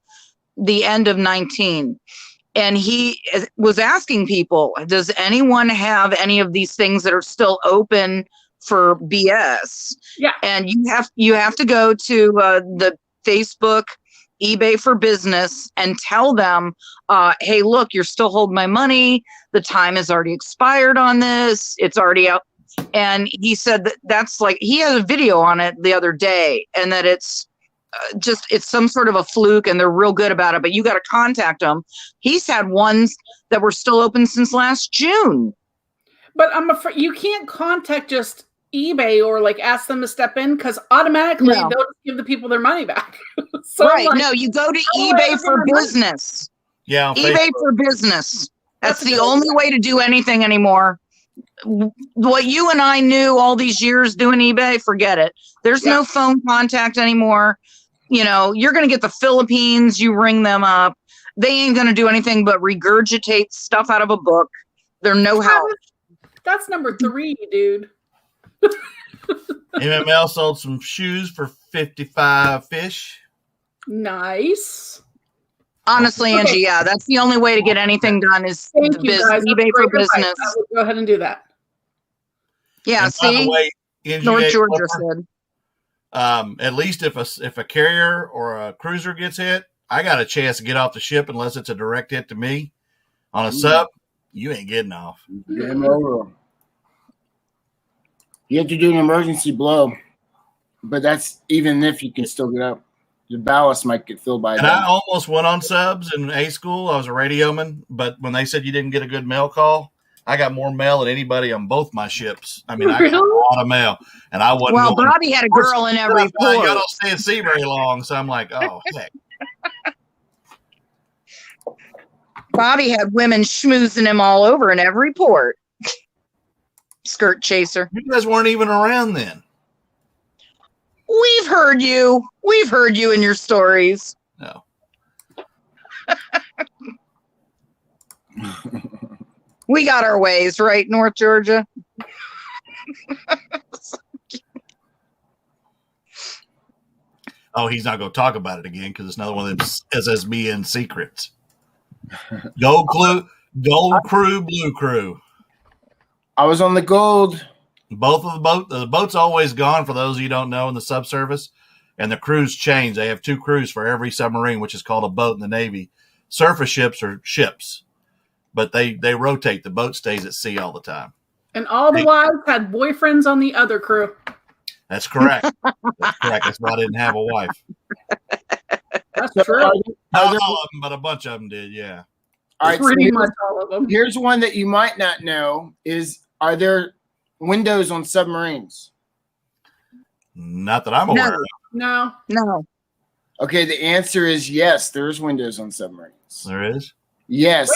end of 19. And he was asking people, does anyone have any of these things that are still open for BS?
Yeah.
And you have to go to the Facebook eBay for Business and tell them, hey, look, you're still holding my money. The time has already expired on this. It's already out. And he said that's like, he had a video on it the other day, and that it's it's some sort of a fluke, and they're real good about it, but you got to contact them. He's had ones that were still open since last June.
But I'm afraid you can't contact just eBay or like ask them to step in, because automatically they'll just give the people their money back. So
right.
like,
No, you go to eBay for Business.
Yeah.
eBay for Business. That's the only way to do anything anymore. What you and I knew all these years doing eBay, forget it. There's no phone contact anymore. You know, you're going to get the Philippines, you ring them up. They ain't going to do anything but regurgitate stuff out of a book. They're no help.
That's number 3, dude.
MML sold some shoes for 55 fish.
Nice.
Honestly,
Okay.
Angie, yeah, that's the only way to get anything done is
Thank you, guys.
eBay for
Great advice.
Business.
I will go ahead and do that.
Yeah,
And by the
see,
way, NGA
North Georgia
Flipper,
said.
at least if a carrier or a cruiser gets hit, I got a chance to get off the ship unless it's a direct hit to me. On a sub, you ain't getting off.
Game over. You have to do an emergency blow, but that's even if you can still get up. The ballast might get filled by
And
then.
I almost went on subs in A school. I was a radioman, but when they said you didn't get a good mail call, I got more mail than anybody on both my ships. I mean, I got a lot of mail, and I wasn't.
Well,
going,
Bobby had a girl in every
I
port.
don't stay at sea very long, so I'm like, oh heck.
Bobby had women schmoozing him all over in every port. Skirt chaser.
You guys weren't even around then.
We've heard you. We've heard you in your stories.
No.
We got our ways, right, North Georgia?
Oh, he's not going to talk about it again because it's another one of them SSBN secrets. Gold Crew, Blue Crew.
I was on the gold.
Both of the boat's always gone, for those of you who don't know, in the subsurface, and the crews change. They have 2 crews for every submarine, which is called a boat in the Navy. Surface ships are ships, but they rotate. The boat stays at sea all the time.
And all the wives had boyfriends on the other crew.
That's correct. That's correct. That's why I didn't have a wife.
That's
So
true.
are
Not
there-
all of them, but a bunch of them did, yeah.
all right, so
Pretty much all of them.
here's one that you might not know is, are there windows on submarines?
Not that I'm aware of.
No.
No.
Okay, the answer is yes, there's windows on submarines.
There is.
Yes.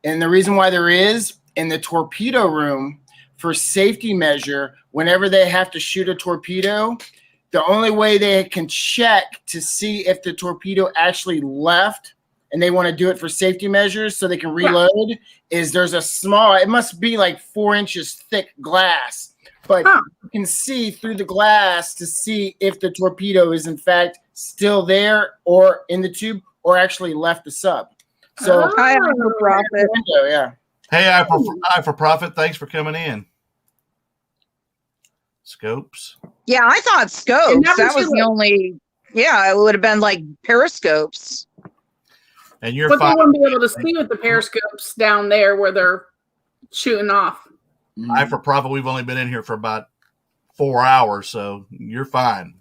And the reason why there is, in the torpedo room, for safety measure, whenever they have to shoot a torpedo, the only way they can check to see if the torpedo actually left, and they want to do it for safety measures so they can reload, is there's a small, it must be like 4 inches thick glass, but you can see through the glass to see if the torpedo is in fact still there or in the tube or actually left the sub. So,
I have no profit.
window, yeah.
Hey, Eye for Profit, thanks for coming in. Scopes.
Yeah, I thought
And
scopes.
that
That
was
was the only. Yeah, it would have been like periscopes.
And you're
But they
fine.
wouldn't be able to see with the periscopes down there where they're shooting off.
Eye for Profit, we've only been in here for about 4 hours, so you're fine.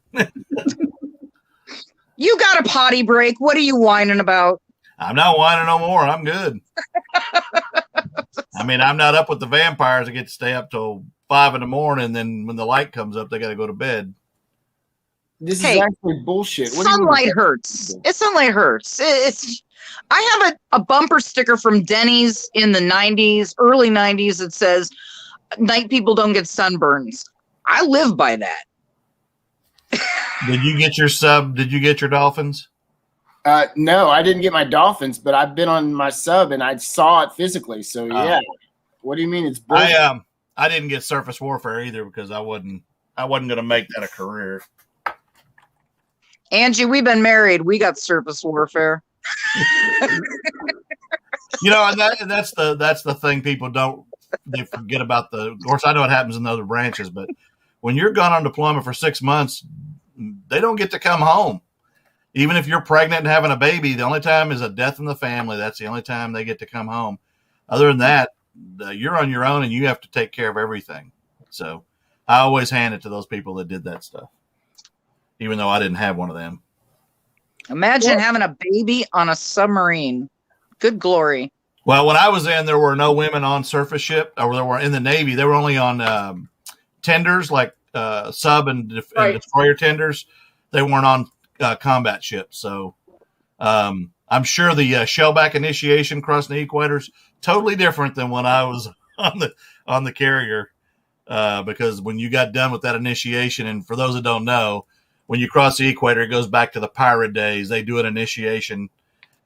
You got a potty break. What are you whining about?
I'm not whining no more. I'm good. I mean, I'm not up with the vampires. I get to stay up till 5 a.m. Then when the light comes up, they got to go to bed.
This
Hey,
is actually bullshit. What do you mean?
Sunlight hurts. Sunlight hurts. It's. I have a bumper sticker from Denny's in the 90s, early 90s that says, "Night people don't get sunburns." I live by that.
Did you get your sub? Did you get your dolphins?
No, I didn't get my dolphins, but I've been on my sub and I saw it physically. So yeah, What do you mean it's
I didn't get surface warfare either because I wasn't going to make that a career.
Angie, we've been married. We got surface warfare.
And that's the thing people they forget about of course I know it happens in the other branches, but when you're gone on deployment for 6 months, they don't get to come home. Even if you're pregnant and having a baby, the only time is a death in the family. That's the only time they get to come home. Other than that, you're on your own and you have to take care of everything. So I always hand it to those people that did that stuff, even though I didn't have one of them.
Imagine having a baby on a submarine. Good glory.
Well, when I was in, there were no women on surface ship, or there were in the Navy. They were only on tenders, like sub and destroyer tenders. They weren't on combat ships. So I'm sure the shellback initiation crossing the equators totally different than when I was on the carrier, because when you got done with that initiation, and for those that don't know, when you cross the equator, it goes back to the pirate days. They do an initiation,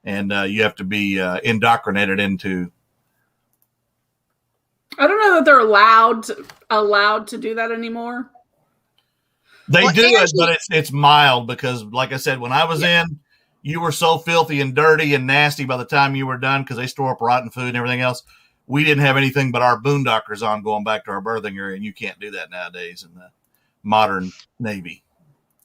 and you have to be indoctrinated into.
I don't know that they're allowed to do that anymore.
They do it, but it's mild because, like I said, when I was in, you were so filthy and dirty and nasty by the time you were done because they store up rotten food and everything else. We didn't have anything but our boondockers on going back to our berthing area, and you can't do that nowadays in the modern Navy.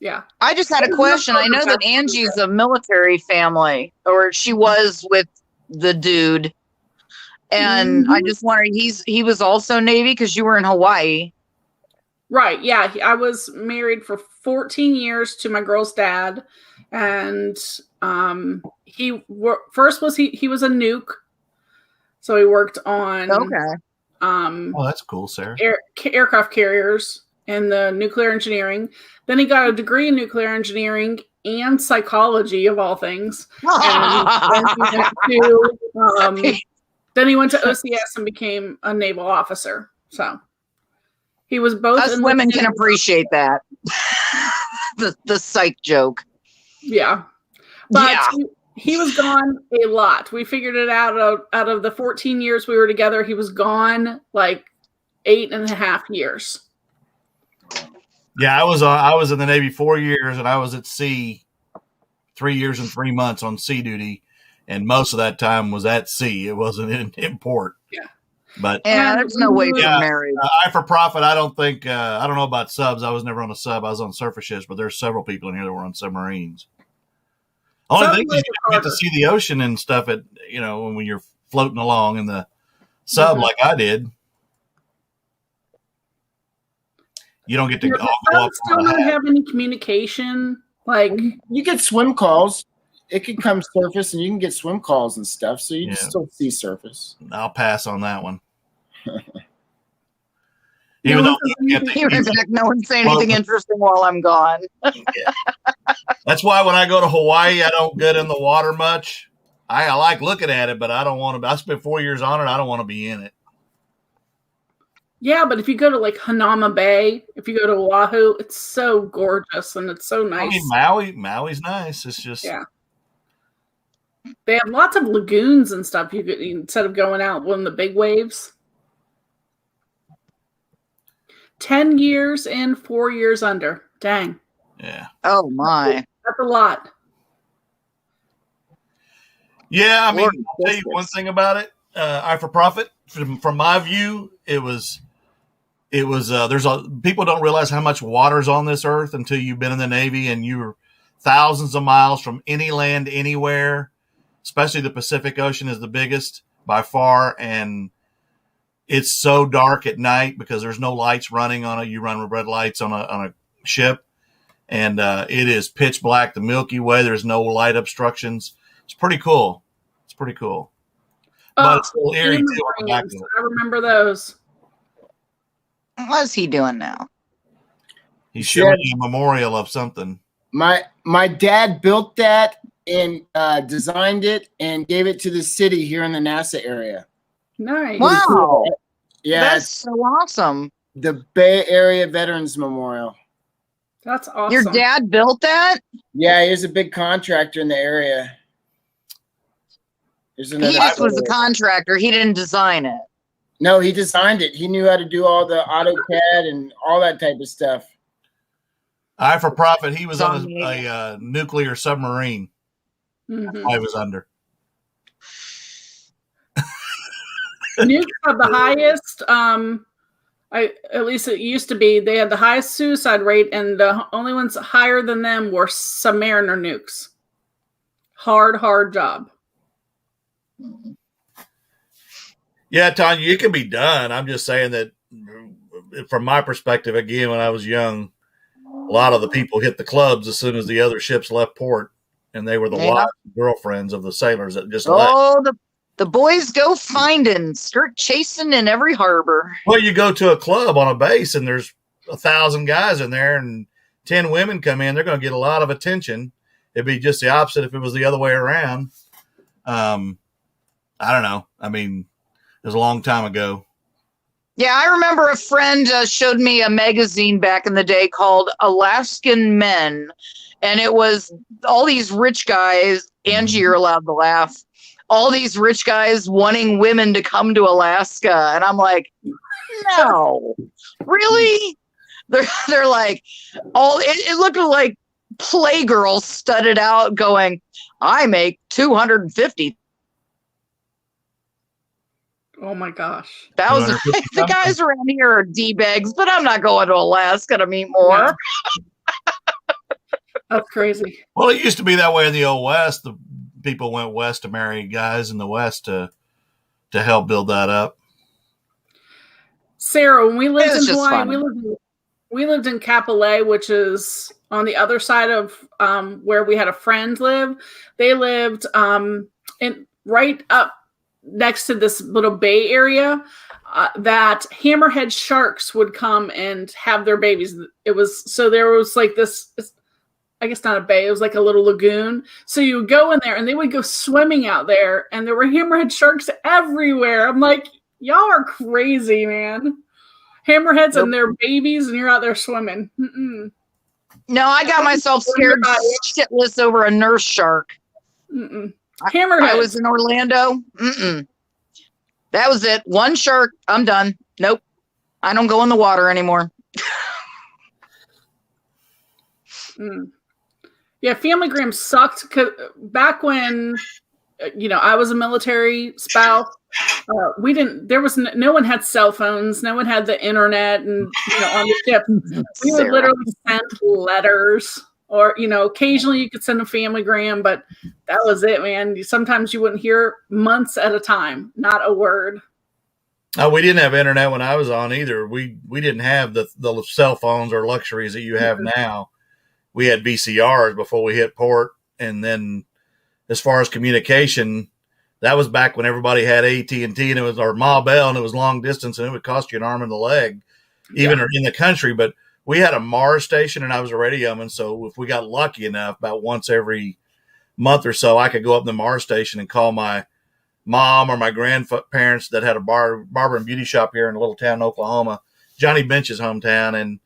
Yeah.
I just had a question. I know that Angie's a military family, or she was with the dude. And I just wondered, he was also Navy because you were in Hawaii.
Right. Yeah. I was married for 14 years to my girl's dad. And he was a nuke. So he worked on
that's cool, Sarah.
Aircraft carriers and the nuclear engineering. Then he got a degree in nuclear engineering and psychology, of all things. Then he went to OCS and became a naval officer. So he was both.
Us women can appreciate that. the psych joke.
Yeah. But he was gone a lot. We figured it out of the 14 years we were together. He was gone like 8.5 years.
Yeah, I was in the Navy 4 years, and I was at sea 3 years and 3 months on sea duty, and most of that time was at sea. It wasn't in port. Yeah, but
there's no way for married.
I for profit. I don't think. I don't know about subs. I was never on a sub. I was on surface ships, but there's several people in here that were on submarines. Only thing is you get to see the ocean and stuff when you're floating along in the sub like I did. You don't get to go up.
Don't have any communication. Like
you get swim calls. It can come surface, and you can get swim calls and stuff. So you can still see surface.
I'll pass on that one. Even though
no one say anything interesting while I'm gone.
That's why when I go to Hawaii, I don't get in the water much. I like looking at it, but I don't want to. I spent 4 years on it. I don't want to be in it.
Yeah, but if you go to like Hanama Bay, if you go to Oahu, it's so gorgeous and it's so nice.
I mean, Maui's nice. It's just
they have lots of lagoons and stuff. You could, instead of going out when the big waves. 10 years in, 4 years under. Dang.
Yeah.
Oh my.
That's a lot.
Yeah, I mean, I'll tell you one thing about it. I for profit. From my view, it was. People don't realize how much water's on this earth until you've been in the Navy and you're thousands of miles from any land anywhere. Especially the Pacific Ocean is the biggest by far, and it's so dark at night because there's no lights running on it. You run with red lights on a ship, and it is pitch black. The Milky Way. There's no light obstructions. It's pretty cool. But it's a little eerie too.
I remember those.
What's he doing now?
He's showing you a memorial of something.
My dad built that and designed it and gave it to the city here in the NASA area.
Nice.
Wow.
Yeah.
That's so awesome.
The Bay Area Veterans Memorial.
That's awesome.
Your dad built that?
Yeah, he's a big contractor in the area.
He just was a contractor. He didn't design it.
No, he designed it. He knew how to do all the AutoCAD and all that type of stuff.
Eye for profit. He was on a nuclear submarine.
Mhm.
I was under.
Nukes have the highest. At least it used to be. They had the highest suicide rate, and the only ones higher than them were Submariner nukes. Hard job.
Yeah, Tanya, it can be done. I'm just saying that from my perspective, again, when I was young, a lot of the people hit the clubs as soon as the other ships left port, and they were the wives and girlfriends of the sailors that just left.
The boys go finding, start chasing in every harbor.
Well, you go to a club on a base, and there's 1,000 guys in there, and 10 women come in. They're going to get a lot of attention. It'd be just the opposite if it was the other way around. I don't know. I mean, it was a long time ago.
Yeah, I remember a friend showed me a magazine back in the day called Alaskan Men, and it was all these rich guys. Angie, you're allowed to laugh. All these rich guys wanting women to come to Alaska, and I'm like, no, really? They're like, it looked like Playgirl studded out, going, I make $250,000.
Oh my gosh.
The guys around here are D-bags, but I'm not going to Alaska to meet more.
Yeah. That's crazy.
Well, it used to be that way in the old West. The people went west to marry guys in the West to help build that up.
Sarah, when we lived in Hawaii,
funny.
we lived in Kapolei, which is on the other side of where we had a friend live. They lived in right up next to this little bay area that hammerhead sharks would come and have their babies. There was like this, I guess not a bay, it was like a little lagoon. So you would go in there and they would go swimming out there, and there were hammerhead sharks everywhere. I'm like, y'all are crazy, man. Hammerheads and their babies, and you're out there swimming. Mm-mm.
No, I got myself scared shitless over a nurse shark.
Mm-mm. Hammerhead.
I was in Orlando. That was it. One shark. I'm done. Nope. I don't go in the water anymore.
Yeah, Family Gram sucked back when, I was a military spouse. No one had cell phones. No one had the internet, and on the ship, we would literally send letters. Or, occasionally you could send a Family Gram, but that was it, man. Sometimes you wouldn't hear months at a time, not a word.
We didn't have internet when I was on either. We didn't have the cell phones or luxuries that you have now. We had VCRs before we hit port. And then as far as communication, that was back when everybody had AT&T and it was our Ma Bell, and it was long distance, and it would cost you an arm and a leg, even in the country. But we had a Mars station, and I was a radioman. So if we got lucky enough, about once every month or so, I could go up to the Mars station and call my mom or my grandparents that had a barber and beauty shop here in a little town in Oklahoma, Johnny Bench's hometown. And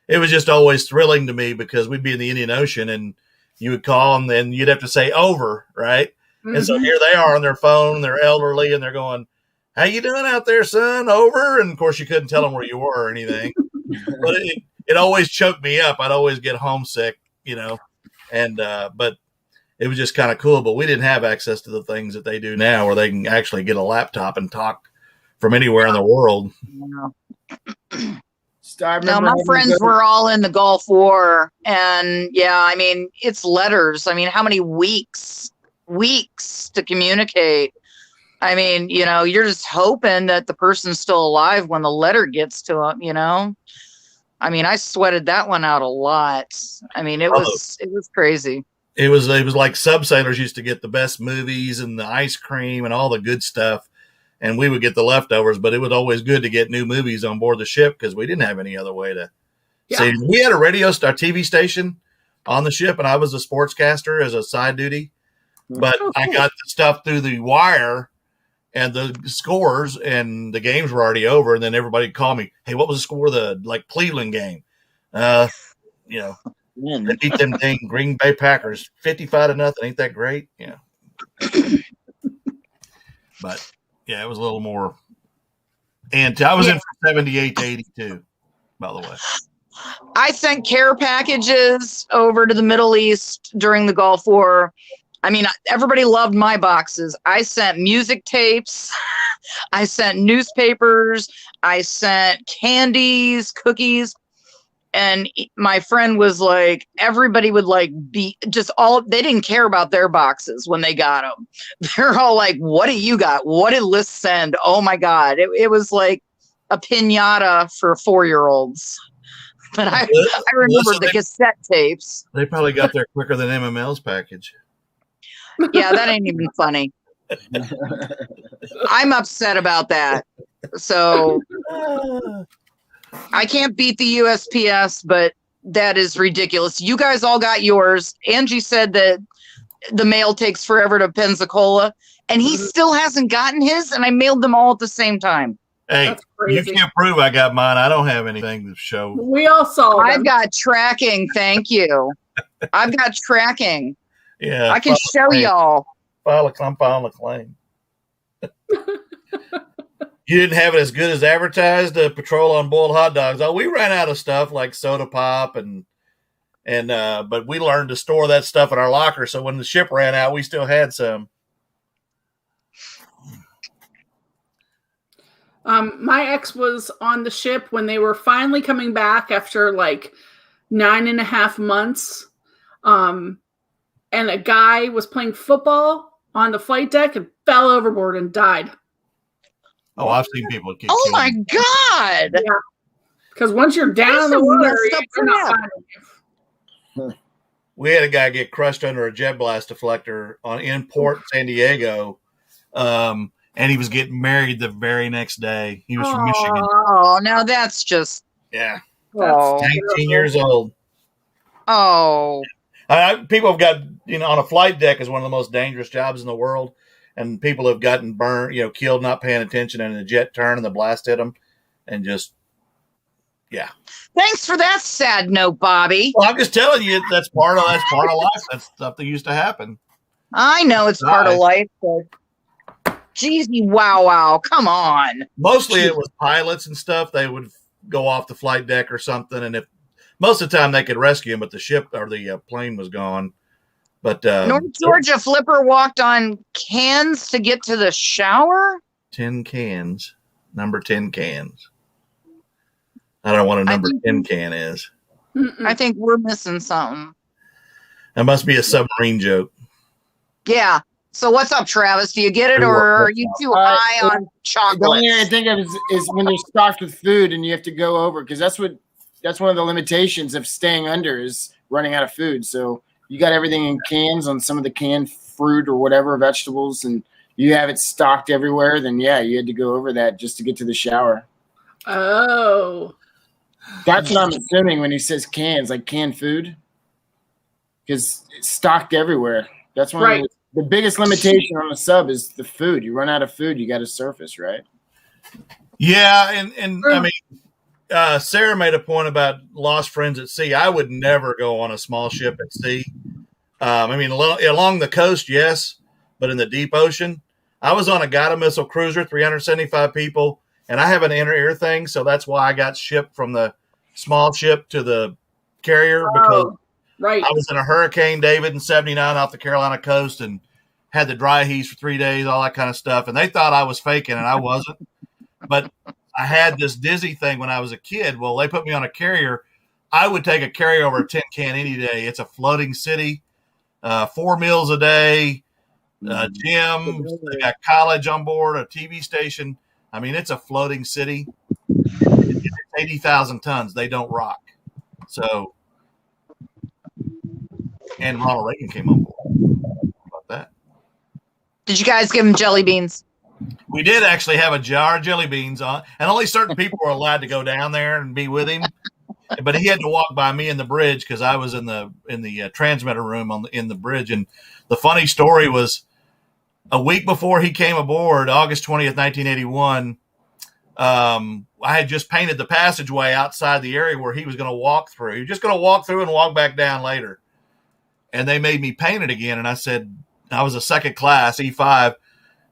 it was just always thrilling to me because we'd be in the Indian Ocean, and you would call them, and you'd have to say over, right? Mm-hmm. And so here they are on their phone, they're elderly, and they're going, how you doing out there, son? Over. And of course you couldn't tell them where you were or anything. But it always choked me up. I'd always get homesick, and but it was just kind of cool. But we didn't have access to the things that they do now, where they can actually get a laptop and talk from anywhere in the world.
No, my friends were all in the Gulf War, and it's letters. How many weeks to communicate? You're just hoping that the person's still alive when the letter gets to them, I sweated that one out a lot. It was crazy.
It was like subsailors used to get the best movies and the ice cream and all the good stuff, and we would get the leftovers. But it was always good to get new movies on board the ship because we didn't have any other way to see. We had a TV station on the ship, and I was a sportscaster as a side duty. But I got the stuff through the wire and the scores, and the games were already over. And then everybody would call me, hey, what was the score of the Cleveland game? They beat them dang Green Bay Packers 55-0. Ain't that great? Yeah. But yeah, it was a little more And I was in from 78 to 82, by the way.
I sent care packages over to the Middle East during the Gulf War. I mean, everybody loved my boxes. I sent music tapes. I sent newspapers. I sent candies, cookies. And my friend was like, everybody would like be just all, they didn't care about their boxes when they got them. They're all like, what do you got? What did Liz send? Oh my God. It was like a pinata for 4-year-olds. But I remember the cassette tapes.
They probably got there quicker than MML's package.
Yeah, that ain't even funny. I'm upset about that. So I can't beat the USPS, but that is ridiculous. You guys all got yours. Angie said that the mail takes forever to Pensacola, and he still hasn't gotten his, and I mailed them all at the same time.
Hey, you can't prove I got mine. I don't have anything to show.
We all saw them.
I've got tracking. Thank you. I've got tracking.
Yeah.
I can show y'all.
I'm filing a claim. You didn't have it as good as advertised, Patrol on boiled hot dogs. Oh, we ran out of stuff like soda pop and but we learned to store that stuff in our locker. So when the ship ran out, we still had some.
My ex was on the ship when they were finally coming back after like 9.5 months. And a guy was playing football on the flight deck and fell overboard and died.
Oh, I've seen people get
Oh
killed.
my God.
Yeah. Because once you're down in the water, you're not finding you.
We had a guy get crushed under a jet blast deflector in Port San Diego. And he was getting married the very next day. He was from Michigan.
Oh, now that's just.
Yeah.
Oh.
19 years old.
Oh.
People have got, on a flight deck is one of the most dangerous jobs in the world. And people have gotten burned, killed not paying attention, and the jet turned and the blast hit them. And just, yeah.
Thanks for that sad note, Bobby.
Well, I'm just telling you, that's part of life. That's stuff that used to happen.
I know it's part of life, but geezy, wow. Come on.
Mostly it was pilots and stuff. They would go off the flight deck or something. And if most of the time they could rescue him, but the ship or the plane was gone. But
North Georgia Flipper walked on cans to get to the shower.
10 cans, number 10 cans. I don't know what a number 10 can is.
I think we're missing something.
That must be a submarine joke.
Yeah. So what's up, Travis? Do you get it, or are you too high on chocolate?
The only thing I think of is when they're stocked with food and you have to go over, because that's one of the limitations of staying under is running out of food. So you got everything in cans on some of the canned fruit or whatever, vegetables, and you have it stocked everywhere, then yeah, you had to go over that just to get to the shower.
Oh.
That's what I'm assuming when he says cans, like canned food, because it's stocked everywhere. That's one of the biggest limitation on the sub is the food. You run out of food, you got to surface, right?
Yeah, and I mean, Sarah made a point about lost friends at sea. I would never go on a small ship at sea. I mean, along the coast, yes, but in the deep ocean, I was on a guided missile cruiser, 375 people, and I have an inner ear thing, so that's why I got shipped from the small ship to the carrier because I was in a Hurricane David in 79 off the Carolina coast and had the dry heaves for 3 days, all that kind of stuff, and they thought I was faking, and I wasn't. But I had this dizzy thing when I was a kid. Well, they put me on a carrier. I would take a carrier over a tin can any day. It's a floating city, 4 meals a day, gym, they got college on board, a TV station. I mean, it's a floating city. It's 80,000 tons. They don't rock. So, and Ronald Reagan came on board. How about that?
Did you guys give him jelly beans?
We did actually have a jar of jelly beans on, and only certain people were allowed to go down there and be with him. But he had to walk by me in the bridge because I was in the transmitter room in the bridge. And the funny story was, a week before he came aboard, August 20th, 1981, I had just painted the passageway outside the area where he was going to walk through. He was just going to walk through and walk back down later. And they made me paint it again. And I said, I was a second class, E5.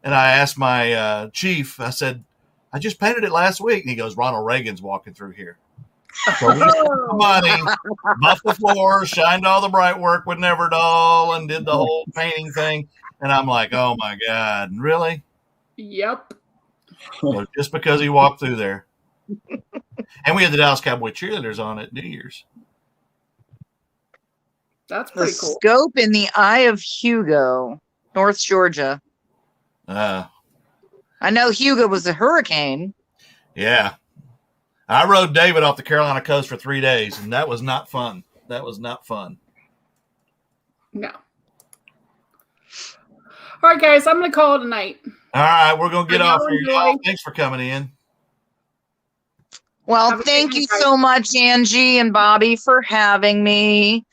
And I asked my chief, I said, I just painted it last week. And he goes, Ronald Reagan's walking through here. So we spent the money, buffed the floors, shined all the bright work with Neverdol, and did the whole painting thing. And I'm like, oh my God, really?
Yep.
So just because he walked through there. And we had the Dallas Cowboy cheerleaders on at New Year's.
That's
The
pretty cool.
scope in the eye of Hugo, North Georgia. I know Hugo was a hurricane.
Yeah. I rode David off the Carolina coast for 3 days, and that was not fun. That was not fun.
No. All right, guys, I'm going to call it a night.
All right, we're going to get
Y'all
off here,
enjoy.
y'all. Thanks for coming in.
Well,
Have a
thank
great
you
night.
so much, Angie and Bobby, for having me.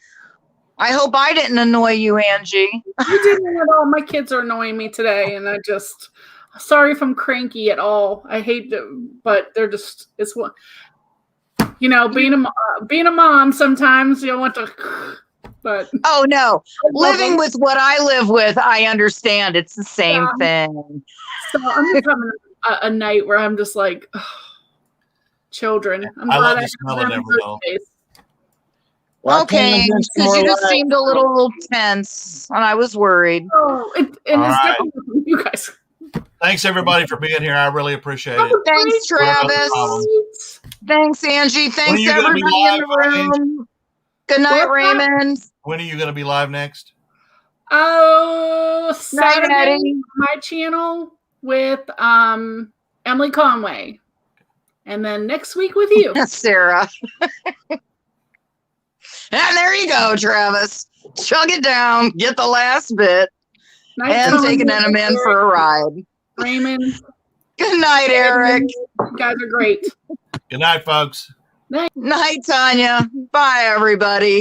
I hope I didn't annoy you, Angie.
You didn't at all. My kids are annoying me today, and sorry if I'm cranky at all. I hate them, but they're just, it's what, being a mom, sometimes you want to, but.
Oh, no.
I love
Living
them.
with what I live with, I understand. It's the same
Yeah.
thing.
So I'm just having a night where I'm just like, children. I'm
I
glad
love the
have
smell of
them in
Neverdol.
those days.
Well,
Okay,
Ken's in
because you
more
just
live.
seemed a little tense, and I was worried.
Oh, and
All
it's
right.
different from you guys.
Thanks, everybody, for being here. I really appreciate it.
Thanks,
Sorry about the
Travis.
problem.
Thanks, Angie. Thanks,
you gonna be
everybody in the
live, Angie?
room. Good night,
What's that?
Raymond.
When are you going to be live next?
Oh,
Night,
Saturday
Eddie.
on my channel with Emily Conway, and then next week with you.
Sarah. And there you go, Travis. Chug it down, get the last bit,
Night,
and
Conway,
take an man for a ride.
Raymond.
Good night, Eric.
You guys are great.
Good night, folks.
Night, Tanya. Bye, everybody.